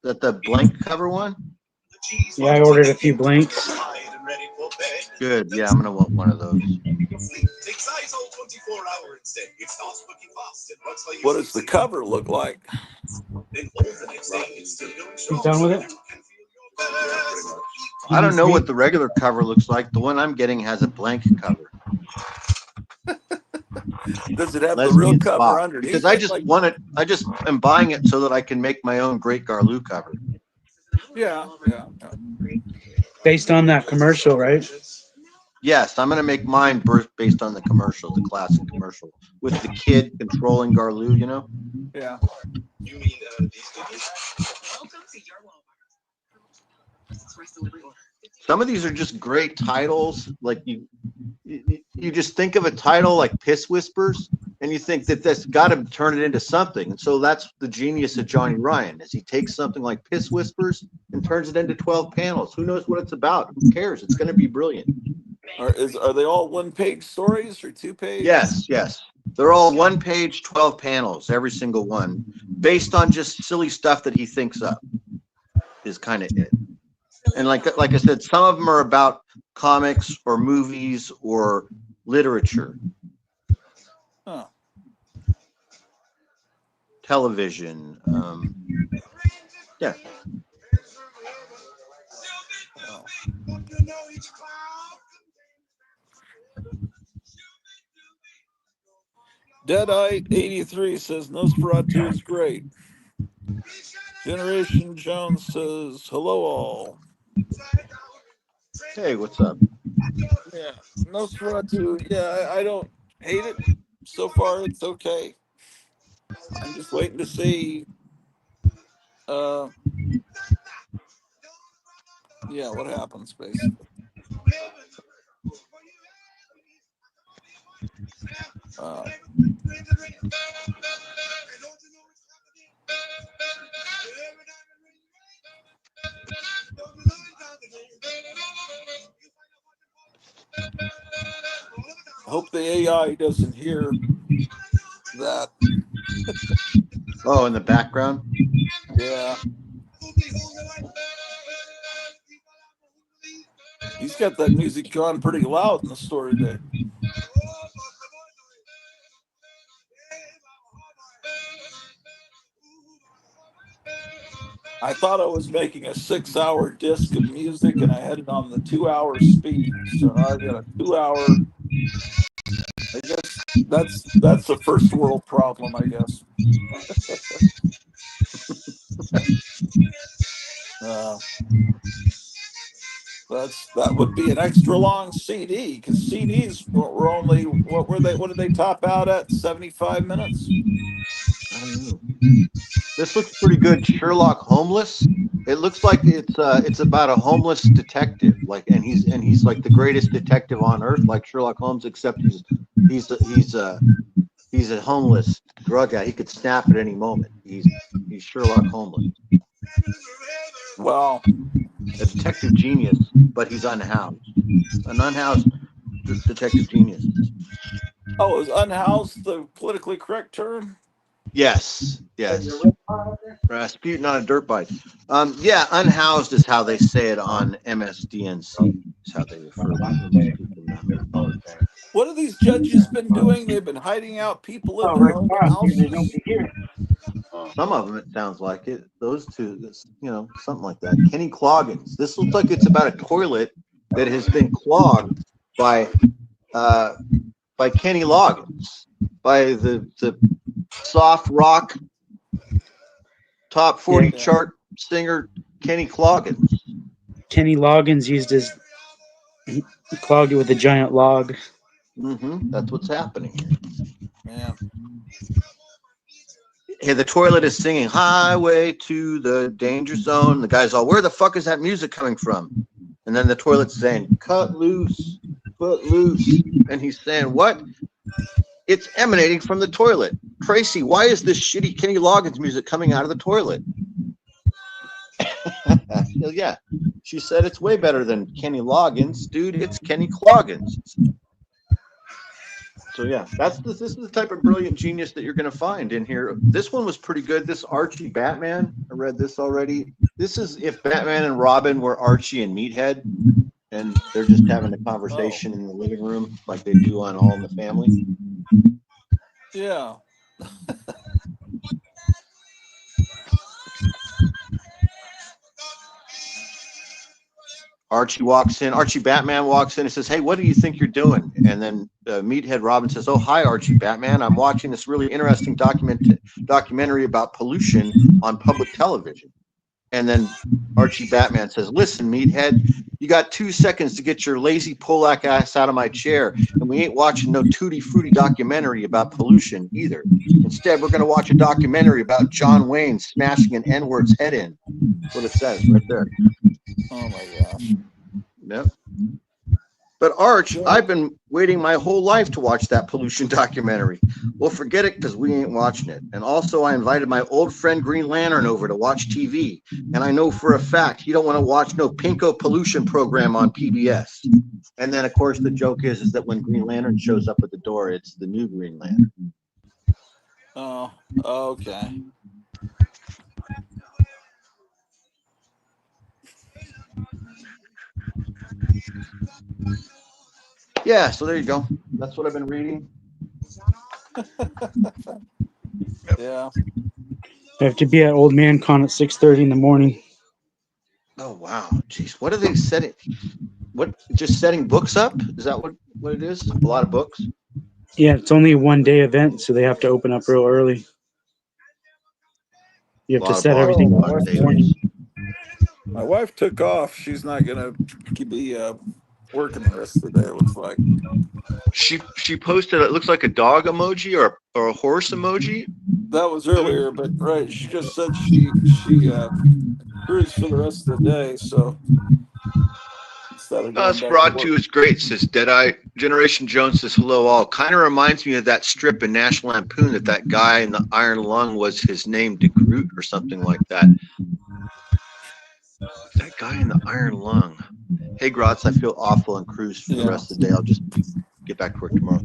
that the blank cover one? Yeah, I ordered a few blanks. Good. Yeah, I'm gonna want one of those. What does the cover look like? You done with it? I don't know what the regular cover looks like. The one I'm getting has a blank cover. Does it have the Lesbian real cover spot. underneath? Because I just am buying it so that I can make my own Great Garloo cover. Yeah. Based on that commercial, right? Yes, I'm gonna make mine based on the commercial, the classic commercial, with the kid controlling Garloo, you know? Yeah. Some of these are just great titles. Like you just think of a title like Piss Whispers, and you think that that's got to turn it into something. And so that's the genius of Johnny Ryan, is he takes something like Piss Whispers and turns it into 12 panels. Who knows what it's about? Who cares? It's going to be brilliant. Are they all one-page stories or two-page? Yes. They're all 1 page, 12 panels, every single one, based on just silly stuff that he thinks up, is kind of it. And like I said, some of them are about comics or movies or literature. Huh. Television. Yeah. Oh. Deadeye 83 says Nosferatu is great. Generation Jones says hello all. Hey, what's up? Yeah, Nosferatu. Yeah, I don't hate it. So far, it's okay. I'm just waiting to see. Yeah, what happens basically. hope the AI doesn't hear that. Oh, in the background. Yeah. He's got that music on pretty loud in the store today. I thought I was making a 6-hour disc of music and I had it on the 2-hour speed. So now I've got a 2-hour. I guess that's a first world problem, I guess. That would be an extra long CD because CDs were only what did they top out at? 75 minutes? I don't know. This looks pretty good. Sherlock Homeless. It looks like it's about a homeless detective, like, and he's like the greatest detective on earth, like Sherlock Holmes, except he's a homeless drug addict. He could snap at any moment. He's Sherlock Homeless. Well, a detective genius, but he's unhoused. An unhoused detective genius. Oh, is unhoused the politically correct term? Yes. Rasputin on a dirt bike. Yeah, unhoused is how they say it on MSDNC. Is how they refer to people now. What have these judges been doing? They've been hiding out people in their own houses. Some of them, it sounds like it. Those two, something like that. Kenny Cloggins. This looks like it's about a toilet that has been clogged by Kenny Loggins, by the soft rock top 40 chart singer Kenny Cloggins. Kenny Loggins he clogged it with a giant log. That's what's happening here. Yeah. Hey, the toilet is singing "Highway to the Danger Zone." The guy's all, "Where the fuck is that music coming from?" And then the toilet's saying, "Cut loose, foot loose." And he's saying, "What?" It's emanating from the toilet. Tracy, why is this shitty Kenny Loggins music coming out of the toilet? Yeah, she said it's way better than Kenny Loggins, dude. It's Kenny Cloggins. So yeah, this is the type of brilliant genius that you're going to find in here. This one was pretty good. This Archie Batman, I read this already. This is if Batman and Robin were Archie and Meathead, and they're just having a conversation in the living room like they do on All in the Family. Yeah. Archie Batman walks in and says, "Hey, what do you think you're doing?" And then Meathead Robin says, "Oh, hi, Archie Batman. I'm watching this really interesting documentary about pollution on public television." And then Archie Batman says, "Listen, Meathead, you got 2 seconds to get your lazy Polak ass out of my chair, and we ain't watching no tutti frutti documentary about pollution either. Instead, we're going to watch a documentary about John Wayne smashing an N-word's head in." That's what it says right there. Oh my gosh. Yep. But Arch, I've been waiting my whole life to watch that pollution documentary. Well, forget it, because we ain't watching it. And also, I invited my old friend Green Lantern over to watch TV. And I know for a fact he don't want to watch no Pinko pollution program on PBS. And then, of course, the joke is that when Green Lantern shows up at the door, it's the new Green Lantern. Oh, okay. Yeah, so there you go. That's what I've been reading. Yeah. I have to be at Old Man Con at 6:30 in the morning. Oh wow, jeez, what are they setting? What, just setting books up? Is that what it is? A lot of books. Yeah, it's only a 1-day event, so they have to open up real early. You have to set everything up in the morning. My wife took off. She's not gonna be working the rest of the day. It looks like. She posted. It looks like a dog emoji or a horse emoji. That was earlier, but right. She just said she cruised for the rest of the day. So instead of going back Sprog to 2 work. is great, says Deadeye. Generation Jones says hello all. Kind of reminds me of that strip in National Lampoon that guy in the Iron Lung was his name, De Groot or something like that. That guy in the Iron Lung. Hey, Grotz, I feel awful and cruise for the rest of the day. I'll just get back to work tomorrow.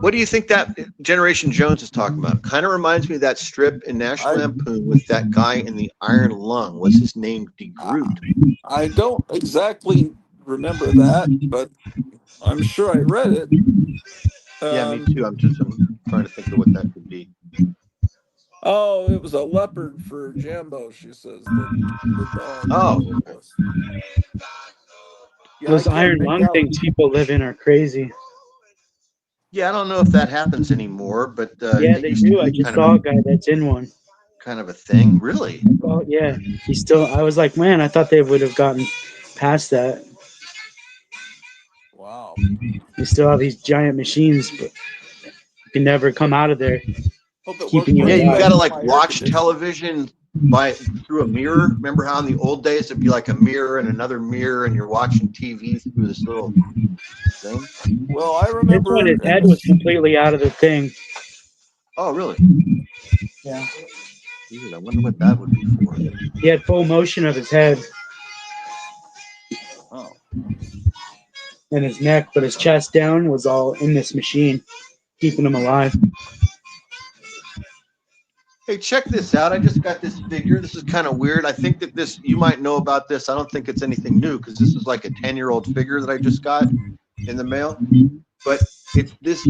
What do you think that Generation Jones is talking about? Kind of reminds me of that strip in National Lampoon with that guy in the iron lung. What's his name? DeGroot. I don't exactly remember that, but I'm sure I read it. Yeah, me too. I'm trying to think of what that could be. Oh, it was a leopard for Jambo, she says. The dog. Oh. Yeah, Those I can't iron make lung out. things people live in are crazy. Yeah, I don't know if that happens anymore, but Yeah, it they used to do. I be just kind saw a of guy that's in one. a thing. Really? Oh yeah, he's still. I was like, man, I thought they would have gotten past that. Wow. They still have these giant machines, but you can never come out of there, Hope it keeping you Yeah, you alive. got to like my air watch conditioning. television through a mirror. Remember how in the old days it'd be like a mirror and another mirror, and you're watching TV through this little thing? Well, I This remember. one, his head was completely out of the thing. Oh, really? Yeah, Weird. I wonder what that would be for. he had full motion of his head Oh. and his neck, but his chest down was all in this machine, keeping him alive. Hey, check this out. I just got this figure. This is kind of weird. I think that this, you might know about this. I don't think it's anything new because this is like a 10-year-old figure that I just got in the mail. But it's this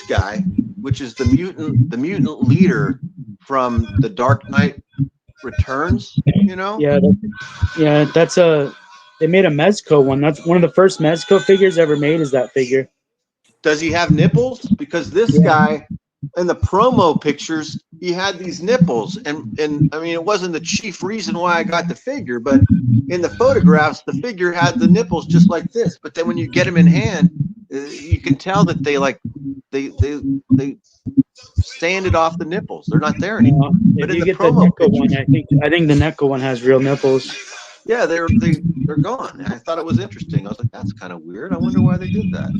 guy, which is the mutant leader from the Dark Knight Returns, you know? Yeah, that's a. They made a Mezco one. That's one of the first Mezco figures ever made. Is that figure? Does he have nipples? Because this guy in the promo pictures, he had these nipples, and I mean, it wasn't the chief reason why I got the figure, but in the photographs, the figure had the nipples just like this. But then when you get him in hand, you can tell that they sanded off the nipples. They're not there anymore. But If in you the get the promo NECA one, pictures, I think the NECA one has real nipples. yeah, they're gone. I thought it was interesting. I was like, that's kind of weird. I wonder why they did that.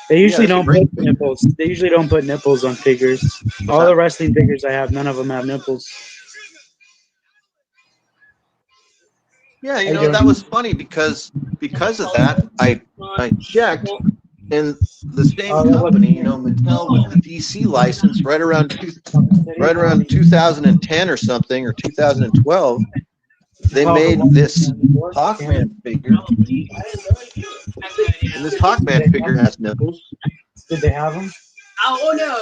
They usually it's a don't great put nipples. They usually don't put nipples on figures. All the wrestling figures I have, none of them have nipples. Yeah, you know, that was funny because of that, I checked, and the same company, you know, Mattel with the DC license, right around 2010 or something, or 2012, they made this Hawkman figure, and this Hawkman figure has nipples. Did they have them? Oh no,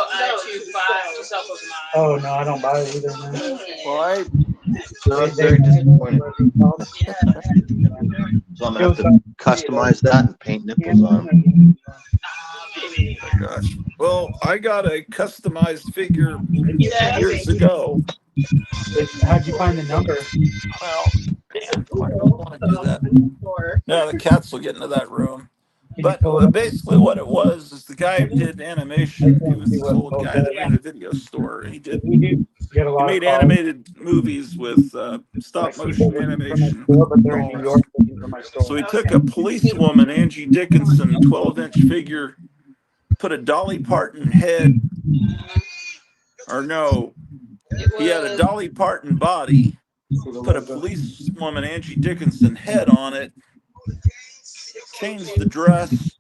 Oh no, I don't buy it either. Man. Well, So it's very disappointing. So I'm gonna have to customize that and paint nipples on them. gosh. Well, I got a customized figure years ago. How'd you find the number? Well, damn, I don't want to do that. No, the cats will get into that room. But basically what it was is the guy who did animation. He was this old guy that ran a video store. He made animated movies with stop motion animation. So he took a policewoman, Angie Dickinson, 12-inch figure, put a Dolly Parton head, or no, he had a Dolly Parton body, put a policewoman, Angie Dickinson head on it, changed the dress,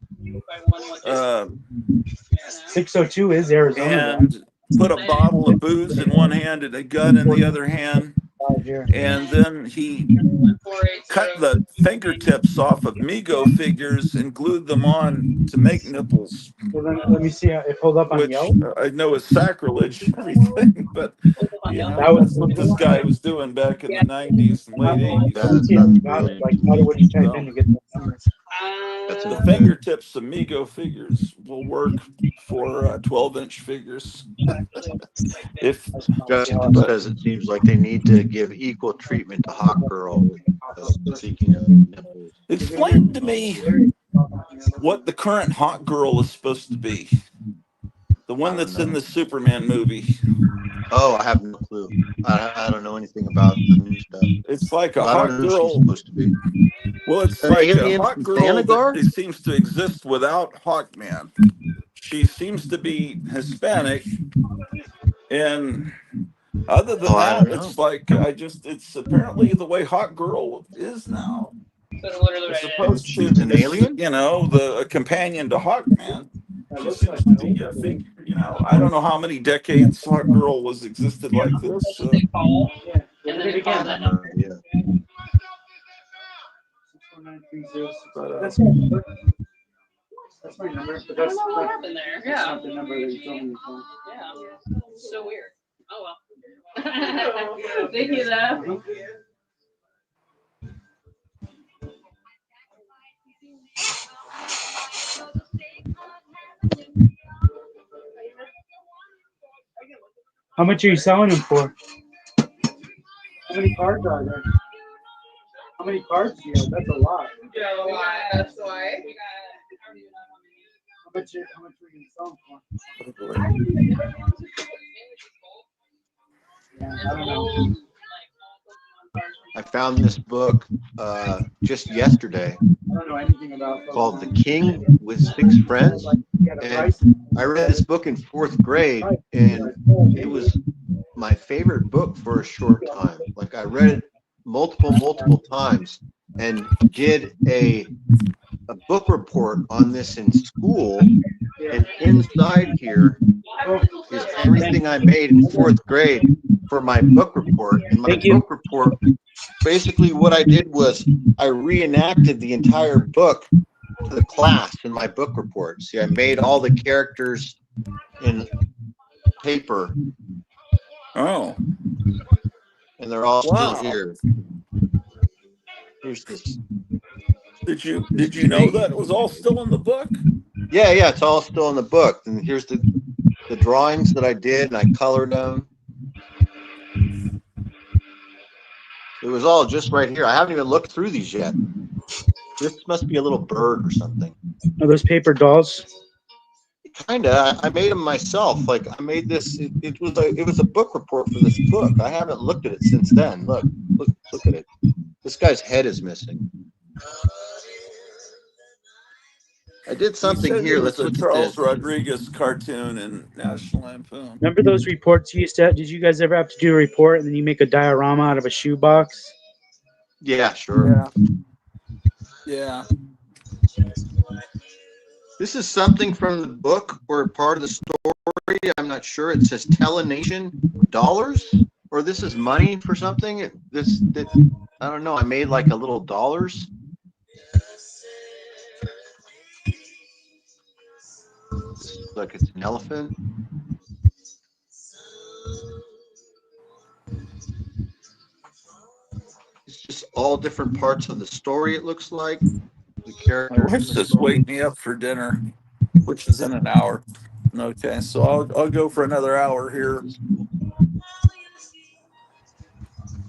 602 is Arizona. and put a bottle of booze in one hand and a gun in the other hand. And then he cut the fingertips off of Mego figures and glued them on to make nipples. Well, then, let me see it pulled up on Which Yelp. I know is sacrilege and everything, but you know, that's what this guy was doing back in the 90s and late 80s. Like, how would you type in to get the numbers? The fingertips Amigo figures will work for 12-inch figures. Justin says it seems like they need to give equal treatment to Hawk Girl. Speaking of nipples, explain to me what the current Hawk Girl is supposed to be. The one that's in the Superman movie. Oh, I have no clue. I don't know anything about the new stuff. It's like a Hawk Girl. Supposed to be. Well, it's like a Hawk Girl that seems to exist without Hawkman. She seems to be Hispanic, and other than that, it's like it's apparently the way Hawk Girl is now. So literally As right in. opposed to, She's an alien? you know, a companion to Hawkman. That She looks seems like to my be old a girl. figure. You know, I don't know how many decades Hawk Girl was existed like That's this. what they call. Yeah. And And then then they call again. that number. Yeah. 64930. But, That's my number. That's my number. But I that's don't know what not, happened there. that's Yeah. not the number that you told me. So. Yeah. So weird. Oh well. Thank you though. How much are you selling them for? How many cards are there? How many cards do you have? That's a lot. Yeah, a lot. That's why. How much were you gonna sell them for? boy. Yeah, I don't know. I found this book just yesterday I don't know anything about called The Pokemon. King with Six Friends. Like, yeah, the And price. I read this book in 4th grade, and it was my favorite book for a short time. Like I read it multiple times and did a book report on this in school. And inside here is everything I made in 4th grade for my book report. And my Thank you. book report, basically what I did was I reenacted the entire book to the class in my book report. See, I made all the characters in paper, Oh, and they're all wow. still here. Here's this. Did you know that it was all still in the book? Yeah, it's all still in the book. And here's the drawings that I did, and I colored them. It was all just right here. I haven't even looked through these yet. This must be a little bird or something. Are those paper dolls? Kinda. I made them myself. Like I made this. It was a book report for this book. I haven't looked at it since then. Look at it. This guy's head is missing. I did You something said here. there was Let's a look at Charles this. Rodriguez cartoon in National Lampoon. Remember those reports you used to have? Did you guys ever have to do a report and then you make a diorama out of a shoebox? Yeah, sure. Yeah. This is something from the book or part of the story. I'm not sure. It says Telenation dollars, or this is money for something. I don't know. I made like a little dollars. This is like it's an elephant. It's just all different parts of the story. It looks like the My characters in wife's the just story. waiting me up for dinner, which is in an hour. Okay, so I'll go for another hour here.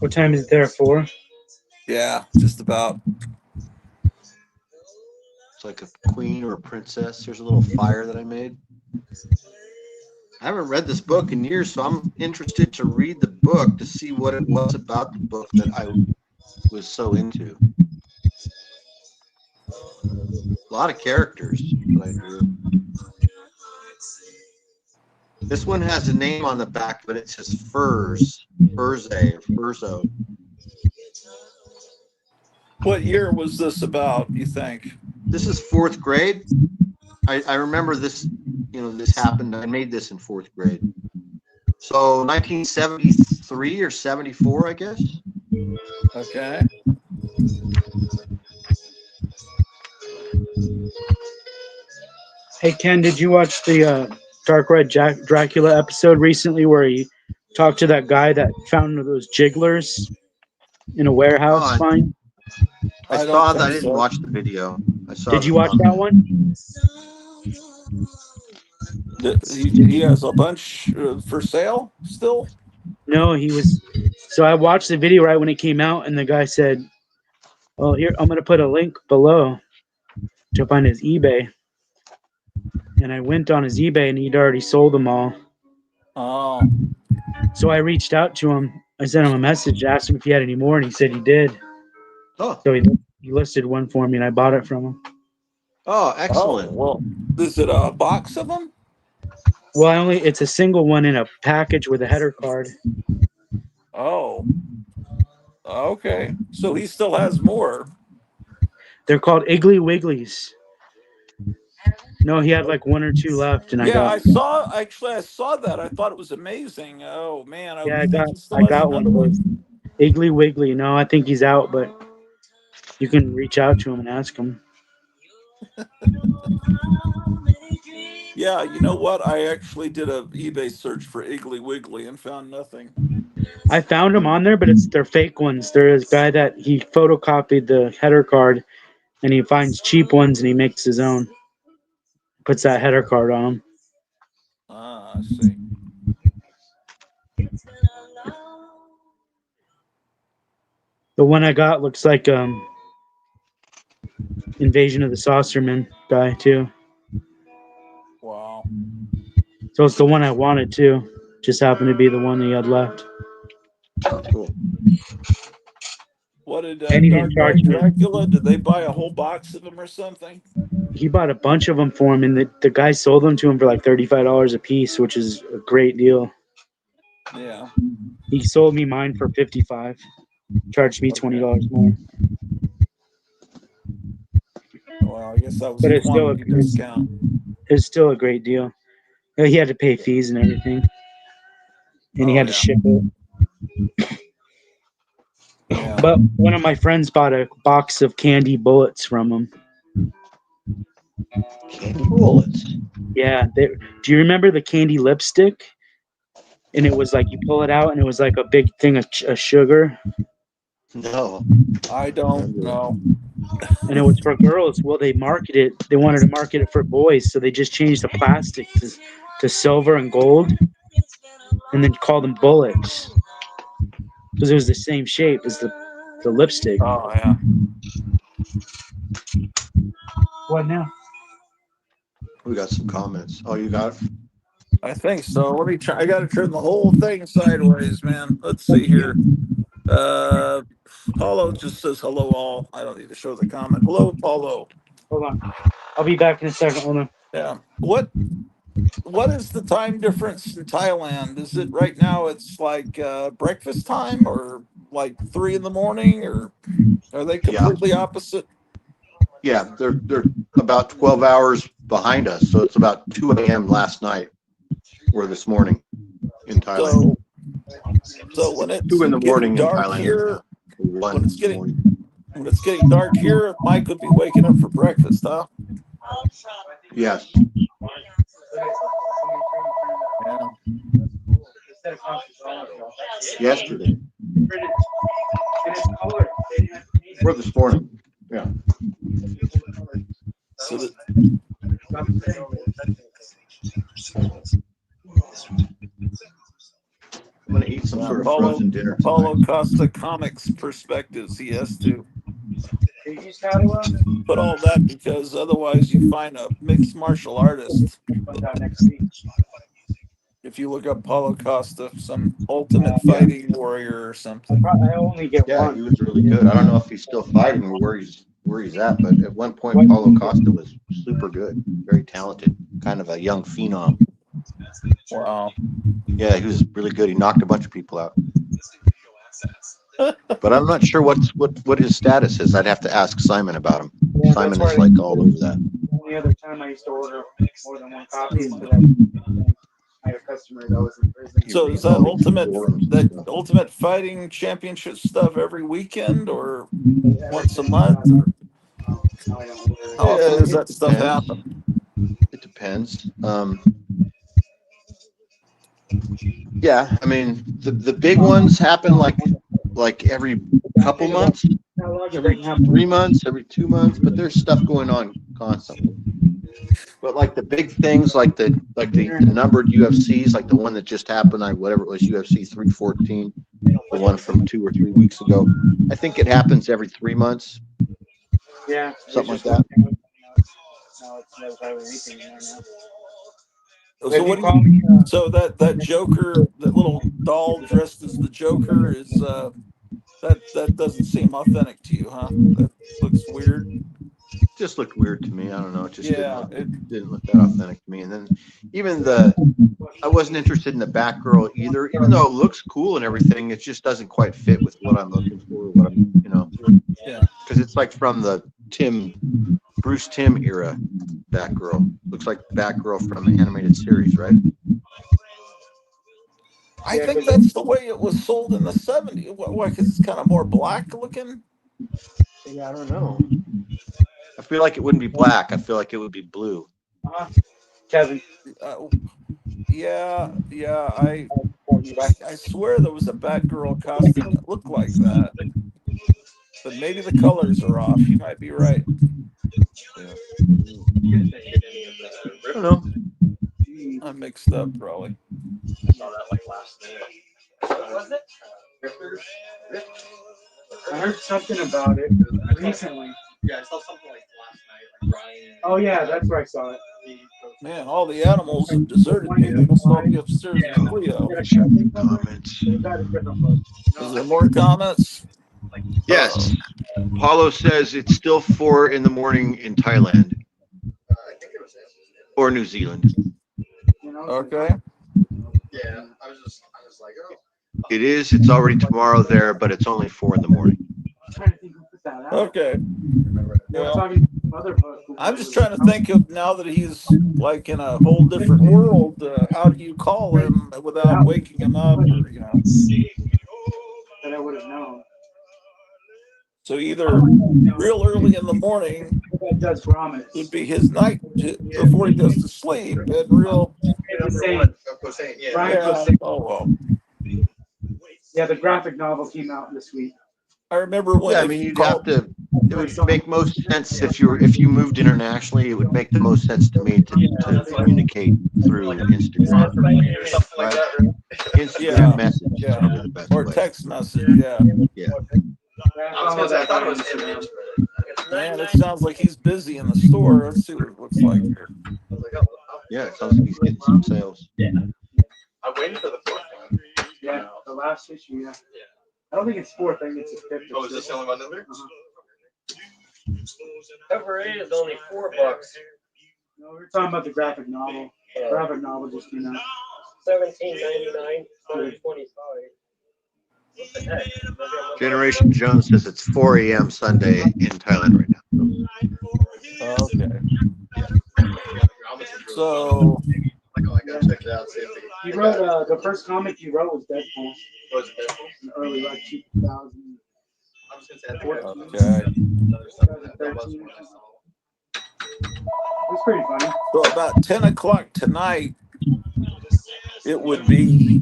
What time is it there for? Yeah, just about. It's like a queen or a princess. Here's a little fire that I made. I haven't read this book in years, so I'm interested to read the book to see what it was about the book that I was so into. A lot of characters that I drew. This one has a name on the back, but it says Furze, Furzo. What year was this about, you think? This is 4th grade. I remember this, this happened. I made this in 4th grade. So 1973 or 74, I guess. Okay. Hey, Ken, did you watch the Dark Red Dracula episode recently where he talked to that guy that found those jigglers in a warehouse Oh, find? I I don't saw that. I think didn't so. watch the video. I saw. Did the you watch that comment. one? He has a bunch for sale still? No, he was. So I watched the video right when it came out, and the guy said, "Well, here I'm going to put a link below to find his eBay." And I went on his eBay, and he'd already sold them all. Oh, So I reached out to him. I sent him a message, asked him if he had any more, and he said he did. Oh, So he listed one for me, and I bought it from him. oh, excellent. well, is it a box of them? Well, it's a single one in a package with a header card. Oh, okay. So he still has more. They're called Iggly Wigglies. No, he had like one or two left, and I Yeah, got. I saw. Actually, I saw that. I thought it was amazing. Oh man, Yeah, you think he I still has got one another of one? those. Iggly Wiggly. No, I think he's out, but you can reach out to him and ask him. Yeah, you know what? I actually did a eBay search for Iggly Wiggly and found nothing. I found them on there, but they're fake ones. There is a guy that he photocopied the header card, and he finds cheap ones and he makes his own. Puts that header card on them. Ah, I see. The one I got looks like Invasion of the Saucermen guy too. Wow. So it's the one I wanted too. Just happened to be the one he had left. Cool. What did And he didn't Dark charge Knight me. Dracula? Did they buy a whole box of them or something? He bought a bunch of them for him, and the guy sold them to him for like $35 a piece, which is a great deal. Yeah. He sold me mine for $55. Charged me $20 more. Well, I guess that was But a it's still quantity discount. a great deal. He had to pay fees and everything, and he Oh had to yeah. ship it. Yeah. But one of my friends bought a box of candy bullets from him. Candy bullets. Yeah, do you remember the candy lipstick? And it was like you pull it out, and it was like a big thing of sugar, No. I don't know. and it was for girls. Well, they wanted to market it for boys, so they just changed the plastic to silver and gold, and then called them bullets because it was the same shape as the lipstick. Oh yeah. What now? We got some comments. Oh, you got it? I think so. Let me try. I got to turn the whole thing sideways, man. Let's see here. Paulo just says hello all. I don't need to show the comment. Hello, Paulo. Hold on, I'll be back in a second. Hold on. Yeah. What is the time difference in Thailand? Is it right now? It's like breakfast time, or like 3 in the morning, or are they Yeah. completely opposite? Yeah, they're about 12 hours behind us, so it's about 2 a.m. last night or this morning in Thailand. So when it's 2 in the getting morning in dark Thailand. here, 1 when it's in the getting morning. when it's getting dark here, Mike would be waking up for breakfast, huh? Yes. Yeah. Yesterday. Or this morning. Yeah. So that, I'm gonna eat some sort of frozen dinner Paulo tonight. Costa Comics Perspectives. He has to put all that because otherwise you find a mixed martial artist. If you look up Paulo Costa, some ultimate fighting warrior or something. I only get Yeah, one. he was really good. I don't know if he's still fighting or where he's at, but at one point Paulo Costa was super good, very talented, kind of a young phenom. Wow. Yeah, he was really good. He knocked a bunch of people out. But I'm not sure what his status is. I'd have to ask Simon about him. Yeah, Simon that's is why like all over that. The only other time I used to order more than one copy is that I had a customer that was in prison. So is that ultimate fighting championship stuff every weekend or once a month? Or how often does that stuff happen? It depends. Yeah, I mean the big ones happen like every couple months, every 3 months, every 2 months, but there's stuff going on constantly. But like the big things, like the numbered UFCs, like the one that just happened, whatever it was, UFC 314, the one from 2 or 3 weeks ago. I think it happens every 3 months. Yeah, something like that. So what do you? So that Joker, that little doll dressed as the Joker, is that doesn't seem authentic to you, huh? That looks weird. Just looked weird to me. I don't know. It just didn't look that authentic to me. And then even I wasn't interested in the Batgirl either, even though it looks cool and everything. It just doesn't quite fit with what I'm looking for. What I'm, Yeah. Because it's like from the Bruce Timm era Batgirl. Looks like Batgirl from the animated series, right? I think that's the way it was sold in the 70s. Why? Because it's kind of more black looking. Yeah, I don't know. I feel like it wouldn't be black. I feel like it would be blue. Kevin. Yeah. I swear there was a Batgirl costume that looked like that, but maybe the colors are off. You might be right. Yeah. I don't know. I'm mixed up, probably. I saw that like last night. What was it? I heard something about it recently. Yeah, I saw something like last night, like Ryan. Oh yeah, that's where I saw it. Man, all the animals have deserted me. They must all be upstairs with Cleo. Comments. Is there more comments? Yes. Paulo says it's still 4 in the morning in Thailand or New Zealand. Okay. Yeah, I was like, oh. It is. It's already tomorrow there, but it's only 4 in the morning. Okay. Well, Well, I'm just trying to think of, now that he's like in a whole different world, how do you call him without waking him up, or, you know? that I would have known. So either real early in the morning That does promise. would be his night before he goes to sleep, and real. Yeah. Oh well. Yeah, the graphic novel came out this week. I remember when. Yeah, I mean, you'd have to. It would make most sense if you moved internationally. It would make the most sense to me to communicate through Instagram. Right? Instagram message is probably the best or way. text message. Yeah. Yeah. I thought it was image. Man, it sounds like he's busy in the store. Let's see what it looks like here. Yeah, it sounds like he's getting some sales. Yeah. I'm waiting for the fourth one. Yeah, the last issue. Yeah. I don't think it's fourth. I think it's a fifth. Oh, is this the only one in there? Cover 8 is only $4. No, we're talking about the graphic novel. The graphic novel just came out. $17.99, $125. What the heck? Generation Jones says it's 4 a.m. Sunday in Thailand right now. Okay. So. I gotta check it out. See if He wrote the first comic he wrote was Deadpool. was Deadpool. In early like 2000. I was gonna say, I think I Okay. It was pretty funny. So about 10 o'clock tonight, it would be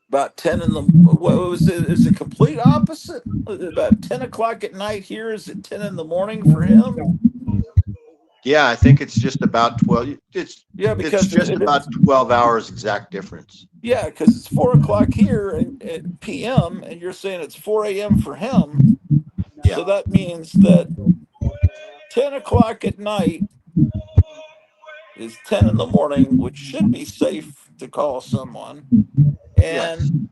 about 10 in the. What was it? Is it complete opposite? About 10 o'clock at night here. Is it 10 in the morning for him? Yeah, I think it's just about 12. It's just about 12 hours exact difference. Yeah, because it's 4 o'clock here at p.m. and you're saying it's 4 a.m. for him. Yeah. So that means that 10 o'clock at night is 10 in the morning, which should be safe to call someone. And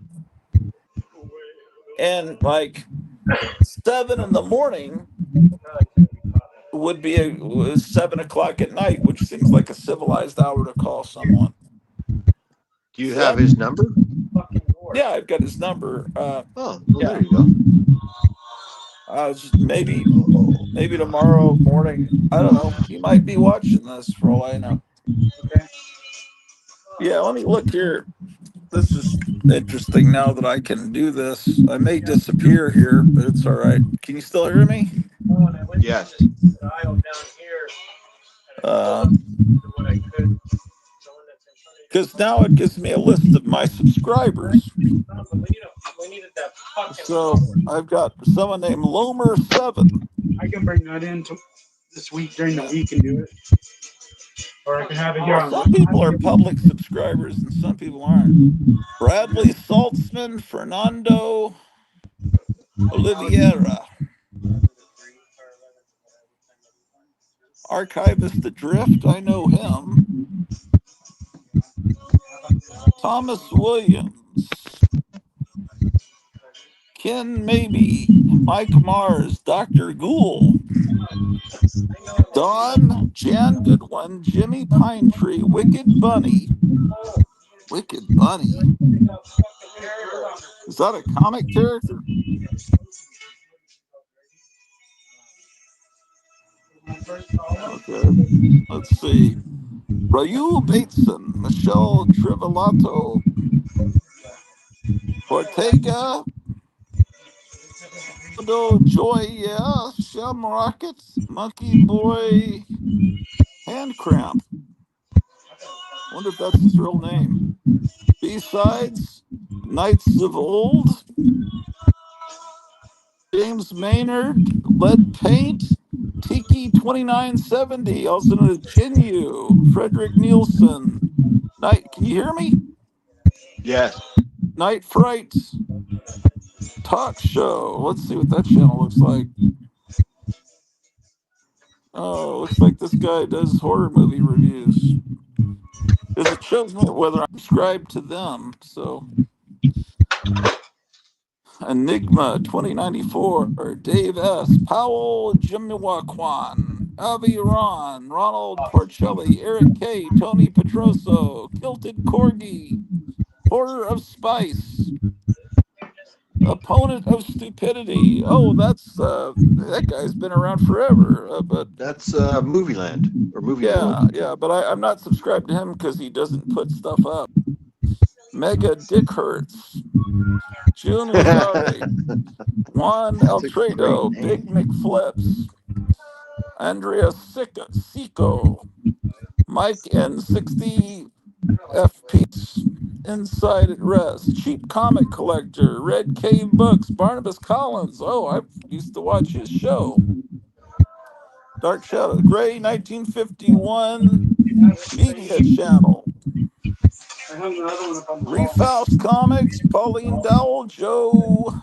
like 7 in the morning would be 7 o'clock at night, which seems like a civilized hour to call someone. Do you have his number? Yeah, I've got his number. There you go. Maybe tomorrow morning. I don't know. He might be watching this for all I know. Okay. Yeah, let me look here. This is interesting now that I can do this. I may disappear here, but it's all right. Can you still hear me? Yes. Because now it gives me a list of my subscribers. So I've got someone named Lomer7. I can bring that in this week during the week and do it. Or I can have it here on. Some people are public subscribers and some people aren't. Bradley Saltzman, Fernando Oliveira. Archivist Adrift, I know him. Thomas Williams. Ken Maybe. Mike Mars. Dr. Ghoul. Don, Jan Goodwin, Jimmy Pinetree, Wicked Bunny. Wicked Bunny? Is that a comic character? Okay. Let's see. Raul Bateson, Michelle Trivelato, Ortega, Odo Joy, yeah, Shem Rockets, Monkey Boy, Hand Cramp. Wonder if that's his real name. B-sides, Knights of Old, James Maynard, Lead Paint, Tiki 2970, also known as Genu, Frederick Nielsen, Night. Can you hear me? Yes. Night Fright Talk Show. Let's see what that channel looks like. Oh, looks like this guy does horror movie reviews. Because it shows me whether I'm subscribed to them. So, Enigma 2094, Dave S., Powell Jimiwaquan, Avi Ron, Ronald Porcelli, Eric K., Tony Petroso, Kilted Corgi, Horror of Spice, Opponent of Stupidity. Oh, that guy's been around forever. But That's Movie Land or Movie World. yeah, but I'm not subscribed to him because he doesn't put stuff up. Mega Dick Hurts, June Lazare, Juan That's a great Alfredo, name. Big McFlips, Andrea Sico, Mike N60 FPs, Inside at Rest, Cheap Comic Collector, Red Cave Books, Barnabas Collins. Oh, I used to watch his show. Dark Shadow, Gray 1951 Media Channel, I hung the other one up on the wall. Refaust Comics, Pauline Dowell, Joe,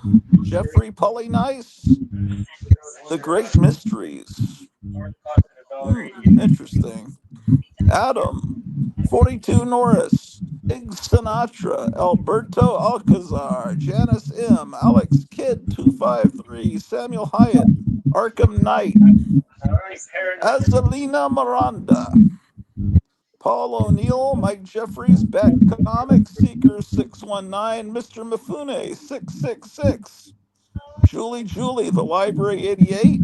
Jeffrey Polly Nice, The Great Mysteries. Interesting. Adam, 42 Norris, Big Sinatra, Alberto Alcazar, Janice M, Alex Kidd 253, Samuel Hyatt, Arkham Knight, Azalina Miranda, Paul O'Neill, Mike Jeffries, Bat Comics, Seeker 619, Mr. Mifune 666, Julie, The Library 88.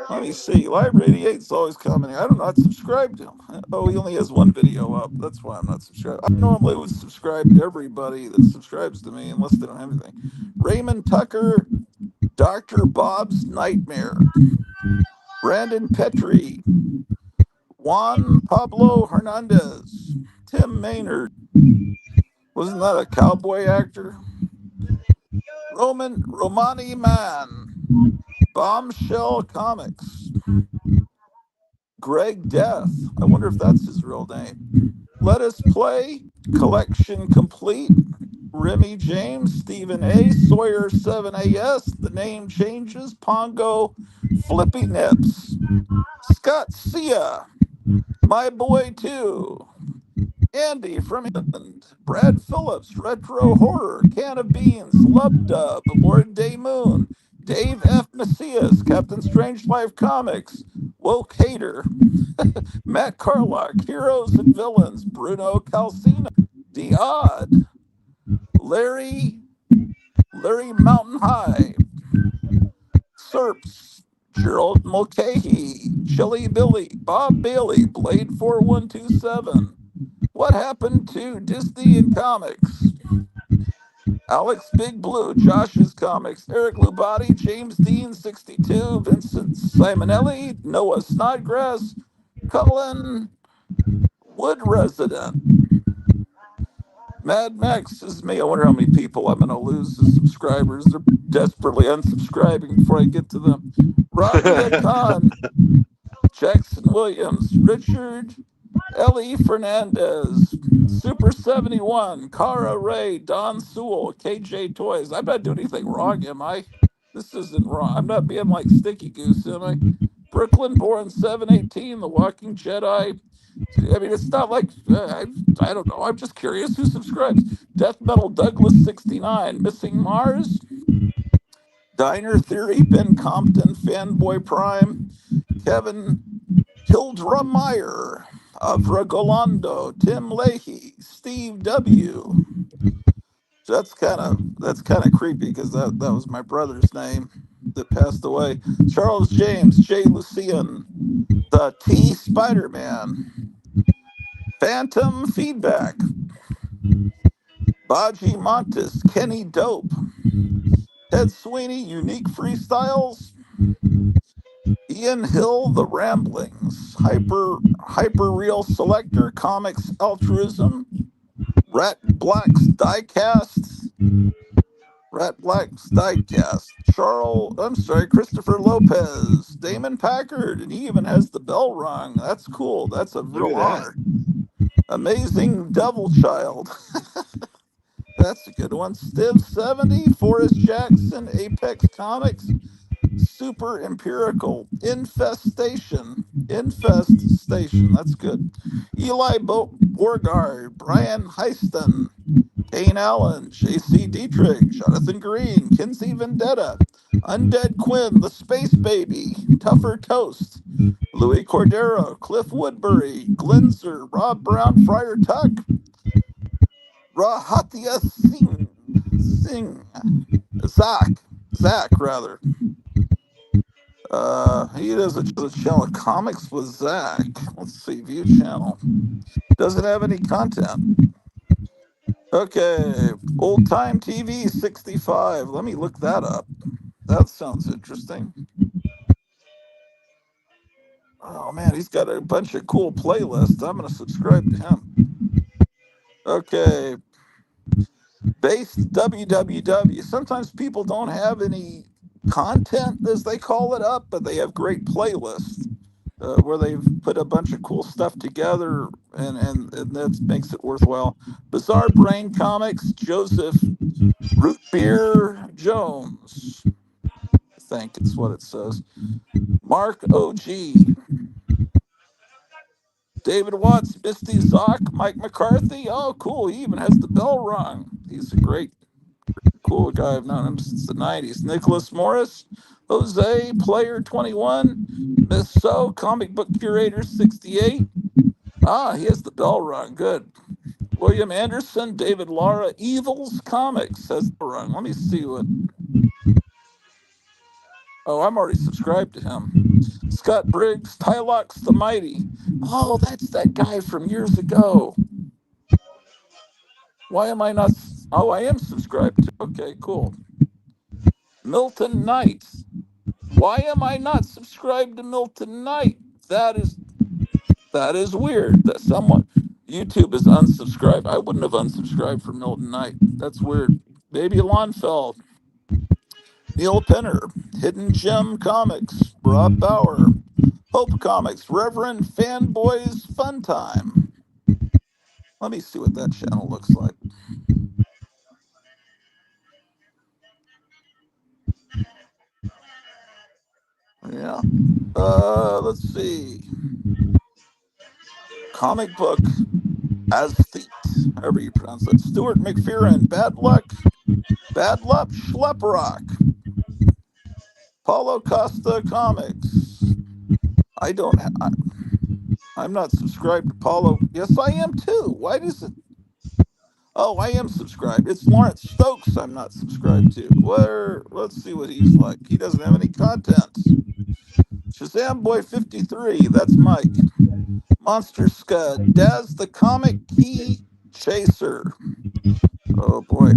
Let me see. Library 88 is always commenting. I'm not subscribed to him. Oh, he only has one video up. That's why I'm not subscribed. I normally would subscribe to everybody that subscribes to me unless they don't have anything. Raymond Tucker, Dr. Bob's Nightmare, Brandon Petrie, Juan Pablo Hernandez, Tim Maynard. Wasn't that a cowboy actor? Romani Man, Bombshell Comics, Greg Death. I wonder if that's his real name. Let Us Play, Collection Complete, Remy James, Stephen A, Sawyer 7AS, The Name Changes, Pongo, Flippy Nips, Scott Sia, My Boy 2, Andy from England, Brad Phillips, Retro Horror, Can of Beans, Lub Dub, Lord Day Moon, Dave F. Macias, Captain Strange Life Comics, Woke Hater, Matt Carlock, Heroes and Villains, Bruno Calcina, The Odd, Larry Mountain High, Serps, Gerald Mulcahy, Chili Billy, Bob Bailey, Blade 4127. What happened to Disney in comics? Alex Big Blue, Josh's Comics, Eric Lubati, James Dean 62, Vincent Simonelli, Noah Snodgrass, Cullen Wood Resident. Mad Max is me. I wonder how many people I'm going to lose as subscribers. They're desperately unsubscribing before I get to them. Rabia Khan, Jackson Williams, Richard Ellie Fernandez, Super 71, Cara Ray, Don Sewell, KJ Toys. I'm not doing anything wrong, am I? This isn't wrong. I'm not being like Sticky Goose, am I? Brooklyn born 718, The Walking Jedi. I mean, it's not like, I don't know. I'm just curious who subscribes. Death Metal Douglas 69, Missing Mars, Diner Theory, Ben Compton, Fanboy Prime, Kevin Hildra Meyer, Avra Golando, Tim Leahy, Steve W. So that's kind of creepy because that was my brother's name. that passed away. Charles James, J. Lucian, the T Spider-Man, Phantom Feedback, Baji Montes, Kenny Dope, Ted Sweeney, Unique Freestyles, Ian Hill, The Ramblings, Hyper Real Selector, Comics Altruism, Rat Black's Diecast, Christopher Lopez, Damon Packard, and he even has the bell rung. That's cool. That's a Look real at that. honor. Amazing Devil Child. That's a good one. Stiv 70, Forrest Jackson, Apex Comics, Super Empirical, Infest Station. That's good. Eli Borgard, Brian Heiston, Kane Allen, J.C. Dietrich, Jonathan Green, Kinsey Vendetta, Undead Quinn, The Space Baby, Tougher Toast, Louis Cordero, Cliff Woodbury, Glenzer, Rob Brown, Friar Tuck, Rahatia Singh, Zach rather. He does a channel of comics with Zach. Let's see, view channel. Doesn't have any content. Okay, old time TV 65. Let me look that up. That sounds interesting. Oh man, he's got a bunch of cool playlists. I'm going to subscribe to him. Okay, based WWW. Sometimes people don't have any content, as they call it, up, but they have great playlists where they've put a bunch of cool stuff together, and that makes it worthwhile. Bizarre Brain Comics, Joseph Root Beer Jones. I think it's what it says. Mark OG. David Watts, Misty Zock, Mike McCarthy. Oh, cool. He even has the bell rung. He's a great, cool guy. I've known him since the 90s. Nicholas Morris, Jose, Player 21, Miss So, Comic Book Curator 68. Ah, he has the bell rung. Good. William Anderson, David Lara, Evils Comics has the rung. Let me see what. Oh, I'm already subscribed to him. Scott Briggs, Tylox the Mighty. Oh, that's that guy from years ago. Why am I not? Oh, I am subscribed to. Okay, cool. Milton Knight. Why am I not subscribed to Milton Knight? That is weird. That someone YouTube is unsubscribed. I wouldn't have unsubscribed for Milton Knight. That's weird. Baby Lonfeld. Neil Penner, Hidden Gem Comics, Rob Bauer, Hope Comics, Reverend Fanboys Fun Time. Let me see what that channel looks like. Yeah. Let's see. Comic book Aesthete, however you pronounce that. Stuart McPherson, Bad Luck Schleprock. Paulo Costa Comics. I'm not subscribed to Paulo. Yes, I am too. Why does it? Oh, I am subscribed. It's Lawrence Stokes I'm not subscribed to. Let's see what he's like. He doesn't have any content. Shazam Boy 53, that's Mike. Monster Scud, Daz the Comic Key Chaser. Oh boy.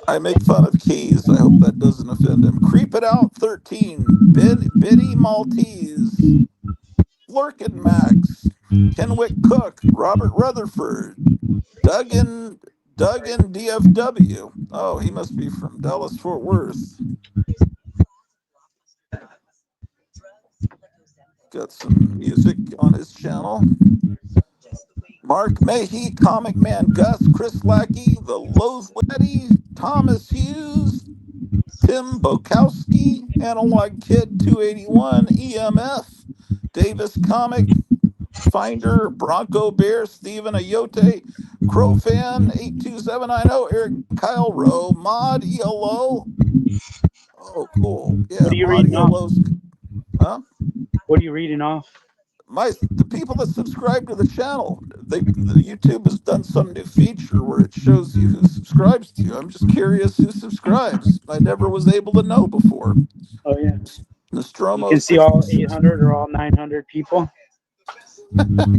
I make fun of keys. I hope that doesn't offend him. Creep It Out 13, Biddy Maltese, Flurkin Max, Kenwick Cook, Robert Rutherford, Duggan DFW. Oh, he must be from Dallas Fort Worth. Got some music on his channel. Mark Mahey, Comic Man Gus, Chris Lackey, The Lowe's Laddie, Thomas Hughes, Tim Bokowski, Analog Kid 281, EMF, Davis Comic, Finder, Bronco Bear, Stephen Ayote, Crowfan 82790, Eric Kyle Rowe, Mod ELO. Oh, cool. Yeah, What are you Mod reading off? ELO's. Huh? What are you reading off? the people that subscribe to the channel, the YouTube has done some new feature where it shows you who subscribes to you. I'm just curious who subscribes. I never was able to know before. Oh yeah. You Nostromo can see all 66. 800 or all 900 people.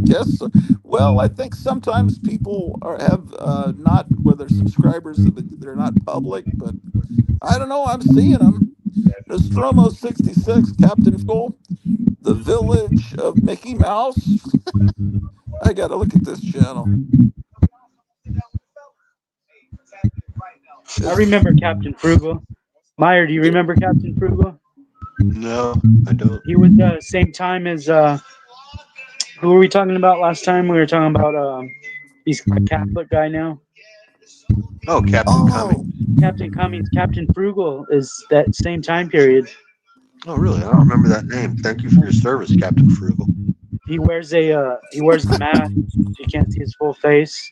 Yes. Well, I think sometimes people have not, where they're subscribers, they're not public, but I don't know. I'm seeing them. Nostromo 66, Captain Full, The Village of Mickey Mouse. I got to look at this channel. I remember Captain Frugal. Meyer, do you remember Captain Frugal? No, I don't. He was the same time as who were we talking about last time? We were talking about he's a Catholic guy now. Oh, Captain Cumming. Captain Cummings. Captain Frugal is that same time period. Oh, really? I don't remember that name. Thank you for your service, Captain Frugal. He wears a mask, so you can't see his full face.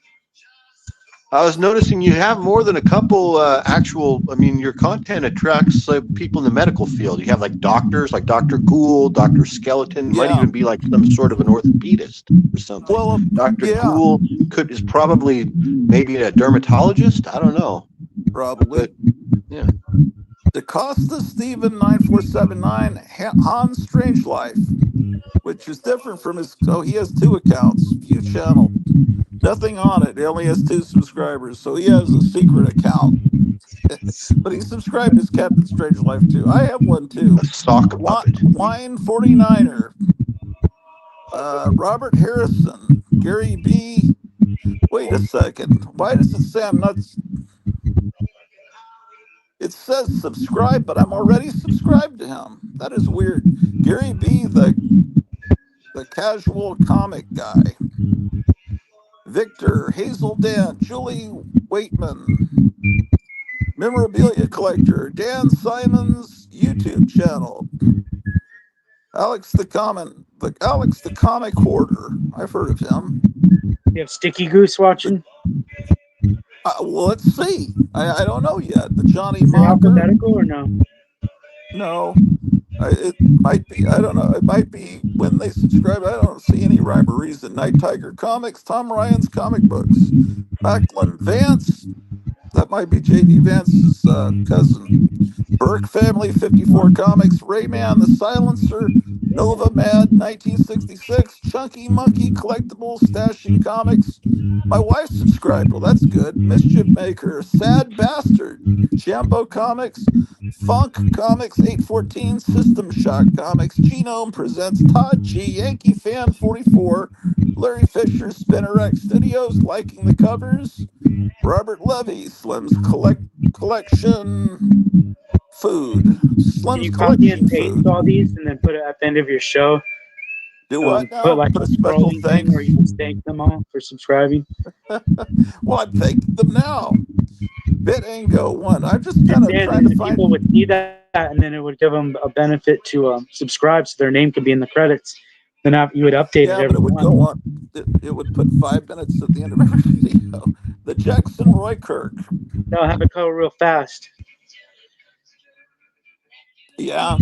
I was noticing you have more than a couple actual. I mean, your content attracts people in the medical field. You have like doctors, like Dr. Gould, Dr. Skeleton. Might even be like some sort of an orthopedist or something. Well, Dr. Gould is probably maybe a dermatologist. I don't know. Probably. But, yeah. DaCosta Steven 9479, Hans Strangelife, which is different from his. Oh, he has 2 accounts. View channel. Nothing on it. He only has 2 subscribers, so he has a secret account. But he subscribed as Captain Strangelife too. I have one too. A sock puppet. Wine 49er. Robert Harrison. Gary B. Wait a second. Why does it say I'm not? It says subscribe, but I'm already subscribed to him. That is weird. Gary B. the casual comic guy. Victor, Hazel Dan, Julie Waitman, memorabilia collector, Dan Simon's YouTube channel, Alex the comic hoarder. I've heard of him. You have Sticky Goose watching? Well, let's see. I don't know yet. The Johnny Is it Mocker. alphabetical or no? No. It might be. I don't know. It might be when they subscribe. I don't see any rhyme or reason. Night Tiger Comics, Tom Ryan's comic books, Macklin Vance. That might be J.D. Vance's cousin. Burke Family 54 Comics, Rayman the Silencer, Nova Mad 1966, Chunky Monkey Collectibles, Stashing Comics. My wife subscribed. Well, that's good. Mischief Maker, Sad Bastard, Shampoo Comics, Funk Comics 814, System Shock Comics, Genome Presents, Todd G, Yankee Fan 44, Larry Fisher, Spinner X Studios, Liking the Covers, Robert Levy, Slim's Collection Food. Can Slim's you copy and Collection paste Food. all these and then put it at the end of your show? Do what now? Put like Put a a special scrolling thing where thanks. you just thank them all for subscribing. Well, I'm thanking them now. BitAngo one. I'm just kind That's of it, trying and to then find. people would see that, and then it would give them a benefit to subscribe, so their name could be in the credits. Then you would update it Yeah, but every it would month. go on. It would put 5 minutes at the end of every video. The Jackson Roy Kirk. They'll have it go real fast. Yeah.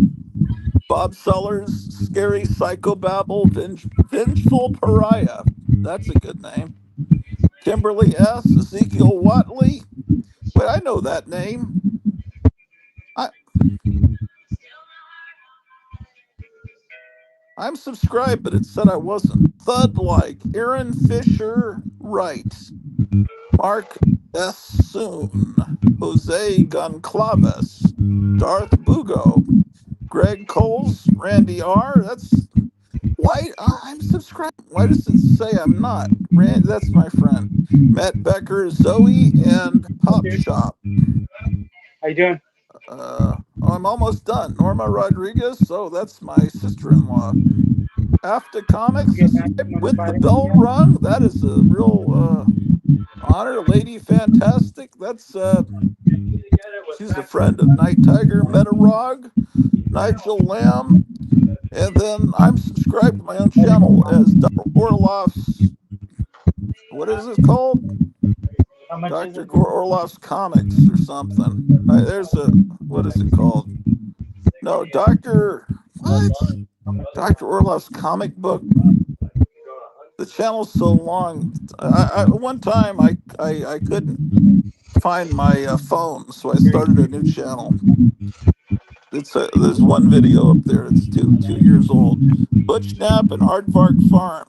Bob Sellers, Scary Psychobabble, Vengeful Pariah. That's a good name. Kimberly S., Ezekiel Watley. Wait, I know that name. I'm subscribed, but it said I wasn't. Thud-like, Aaron Fisher Wright, Mark S. Soon, Jose Goncalves, Darth Bugo, Greg Coles, Randy R. That's why I'm subscribed. Why does it say I'm not? That's my friend. Matt Becker, Zoe, and Pop Shop. How you doing? I'm almost done. Norma Rodriguez. Oh, that's my sister-in-law. After Comics, with the bell rung. That is a real honor. Lady Fantastic. That's she's a friend of Night Tiger, Metarog, Nigel Lamb, and then I'm subscribed to my own channel as Dr. Orloff's. What is it called? Dr. Orloff's Comics or something. There's a, what is it called? No, Dr. What? Dr. Orloff's comic book. The channel's so long. One time I couldn't find my phone, so I started a new channel. There's one video up there. It's 2 years old. Butch Knapp and Aardvark Farm.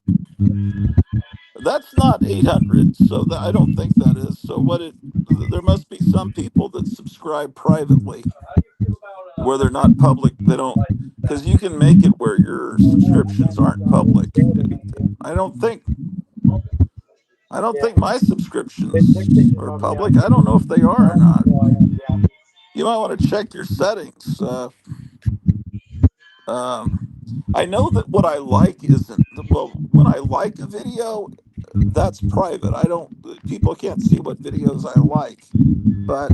That's not 800, so I don't think that is. So there must be some people that subscribe privately where they're not public. They don't, because you can make it where your subscriptions aren't public. I don't think my subscriptions are public. I don't know if they are or not. You might want to check your settings. I know that what I like isn't well. When I like a video, that's private. I don't. People can't see what videos I like. But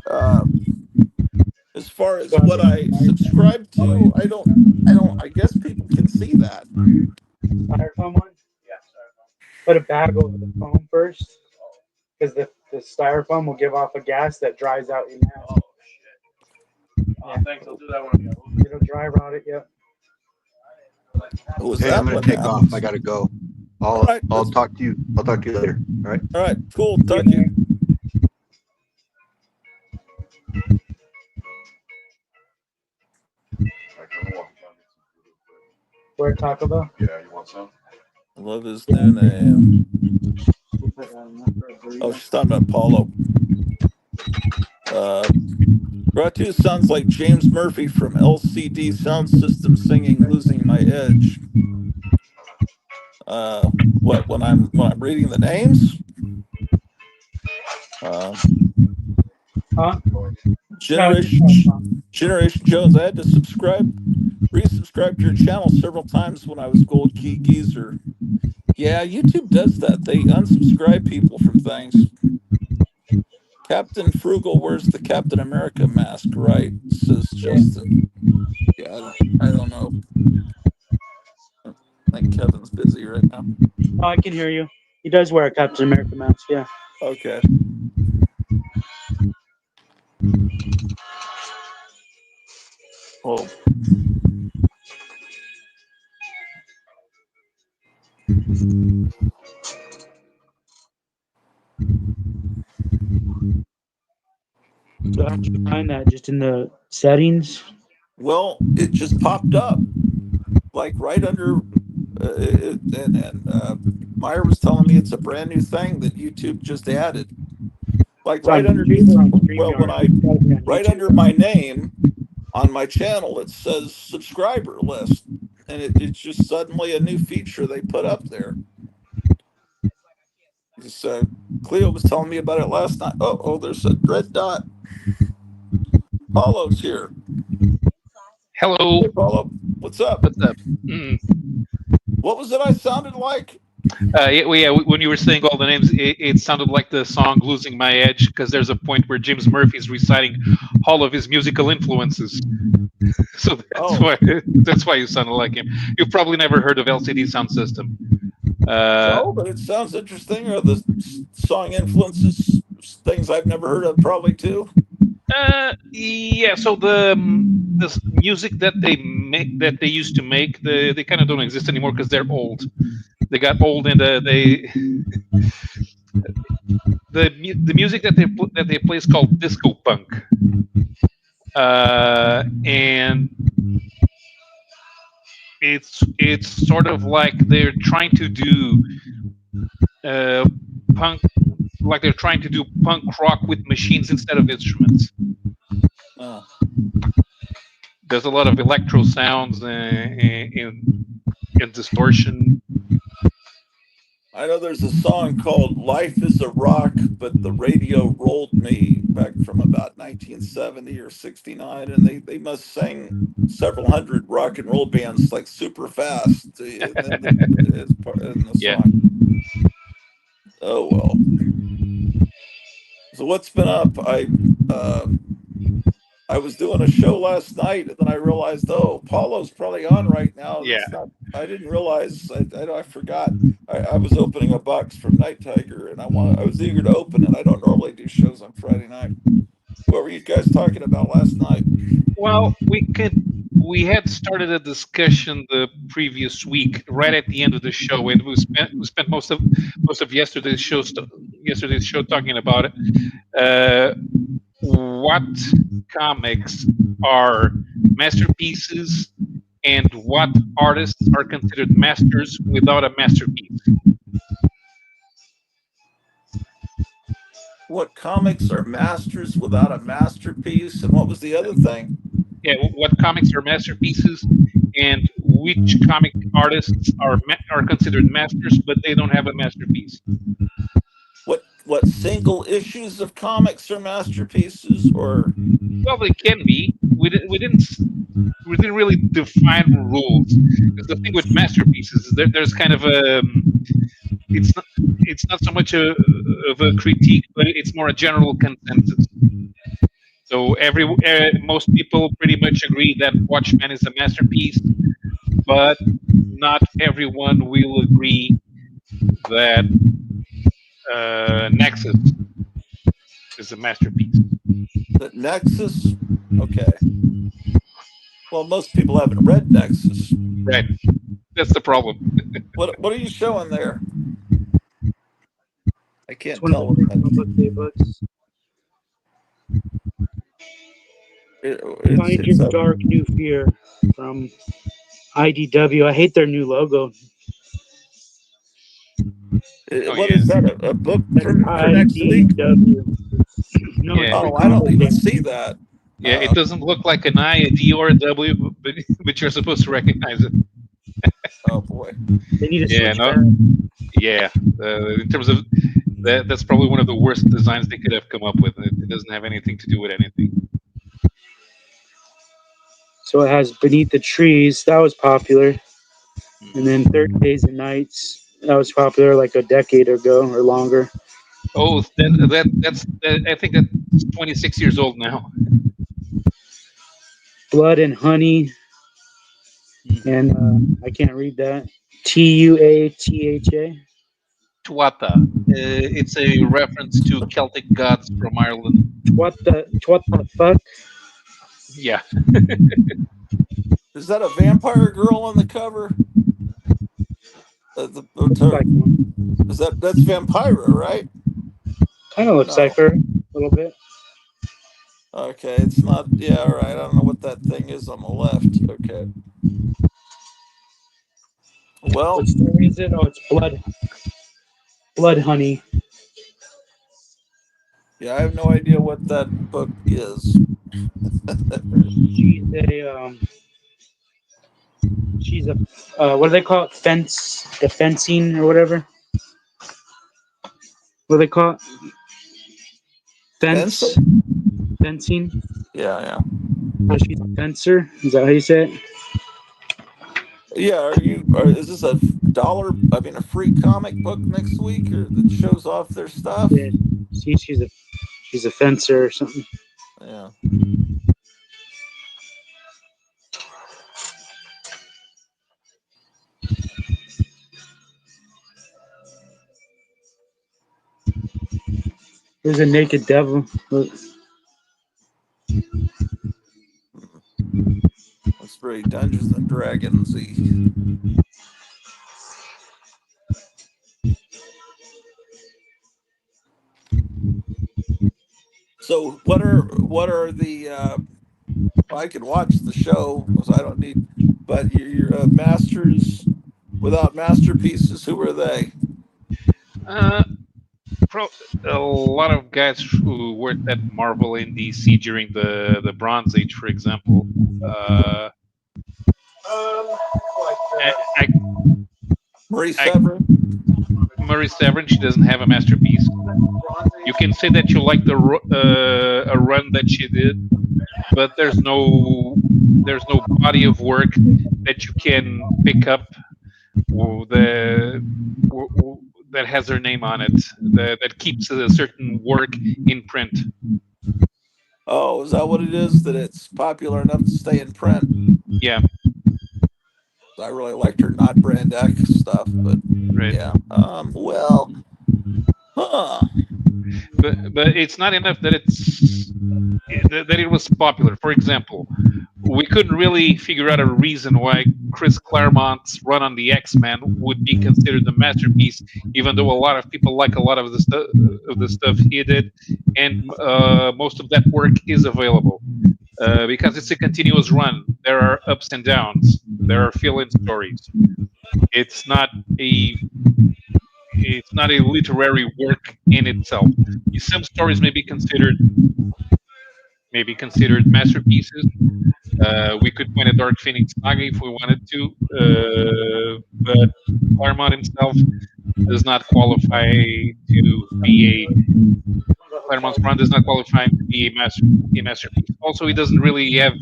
as far as what I subscribe to, I don't. I guess people can see that. Styrofoam one? Yeah, styrofoam. Put a bag over the foam first, because the styrofoam will give off a gas that dries out your mask. Oh shit! Yeah. Thanks. I'll do that when I get It'll dry rot it. Yep. Was Hey, that I'm gonna what take happens? off. I gotta go. All right. I'll talk to you. I'll talk to you later. All right. All right. Cool. Talk to you. Where Taco Bell? Yeah, you want some? Love his new name. Oh, she's talking about Paulo. Ratu sounds like James Murphy from LCD Sound System singing "Losing My Edge." What when I'm reading the names? Generation Jones. I had to resubscribe to your channel several times when I was Gold Key Geezer. Yeah, YouTube does that. They unsubscribe people from things. Captain Frugal wears the Captain America mask, right? Says Justin. Yeah, I don't know. I think Kevin's busy right now. Oh, I can hear you. He does wear a Captain America mask, yeah. Okay. Oh. So how'd you find that? Just in the settings? Well, it just popped up, like right under, Meyer was telling me it's a brand new thing that YouTube just added. Like It's right on underneath, YouTube or on well, when StreamYard? It's gotta be on right YouTube. under my name on my channel, it says subscriber list, and it's just suddenly a new feature they put up there. Cleo was telling me about it last night. Oh, there's a red dot. Paulo's here. Hello. Hey, Paulo, what's up? What's up? What was it I sounded like? When you were saying all the names, it sounded like the song "Losing My Edge" because there's a point where James Murphy is reciting all of his musical influences. So that's why you sounded like him. You've probably never heard of LCD Sound System. No, but it sounds interesting. Or the song influences things I've never heard of, probably too. Yeah. So the music that they used to make, they kind of don't exist anymore because they're old. They got old, and the music that they play is called disco punk, and it's sort of like they're trying to do punk, like they're trying to do punk rock with machines instead of instruments. Oh. There's a lot of electro sounds and distortion. I know there's a song called "Life is a Rock," but the radio rolled me back from about 1970 or 69, and they must sing several hundred rock and roll bands like super fast in the song. Oh well. So what's been up? I was doing a show last night, and then I realized, Paulo's probably on right now. Yeah. I didn't realize. I forgot. I was opening a box from Night Tiger, and I was eager to open it. I don't normally do shows on Friday night. What were you guys talking about last night? Well, we could we had started a discussion the previous week, right at the end of the show, and we spent most of yesterday's show talking about it. What comics are masterpieces, and what artists are considered masters without a masterpiece? What comics are masters without a masterpiece? And what was the other thing? Yeah, what comics are masterpieces, and which comic artists are considered masters, but they don't have a masterpiece. What single issues of comics are masterpieces, or Well, they can be. We didn't really define rules. Because the thing with masterpieces is that there's kind of a it's not so much of a critique, but it's more a general consensus. So most people pretty much agree that Watchmen is a masterpiece, but not everyone will agree that Nexus is a masterpiece. that Nexus? Okay. Well, most people haven't read Nexus. Right. That's the problem. What are you showing there? I can't It's one of tell. the Republic Day books. Find Your Dark New Fear from IDW. I hate their new logo. What is that? A book for next week? IDW. No, Yeah. Oh, I don't even see that. Yeah, it doesn't look like an I, a D, or a W, but you're supposed to recognize it. Oh boy. They need to Yeah, switch no. back. Yeah, in terms of that's probably one of the worst designs they could have come up with. It doesn't have anything to do with anything. So it has Beneath the Trees. That was popular. And then 30 Days and Nights. That was popular like a decade ago or longer. Oh, that's I think that's 26 years old now. Blood and Honey. And I can't read that. Tuatha. Tuatha. It's a reference to Celtic gods from Ireland. What the fuck? Yeah. Is that a vampire girl on the cover? Is that's Vampira, right? Kind of looks like her a little bit. Okay, it's not. Yeah, all right. I don't know what that thing is on the left. Okay. Well, What story is it? Oh, it's Blood Honey. yeah, I have no idea what that book is. She's a what do they call it? Fencing or whatever. What do they call it? Fencing. Yeah. Oh, she's a fencer. Is that how you say it? Yeah. Is this a a free comic book next week, or that shows off their stuff? Yeah. See, she's a fencer or something. Yeah. There's a naked devil. Look. That's very Dungeons and Dragons-y. So what are the I could watch the show because I don't need, but your masters without masterpieces, who are they? A lot of guys who worked at Marvel and DC during the Bronze Age, for example. Marie Severin. Marie Severin, she doesn't have a masterpiece. You can say that you like a run that she did, but there's no body of work that you can pick up that has her name on it, that keeps a certain work in print. Oh, is that what it is? That it's popular enough to stay in print? Yeah. I really liked her not brand X stuff, but right. Yeah. Well. Huh. But it's not enough that it was popular. For example, we couldn't really figure out a reason why Chris Claremont's run on the X-Men would be considered a masterpiece, even though a lot of people like a lot of the stuff he did, and most of that work is available because it's a continuous run. There are ups and downs. There are fill-in stories. It's not a it's not a literary work in itself. Some stories may be considered masterpieces. We could point a Dark Phoenix saga if we wanted to, but Claremont himself does not qualify to be Claremont's run does not qualify him to be a masterpiece. Also, he doesn't really have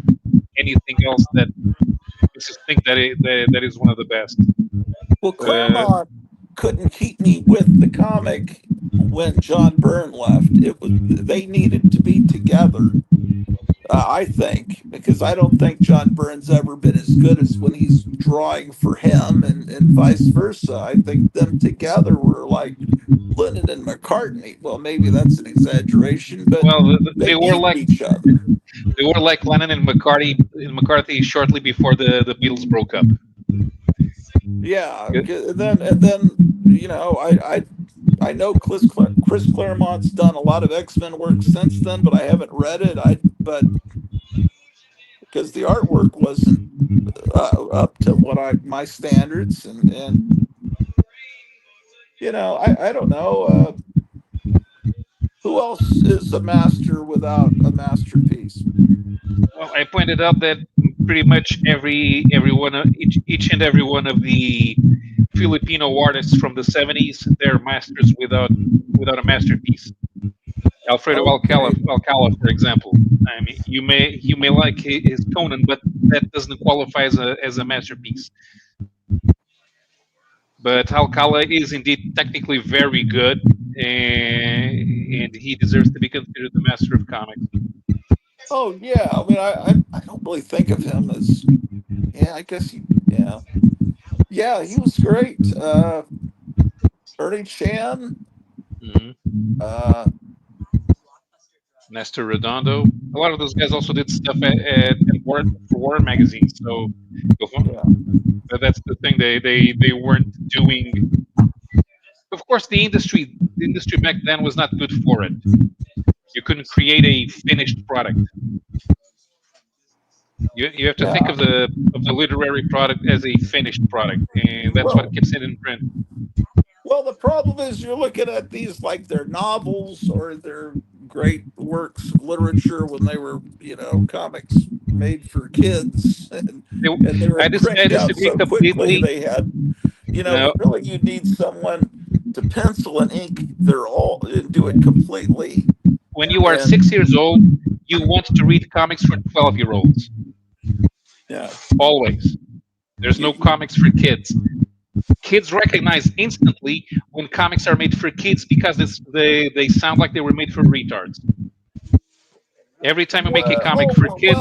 anything else that makes us think that is one of the best. Well, Claremont couldn't keep me with the comic when John Byrne left. They needed to be together. I think, because I don't think John Byrne's ever been as good as when he's drawing for him, and vice versa. I think them together were like Lennon and McCartney. Well, maybe that's an exaggeration, but Well, they needed each other. they were like Lennon and McCartney shortly before the Beatles broke up. Yeah, and then I know Chris Claremont's done a lot of X-Men work since then, but I haven't read it. But because the artwork wasn't up to what my standards, and I don't know who else is a master without a masterpiece. Well, I pointed out that pretty much each and every one of the Filipino artists from the 70s, they're masters without a masterpiece. Alfredo Alcala, for example. I mean, you may like his Conan, but that doesn't qualify as a masterpiece. But Alcala is indeed technically very good, and he deserves to be considered the master of comics. Oh yeah, I mean, I don't really think of him as, I guess he was great. Ernie Chan, Mm-hmm. Nestor Redondo. A lot of those guys also did stuff at War magazine. So that's the thing. They weren't doing. Of course, the industry back then was not good for it. You couldn't create a finished product. You have to think of the literary product as a finished product, and that's what keeps it in print. Well, the problem is you're looking at these like they're novels or they're great works of literature when they were, comics made for kids, and they were I cranked out disagree so quickly. completely. They had, No. really you need someone to pencil and ink and do it completely. When you are 6 years old, you want to read comics for 12-year-olds. Yeah. Always. There's no comics for kids. Kids recognize instantly when comics are made for kids because they sound like they were made for retards. Every time you make a comic for kids,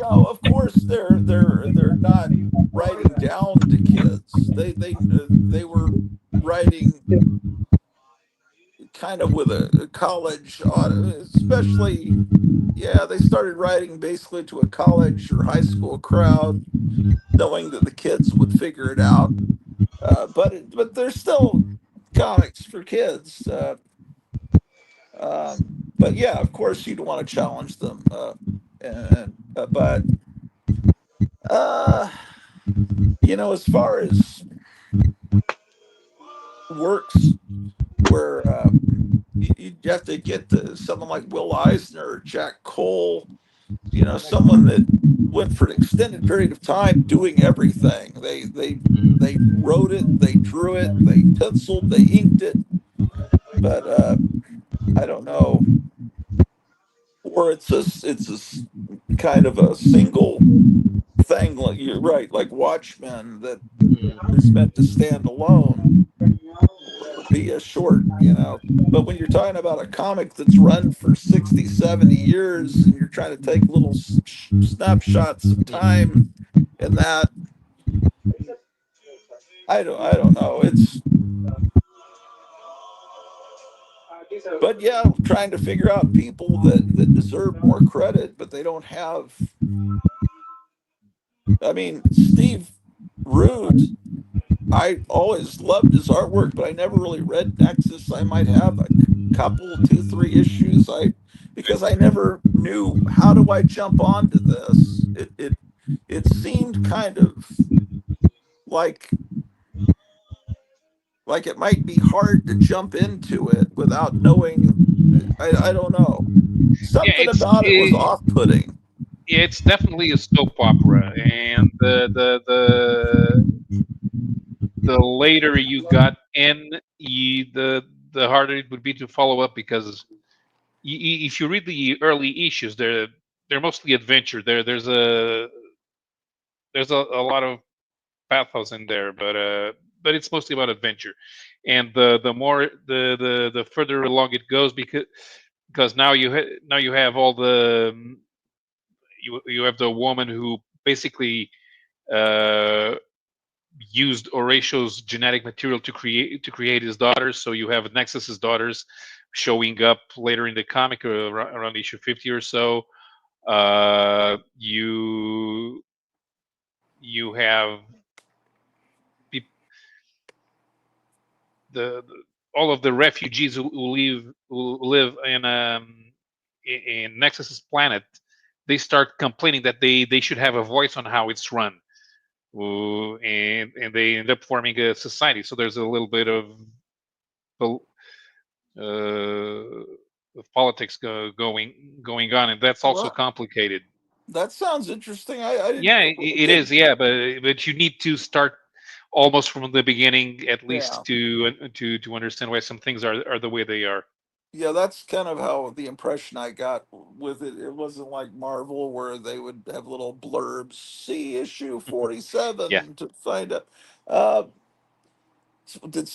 of course they're not writing down to kids. They were writing kind of with a college, especially. Yeah, they started writing basically to a college or high school crowd, knowing that the kids would figure it out. But there's still comics for kids. But yeah, of course you'd want to challenge them. But as far as works where you have to get someone like Will Eisner or Jack Cole, someone that went for an extended period of time doing everything. They wrote it, they drew it, they penciled, they inked it. But I don't know. Or it's a kind of a single thing. Like you're right, like Watchmen that is meant to stand alone or be a short. But when you're talking about a comic that's run for 60, 70 years, and you're trying to take little snapshots of time in that, I don't know. But yeah, trying to figure out people that deserve more credit, but they don't have I mean, Steve Rude, I always loved his artwork, but I never really read Nexus. I might have a couple, two, three issues. Because I never knew how do I jump onto this. It seemed kind of like it might be hard to jump into it without knowing. I don't know. Yeah, Something about it was off-putting. it's definitely a soap opera, and the later you got in, the harder it would be to follow up because if you read the early issues, they're mostly adventure. There's a lot of pathos in there, but it's mostly about adventure, and the more the further along it goes, because now you have all the you have the woman who basically uh, used Horatio's genetic material to create his daughters. So you have Nexus's daughters showing up later in the comic around issue 50 or so. You have the all of the refugees who live in Nexus's planet. They start complaining that they should have a voice on how it's run. And they end up forming a society. So there's a little bit of politics going on, and that's also Well, complicated. that sounds interesting. I didn't Yeah, know. it is. Yeah, but you need to start almost from the beginning, at Yeah. least to understand why some things are the way they are. Yeah, that's kind of how the impression I got with it. It wasn't like Marvel where they would have little blurbs, see issue Yeah, 47 to find out. Uh, did,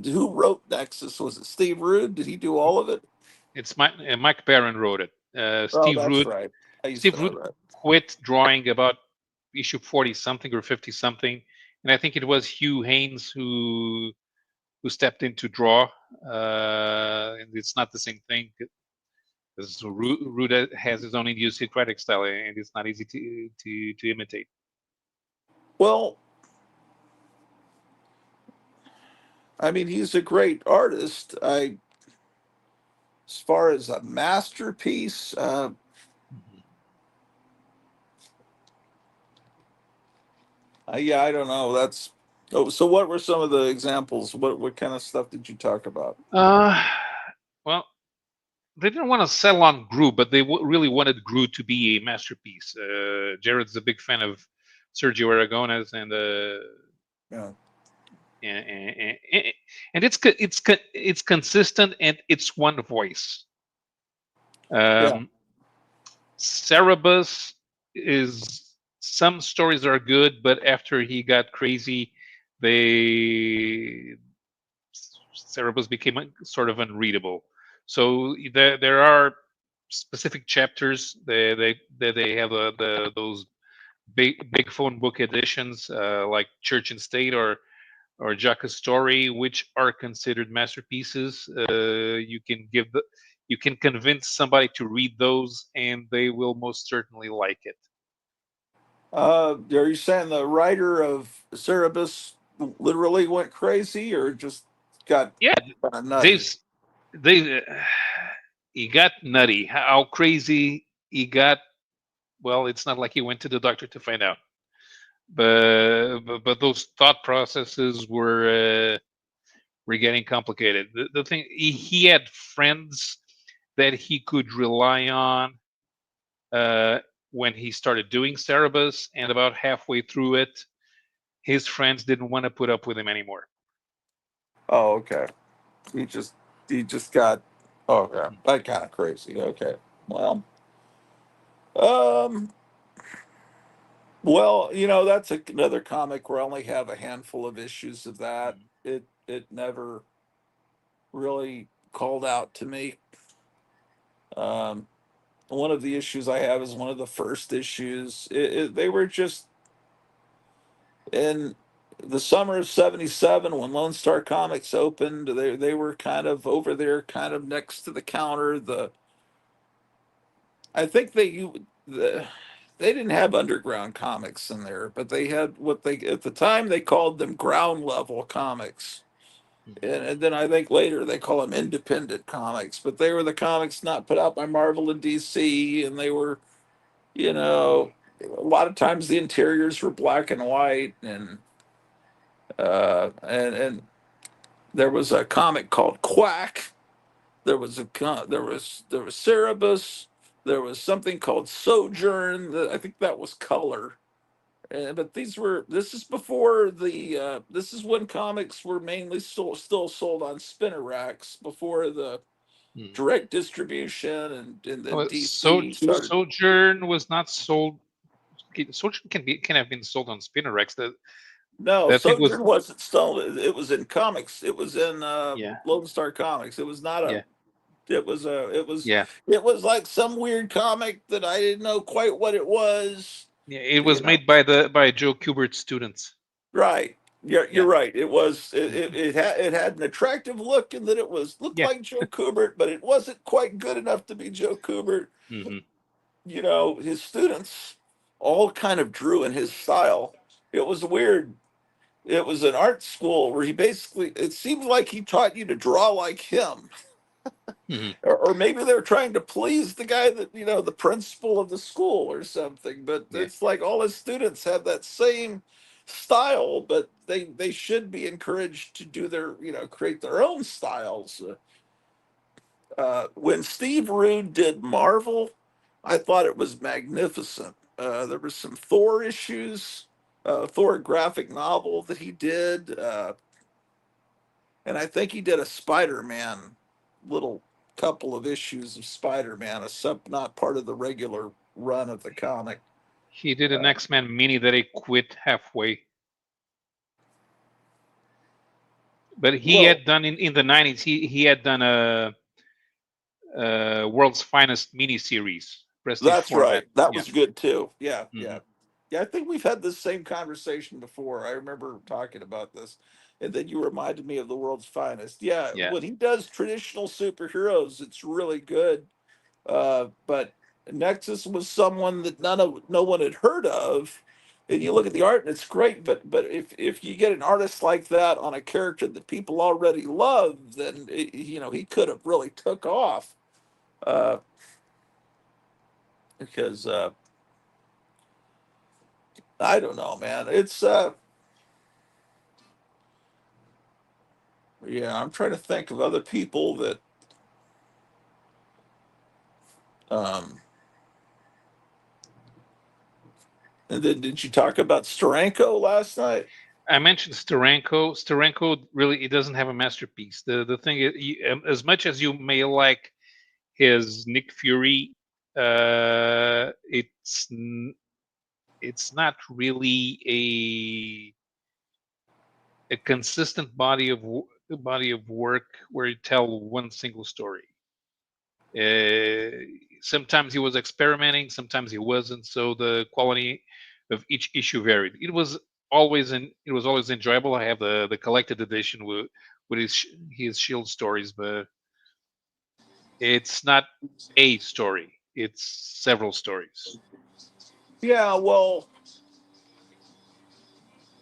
who wrote Nexus? Was it Steve Rude? Did he do all of it? it's Mike Barron wrote it. Oh, that's right. I used to Steve know Root that. quit drawing about issue 40 something or 50 something, and I think it was Hugh Haynes who stepped in to draw. And it's not the same thing because Root has his own idiosyncratic style, and it's not easy to imitate. Well, I mean, he's a great artist. As far as a masterpiece, yeah, I don't know. That's oh. So, what were some of the examples? What kind of stuff did you talk about? Uh, well, they didn't want to settle on Gru, but they really wanted Gru to be a masterpiece. Jared's a big fan of Sergio Aragonés, Yeah, and it's consistent and it's one voice. yeah. Um, Cerebus is some stories are good, but after he got crazy, they Cerebus became sort of unreadable. So there are specific chapters. They have those big phone book editions like Church and State or Jacques Story, which are considered masterpieces. You can convince somebody to read those, and they will most certainly like it. Are you saying the writer of Cerebus literally went crazy, or just got Yeah, kind of nutty? they've they he got nutty. How crazy he got? Well, it's not like he went to the doctor to find out. But those thought processes were getting complicated. The thing he had friends that he could rely on when he started doing Cerebus, and about halfway through it, his friends didn't want to put up with him anymore. Oh, okay. He just he just got okay. That kind of crazy. Okay. Well, um, well, that's another comic where I only have a handful of issues of that. It never really called out to me. Um, one of the issues I have is one of the first issues. They were just in the summer of '77 when Lone Star Comics opened. They were kind of over there, kind of next to the counter. I think they didn't have underground comics in there, but they had what they at the time they called them ground level comics. And then I think later they call them independent comics, but they were the comics not put out by Marvel and DC, and they were, you know, a lot of times the interiors were black and white, and there was a comic called Quack. There was Cerebus. There was something called Sojourn. I think that was color. But this is before this is when comics were mainly still sold on spinner racks before the direct distribution, and then DC started. Sojourn was not sold. Sojourn can have been sold on spinner racks. No, That thing was Sojourn wasn't sold. It was in comics. It was in yeah Lone Star Comics. It was not a. yeah It was a. yeah It was like some weird comic that I didn't know quite what it was. yeah. It You was know. made by Joe Kubert's students. Right. You're Yeah right. It had an attractive look, and that looked yeah. like Joe Kubert, but it wasn't quite good enough to be Joe Kubert. hmm You know, his students all kind of drew in his style. It was weird. It was an art school where it seemed like he taught you to draw like him. hmm Or maybe they're trying to please the guy that, the principal of the school or something. But Yeah. it's like all his students have that same style, but they should be encouraged to do create their own styles. When Steve Rude did Marvel, I thought it was magnificent. There were some Thor issues, Thor graphic novel that he did, and I think he did a Spider-Man little couple of issues of Spider-Man, not part of the regular run of the comic. He did an Uh, X-Men mini that he quit halfway. But he well, had done in the 90s. He had done a World's Finest mini series, prestige that's format. right. That Yeah. was good too. Yeah, hmm yeah. Yeah, I think we've had this same conversation before. I remember talking about this. And then you reminded me of the world's finest. Yeah, Yeah. when he does traditional superheroes, it's really good. But Nexus was someone that no one had heard of. And you look at the art and it's great, but if you get an artist like that on a character that people already love, then he could have really took off. Uh, because I don't know, man. It's yeah, I'm trying to think of other people that um and then did you talk about Steranko last night? I mentioned Steranko. Steranko really it doesn't have a masterpiece. The thing is, as much as you may like his Nick Fury, it's not really a consistent body of work where you tell one single story. Uh, Sometimes he was experimenting, sometimes he wasn't. So the quality of each issue varied. It was always enjoyable. I have the collected edition with his Shield stories, but it's not a story. It's several stories. Yeah, well,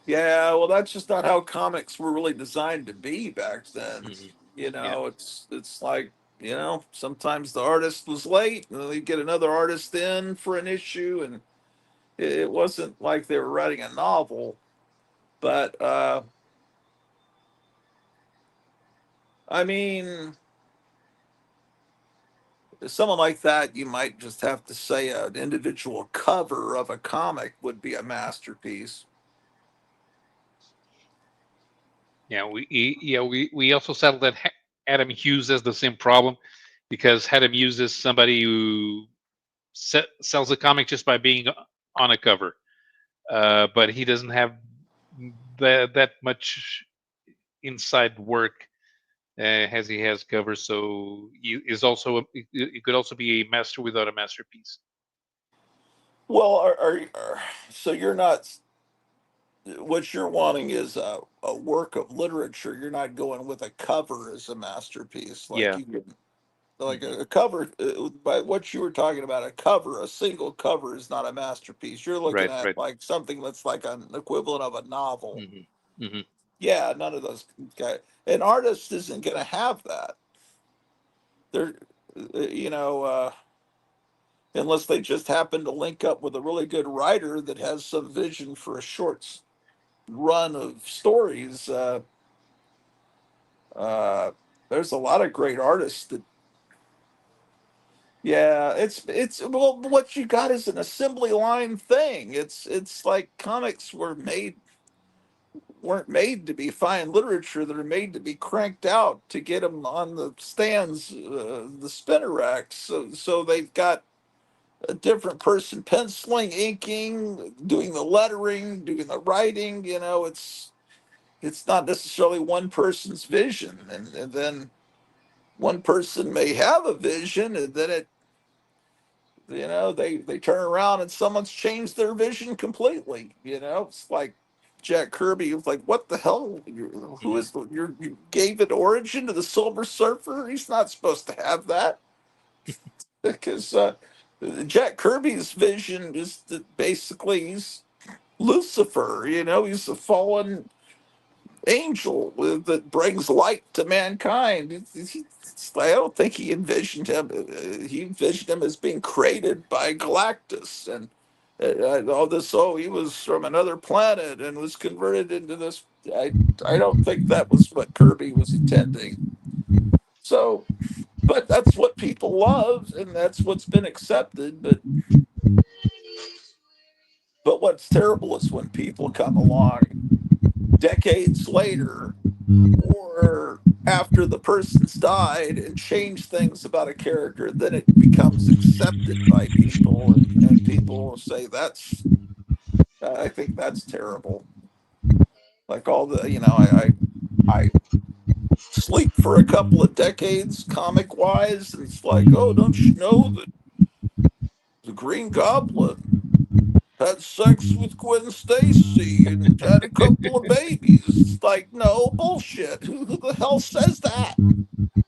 yeah, well, that's just not how comics were really designed to be back then. hmm You Yeah, know, it's like, sometimes the artist was late, and then they get another artist in for an issue, and it wasn't like they were writing a novel. But I mean, someone like that, you might just have to say an individual cover of a comic would be a masterpiece. yeah. We also settled that Adam Hughes has the same problem because Adam Hughes is somebody who sells a comic just by being on a cover, but he doesn't have that much inside work as he has covers. So he could also be a master without a masterpiece. Well, so you're not what you're wanting is a work of literature. You're not going with a cover as a masterpiece, like Yeah, you could. like a cover. By what you were talking about, a cover, a single cover is not a masterpiece. You're looking Right, at right. like something that's like an equivalent of a novel. Hmm. Yeah, none of those guys. An artist isn't going to have that. They're, you know, unless they just happen to link up with a really good writer that has some vision for a short run of stories. Uh, there's a lot of great artists that, yeah, it's well, what you got is an assembly line thing. It's like comics weren't made to be fine literature. They're made to be cranked out to get them on the stands, the spinner racks. So they've got a different person penciling, inking, doing the lettering, doing the writing. You know, it's not necessarily one person's vision, and then one person may have a vision, and then they turn around and someone's changed their vision completely. It's like Jack Kirby was like, what the hell? Who is you gave it origin to the Silver Surfer? He's not supposed to have that. Because Jack Kirby's vision is that basically he's Lucifer. He's a fallen angel that brings light to mankind. I don't think he envisioned him. He envisioned him as being created by Galactus and all this. Oh, he was from another planet and was converted into this. I don't think that was what Kirby was intending. So, but that's what people love, and that's what's been accepted. But what's terrible is when people come along decades later or after the person's died and change things about a character, then it becomes accepted by people, and people will say I think that's terrible. Like all the, I sleep for a couple of decades comic wise, and it's like, oh, don't you know that the Green Goblin had sex with Gwen Stacy and had a couple of babies? It's like, no, bullshit. Who the hell says that?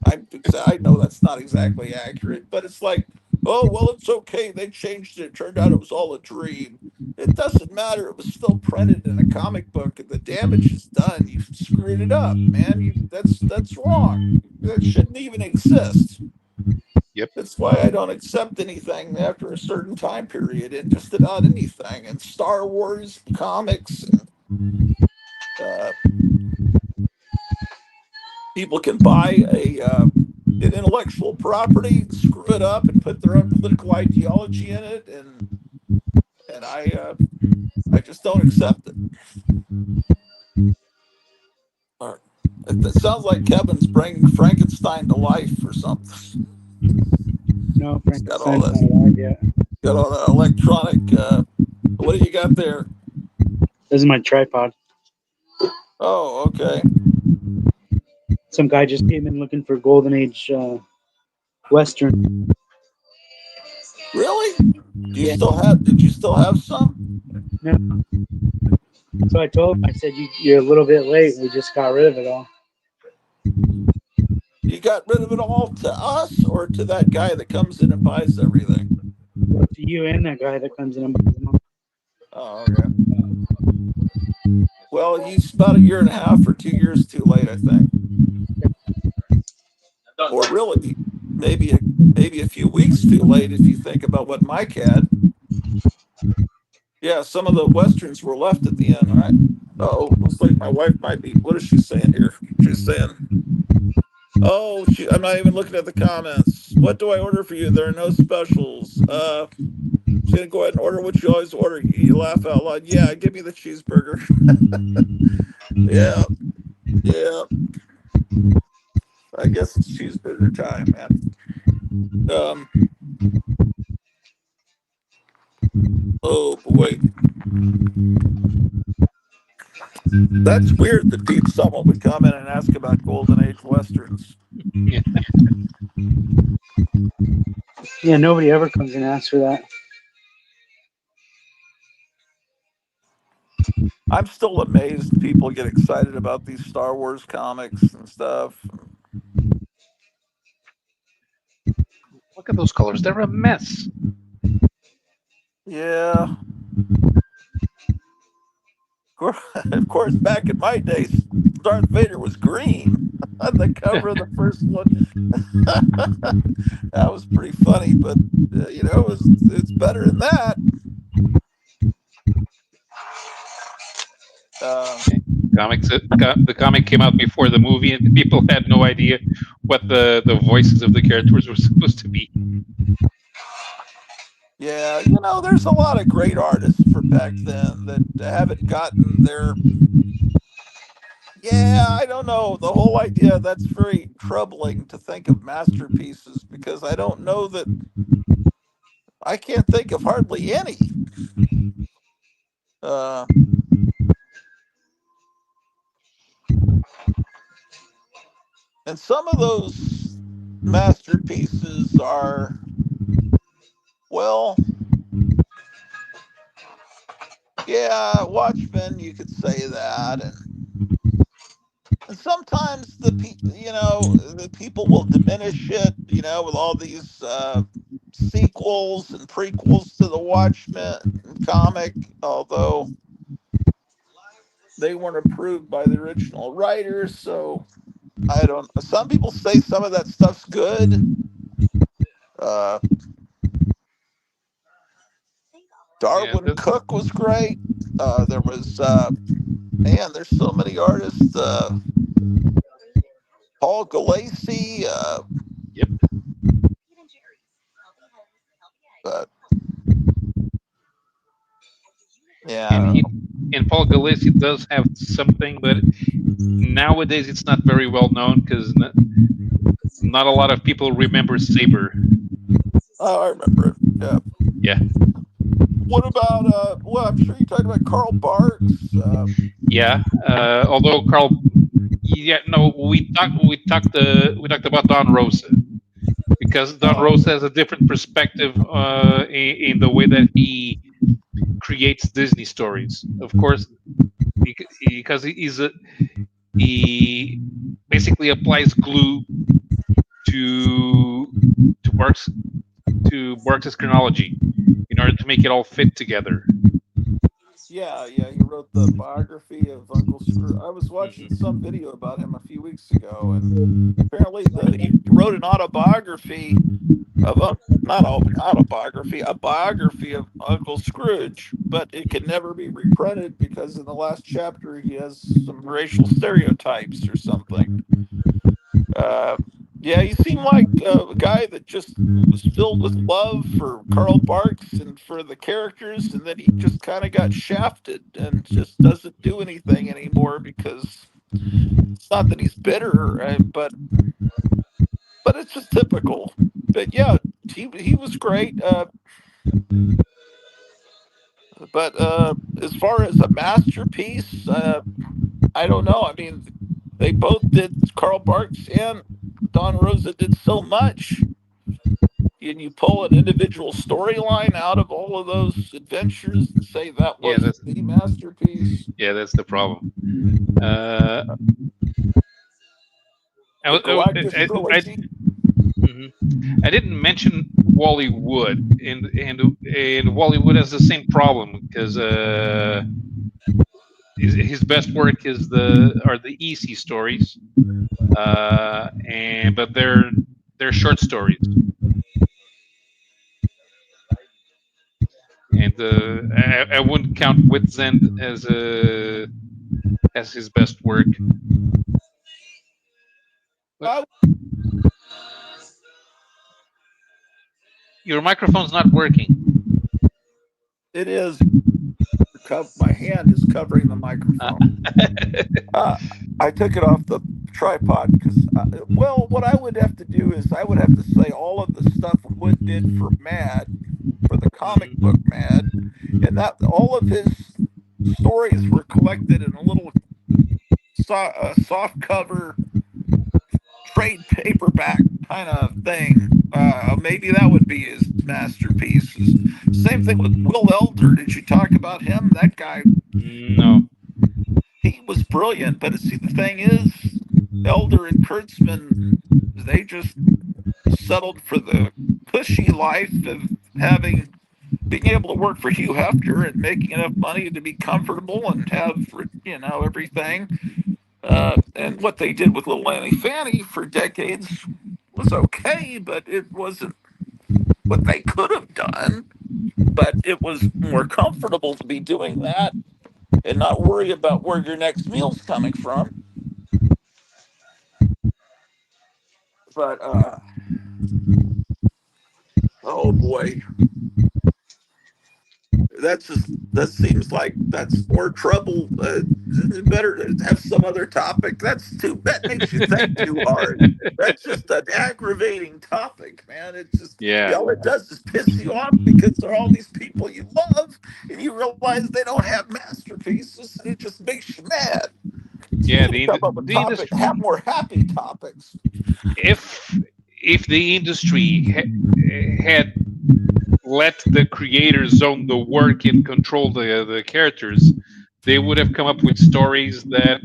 I know that's not exactly accurate, but it's like, oh, well, it's okay. They changed it. It turned out it was all a dream. It doesn't matter. It was still printed in a comic book, and the damage is done. You screwed it up, man. That's wrong. That shouldn't even exist. Yep. That's why I don't accept anything after a certain time period, and just about anything. And Star Wars comics, and people can buy an intellectual property, screw it up, and put their own political ideology in it, and I just don't accept it. Or, it sounds like Kevin's bringing Frankenstein to life or something. No, He's got all Frankenstein's that, not alive yet. got all that electronic. What do you got there? This is my tripod. Oh, okay. Some guy just came in looking for Golden Age Western. Really? Did Yeah. you still have some? No. So I told him, I said, you're a little bit late. We just got rid of it all. You got rid of it all to us or to that guy that comes in and buys everything? Well, to you and that guy that comes in and buys them all. Oh, okay. Well, he's about a year and a half or 2 years too late, I think. Or really, maybe a few weeks too late if you think about what Mike had. Yeah, some of the westerns were left at the end, right? Oh, looks like my wife might be. What is she saying here? She's saying, "Oh, I'm not even looking at the comments. What do I order for you? There are no specials. She's gonna go ahead and order what you always order. You laugh out loud. Yeah, give me the cheeseburger. Yeah, yeah. I guess it's cheeseburger time, man. Oh boy, that's weird that someone would come in and ask about Golden Age westerns. Yeah. Yeah, nobody ever comes and asks for that. I'm still amazed people get excited about these Star Wars comics and stuff. Look at those colors. They're a mess. Yeah. Of course, back in my days, Darth Vader was green on the cover of the first one. That was pretty funny, but it's better than that. The comic came out before the movie, and people had no idea what the voices of the characters were supposed to be. Yeah, there's a lot of great artists from back then that haven't gotten their. Yeah, I don't know. The whole idea, that's very troubling to think of masterpieces, because I don't know that I can't think of hardly any. And some of those masterpieces are, well, yeah, Watchmen, you could say that, and sometimes the people will diminish it, with all these sequels and prequels to the Watchmen comic, although they weren't approved by the original writers. So I don't. Some people say some of that stuff's good. Darwin Cook was great. There was there's so many artists. Paul Galassi. Yep. But yeah. And Paul Galassi does have something, but nowadays it's not very well known because not a lot of people remember Saber. Oh, I remember it. Yeah. Yeah. What about I'm sure you talked about Carl Barks. Yeah. Although we talked about Don Rosa, because Don Rosa has a different perspective in the way that he creates Disney stories. Of course, because he basically applies glue to Barks' chronology in order to make it all fit together. Yeah, he wrote the biography of Uncle Scrooge. I was watching some video about him a few weeks ago, and apparently he wrote an autobiography of a biography of Uncle Scrooge, but it can never be reprinted because in the last chapter he has some racial stereotypes or something. Yeah, he seemed like a guy that just was filled with love for Karl Barks and for the characters, and then he just kind of got shafted and just doesn't do anything anymore, because it's not that he's bitter, but it's just typical. But yeah, he was great. But as far as a masterpiece, I don't know. I mean, they both did. Karl Barks and Don Rosa did so much. And you pull an individual storyline out of all of those adventures and say that was the masterpiece. Yeah, that's the problem. I didn't mention Wally Wood, and Wally Wood has the same problem, because his best work are the EC stories, but they're short stories, and I wouldn't count Wit's End as his best work. Your microphone's not working. It is. My hand is covering the microphone. I took it off the tripod because, what I would have to do is I would have to say all of the stuff Wood did for the comic book Mad, and that all of his stories were collected in a little soft cover trade paperback kind of thing. Maybe that would be his masterpieces. Same thing with Will Elder. Did you talk about him? That guy. No. He was brilliant, but see, the thing is, Elder and Kurtzman, they just settled for the cushy life of being able to work for Hugh Hefner and making enough money to be comfortable and have, everything. And what they did with Little Annie Fanny for decades was okay, but it wasn't what they could have done. But it was more comfortable to be doing that and not worry about where your next meal's coming from. But oh boy, that seems like that's more trouble. Better have some other topic. That makes you think too hard. That's just an aggravating topic, man. It's just Yeah. all it does is piss you off because there are all these people you love, and you realize they don't have masterpieces, and it just makes you mad. So you Yeah, need to come up with the industry. have more happy topics. If the industry had let the creators own the work and control the characters, they would have come up with stories that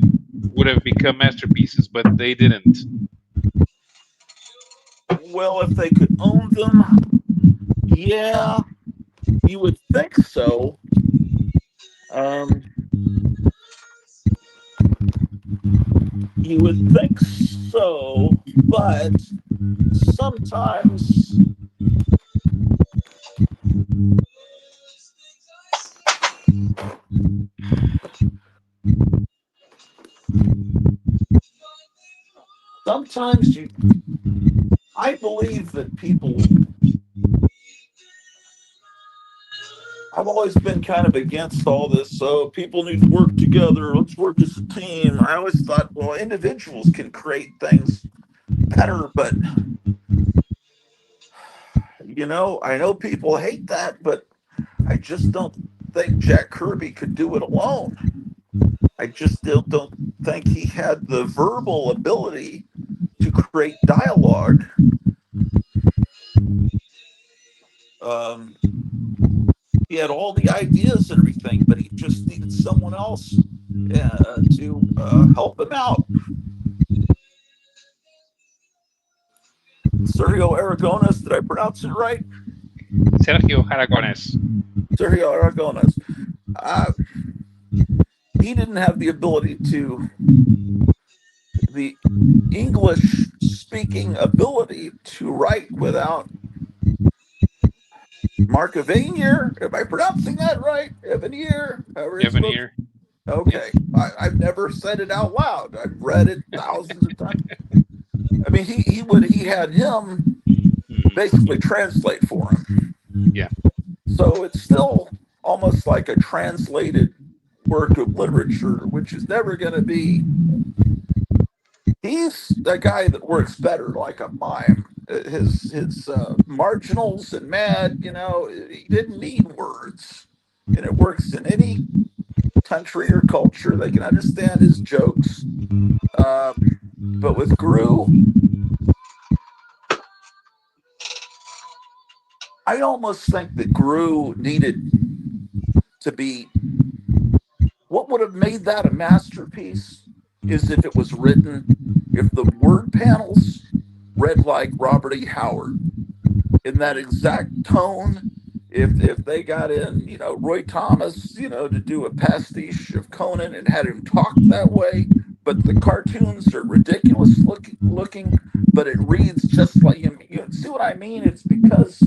would have become masterpieces, but they didn't. Well, if they could own them, yeah, you would think so. You would think so, but sometimes sometimes I believe that people, I've always been kind of against all this. So people need to work together. Let's work as a team. I always thought, well, individuals can create things better, but I know people hate that, but I just don't think Jack Kirby could do it alone. I just don't think he had the verbal ability to create dialogue. He had all the ideas and everything, but he just needed someone else to help him out. Sergio Aragones, did I pronounce it right? Sergio Aragones. Sergio Aragones. He didn't have the ability the English speaking ability to write without Mark Evanier. Am I pronouncing that right? Evanier? Evanier. Okay. I've never said it out loud. I've read it thousands of times. I mean, he had him basically translate for him. Yeah. So it's still almost like a translated work of literature, which is never going to be. He's the guy that works better like a mime. His marginals and mad, he didn't need words, and it works in any country or culture. They can understand his jokes. But with Gru, I almost think that Gru needed to be. What would have made that a masterpiece is if it was written, if the word panels read like Robert E. Howard in that exact tone. If they got in, Roy Thomas, to do a pastiche of Conan and had him talk that way, but the cartoons are ridiculous looking, but it reads just like him. You see what I mean? It's because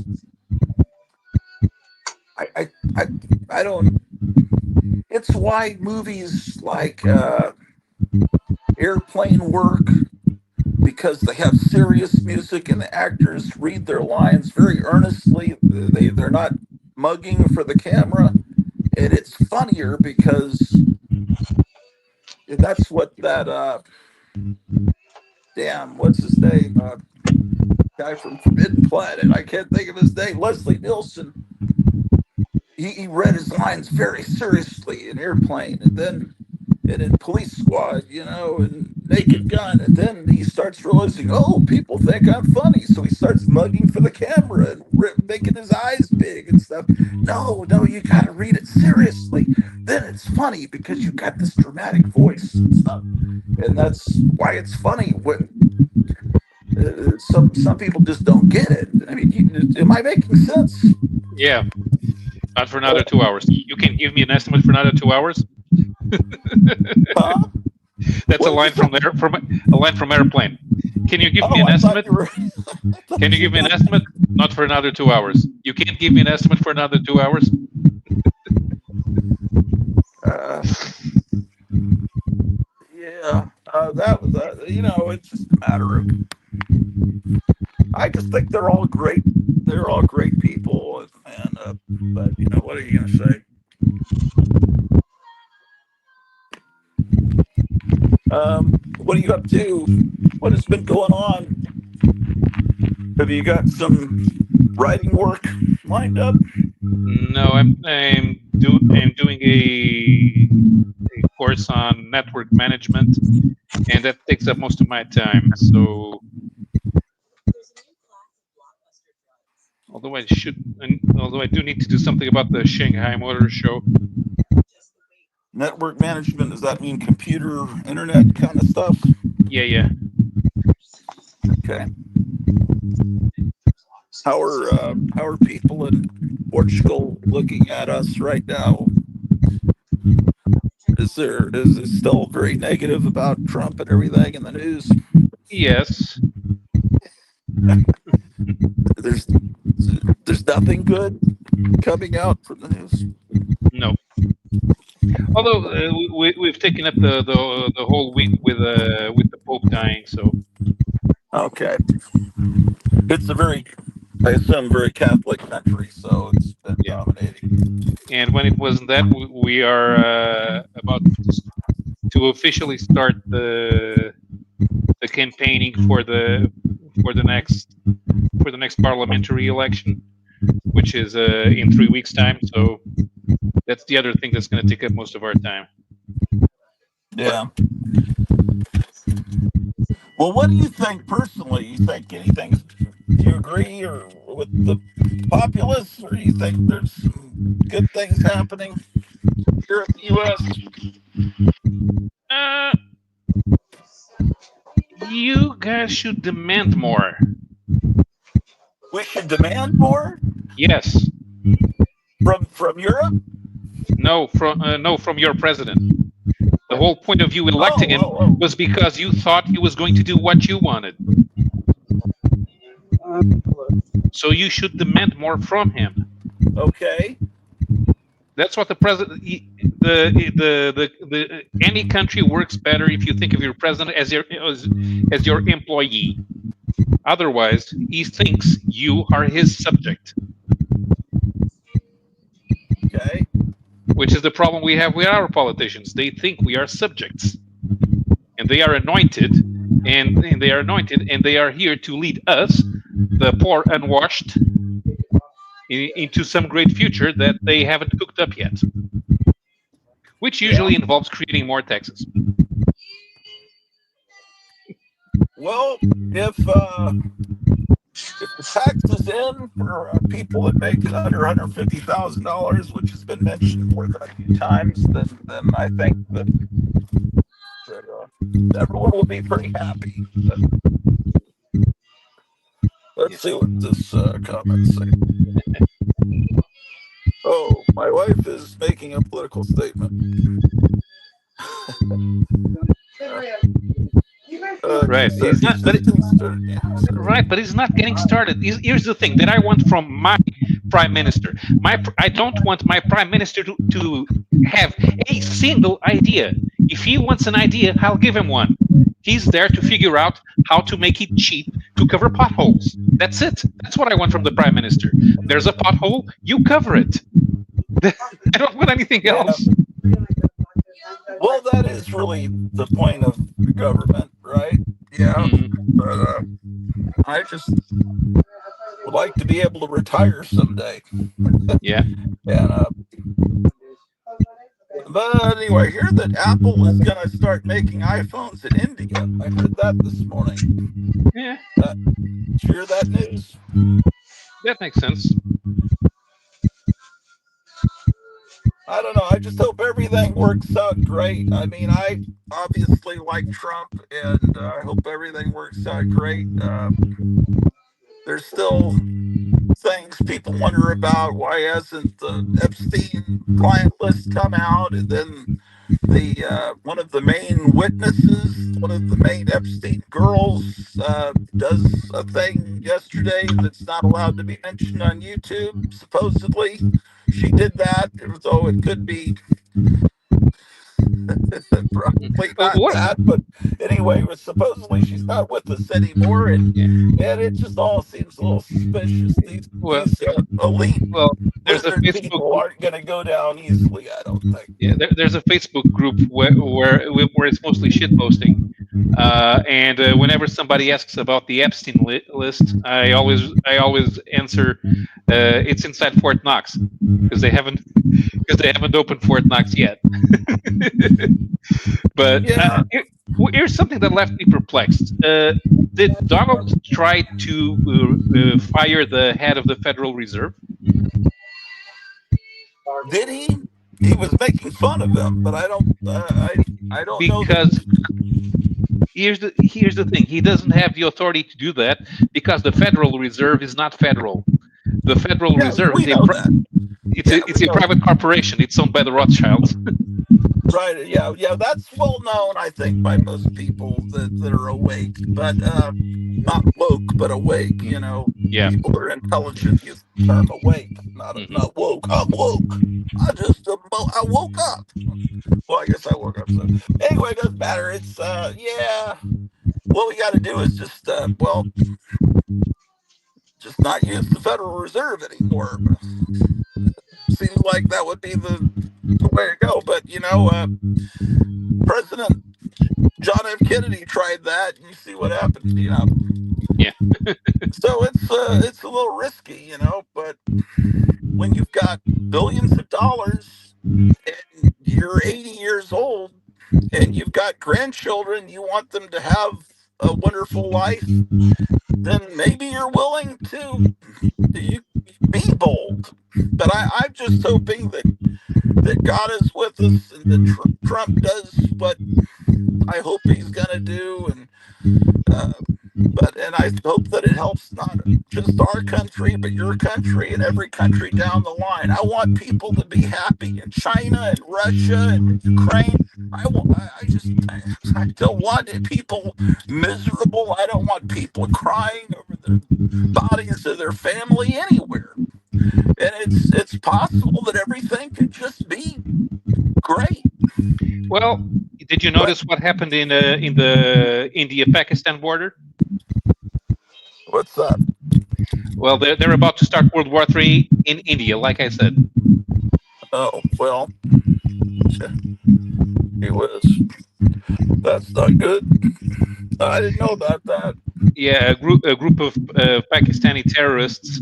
I don't. It's why movies like Airplane work, because they have serious music and the actors read their lines very earnestly. They're not mugging for the camera, and it's funnier because that's what that what's his name, guy from Forbidden Planet, I can't think of his name, Leslie Nielsen. He read his lines very seriously in Airplane, and in Police Squad, and Naked Gun, and then he starts realizing, oh, people think I'm funny, so he starts mugging for the camera and making his eyes big and stuff. No, you got to read it seriously. Then it's funny because you got this dramatic voice and stuff, and that's why it's funny when some people just don't get it. I mean, am I making sense? Yeah, not for another 2 hours. You can give me an estimate for another 2 hours. Huh? That's a What line did you from a line from Airplane. Can you give me Oh, an I thought estimate? you were. Can you give me an estimate? Not for another 2 hours. You can't give me an estimate for another 2 hours. Yeah, that was, it's just a matter of. I just think they're all great. They're all great people, and but what are you gonna say? What are you up to? What has been going on? Have you got some writing work lined up? No, I'm doing a course on network management, and that takes up most of my time. So, although I do need to do something about the Shanghai Motor Show. Network management, does that mean computer, internet kind of stuff? Yeah. Okay. How are people in Portugal looking at us right now? Is it still very negative about Trump and everything in the news? Yes. There's nothing good coming out from the news. No. Although we've taken up the whole week with the Pope dying, so. Okay. It's I assume, very Catholic country, so it's been dominating. And when it wasn't that, we are about to officially start the campaigning for the next parliamentary election, which is in 3 weeks' time. So that's the other thing that's going to take up most of our time. Yeah. Well, what do you think personally? You think anything? Do you agree or with the populace, or do you think there's some good things happening here in the U.S.? You guys should demand more. We should demand more? Yes. From Europe? No, from your president. The whole point of you electing him was because you thought he was going to do what you wanted. So you should demand more from him. Okay. That's what the president. Any country works better if you think of your president as your employee. Otherwise, he thinks you are his subject. Okay. Which is the problem we have with our politicians. They think we are subjects, and they are anointed, and they are here to lead us, the poor unwashed, into some great future that they haven't cooked up yet. Which usually involves creating more taxes. Well, if the tax is in for people that make under $150,000, which has been mentioned more than a few times, then I think that everyone will be pretty happy. But let's see what this comment says. Oh, my wife is making a political statement. Right. He's not, but he's not getting started. Here's the thing that I want from my prime minister. I don't want my prime minister to have a single idea. If he wants an idea, I'll give him one. He's there to figure out how to make it cheap to cover potholes. That's it. That's what I want from the prime minister. There's a pothole, you cover it. I don't want anything else. Well, that is really the point of the government, right? Yeah. But I just would like to be able to retire someday. Yeah. And but anyway, I hear that Apple is going to start making iPhones in India. I heard that this morning. Yeah. Did you hear that news? That makes sense. I don't know. I just hope everything works out great. I mean, I obviously like Trump, and I hope everything works out great. There's still things people wonder about. Why hasn't the Epstein client list come out? And then the one of the main witnesses, one of the main Epstein girls, does a thing yesterday that's not allowed to be mentioned on YouTube. Supposedly, she did that, though it could be probably not What? that. But anyway, it was supposedly she's not with us anymore, and Yeah. it just all seems a little suspicious. These Well, these elite well, there's a lizard Facebook people aren't going to go down easily. I don't think. Yeah, there's a Facebook group where it's mostly shit posting, and whenever somebody asks about the Epstein list, I always answer, it's inside Fort Knox because they haven't opened Fort Knox yet. But Yeah, here's something that left me perplexed. Did Donald try to fire the head of the Federal Reserve? did he? He was making fun of him, but I don't know that. Because here's the thing: he doesn't have the authority to do that because the Federal Reserve is not federal. The Federal Yeah, Reserve we is know that. Yeah, it's we a know. private corporation. It's owned by the Rothschilds. Right? Yeah. That's well known, I think, by most people that are awake, but not woke, but awake. Yeah. People are intelligent use the term awake, Hmm. not woke. I'm woke. I woke up. Well, I guess I woke up. So anyway, it doesn't matter. It's yeah. What we got to do is just not use the Federal Reserve anymore. Seems like that would be the way to go. But President John F. Kennedy tried that, and you see what happened. Yeah. So it's a little risky, But when you've got billions of dollars and you're 80 years old and you've got grandchildren, you want them to have a wonderful life, then maybe you're willing to you be bold. But I'm just hoping that God is with us and that Trump does what I hope he's going to do, and I hope that it helps not just our country, but your country and every country down the line. I want people to be happy in China and Russia and Ukraine. I don't want people miserable. I don't want people crying over the bodies of their family anywhere. And it's possible that everything could just be great. Well, did you notice what happened in the India-Pakistan border? What's that? Well, they're about to start World War III in India, like I said. Oh, well, it was. That's not good. I didn't know about that. Yeah, a group of Pakistani terrorists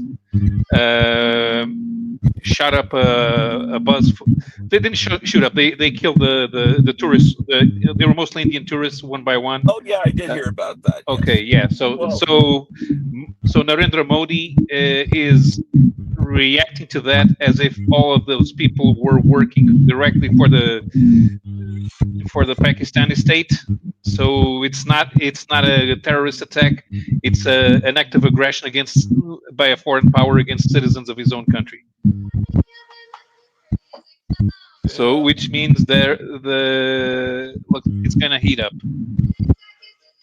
shot up a bus. They didn't shoot up. They killed the tourists. They were mostly Indian tourists, one by one. Oh yeah, I did hear about that. Okay, yes. yeah. So Well, so Narendra Modi is reacting to that as if all of those people were working directly for the Pakistani state. So it's not a terrorist attack. It's an act of aggression by a foreign power against citizens of his own country. So, which means look, it's gonna heat up.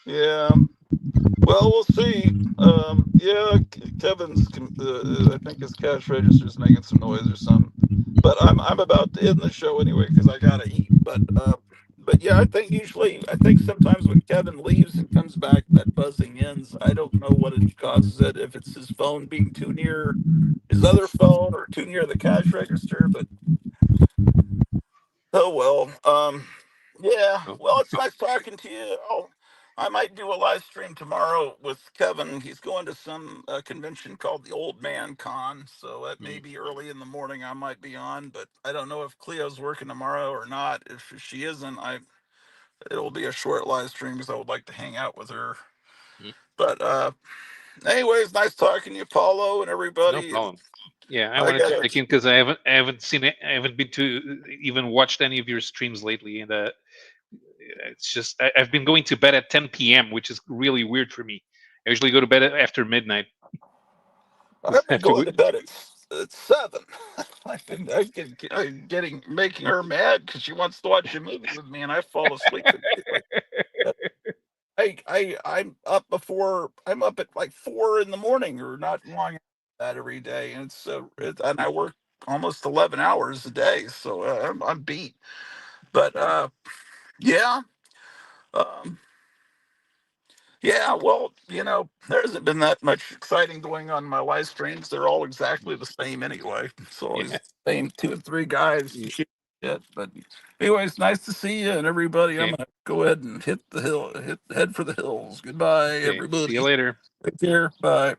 yeah. Well, we'll see. Yeah, Kevin's. I think his cash register's making some noise or something. But I'm about to end the show anyway because I gotta eat. But yeah, I think sometimes when Kevin leaves and comes back, that buzzing ends. I don't know what it causes it. If it's his phone being too near his other phone or too near the cash register, but oh well. Yeah. Well, it's nice talking to you. I might do a live stream tomorrow with Kevin. He's going to some convention called the Old Man Con, so that may be early in the morning. I might be on, but I don't know if Cleo's working tomorrow or not. If she isn't, it'll be a short live stream because I would like to hang out with her. But anyways, nice talking to you, Paulo, and No everybody. problem. Yeah, I I wanted to got check in because I haven't seen it. I haven't been to even watched any of your streams lately, and it's just I've been going to bed at 10 p.m., which is really weird for me. I usually go to bed after midnight. I've been After going to bed at 7. I'm making her mad because she wants to watch a movie with me, and I fall asleep immediately. I'm up at like 4 in the morning or not long after that every day, and and I work almost 11 hours a day, so I'm beat. But yeah, um, yeah. Well, there hasn't been that much exciting going on in my live streams. They're all exactly the same anyway. It's always yeah. the same 2 or 3 guys. Shit. But anyway, it's nice to see you and everybody. I'm Okay. gonna go ahead and head for the hills. Goodbye, Okay. See you everybody. later. Take care. Bye.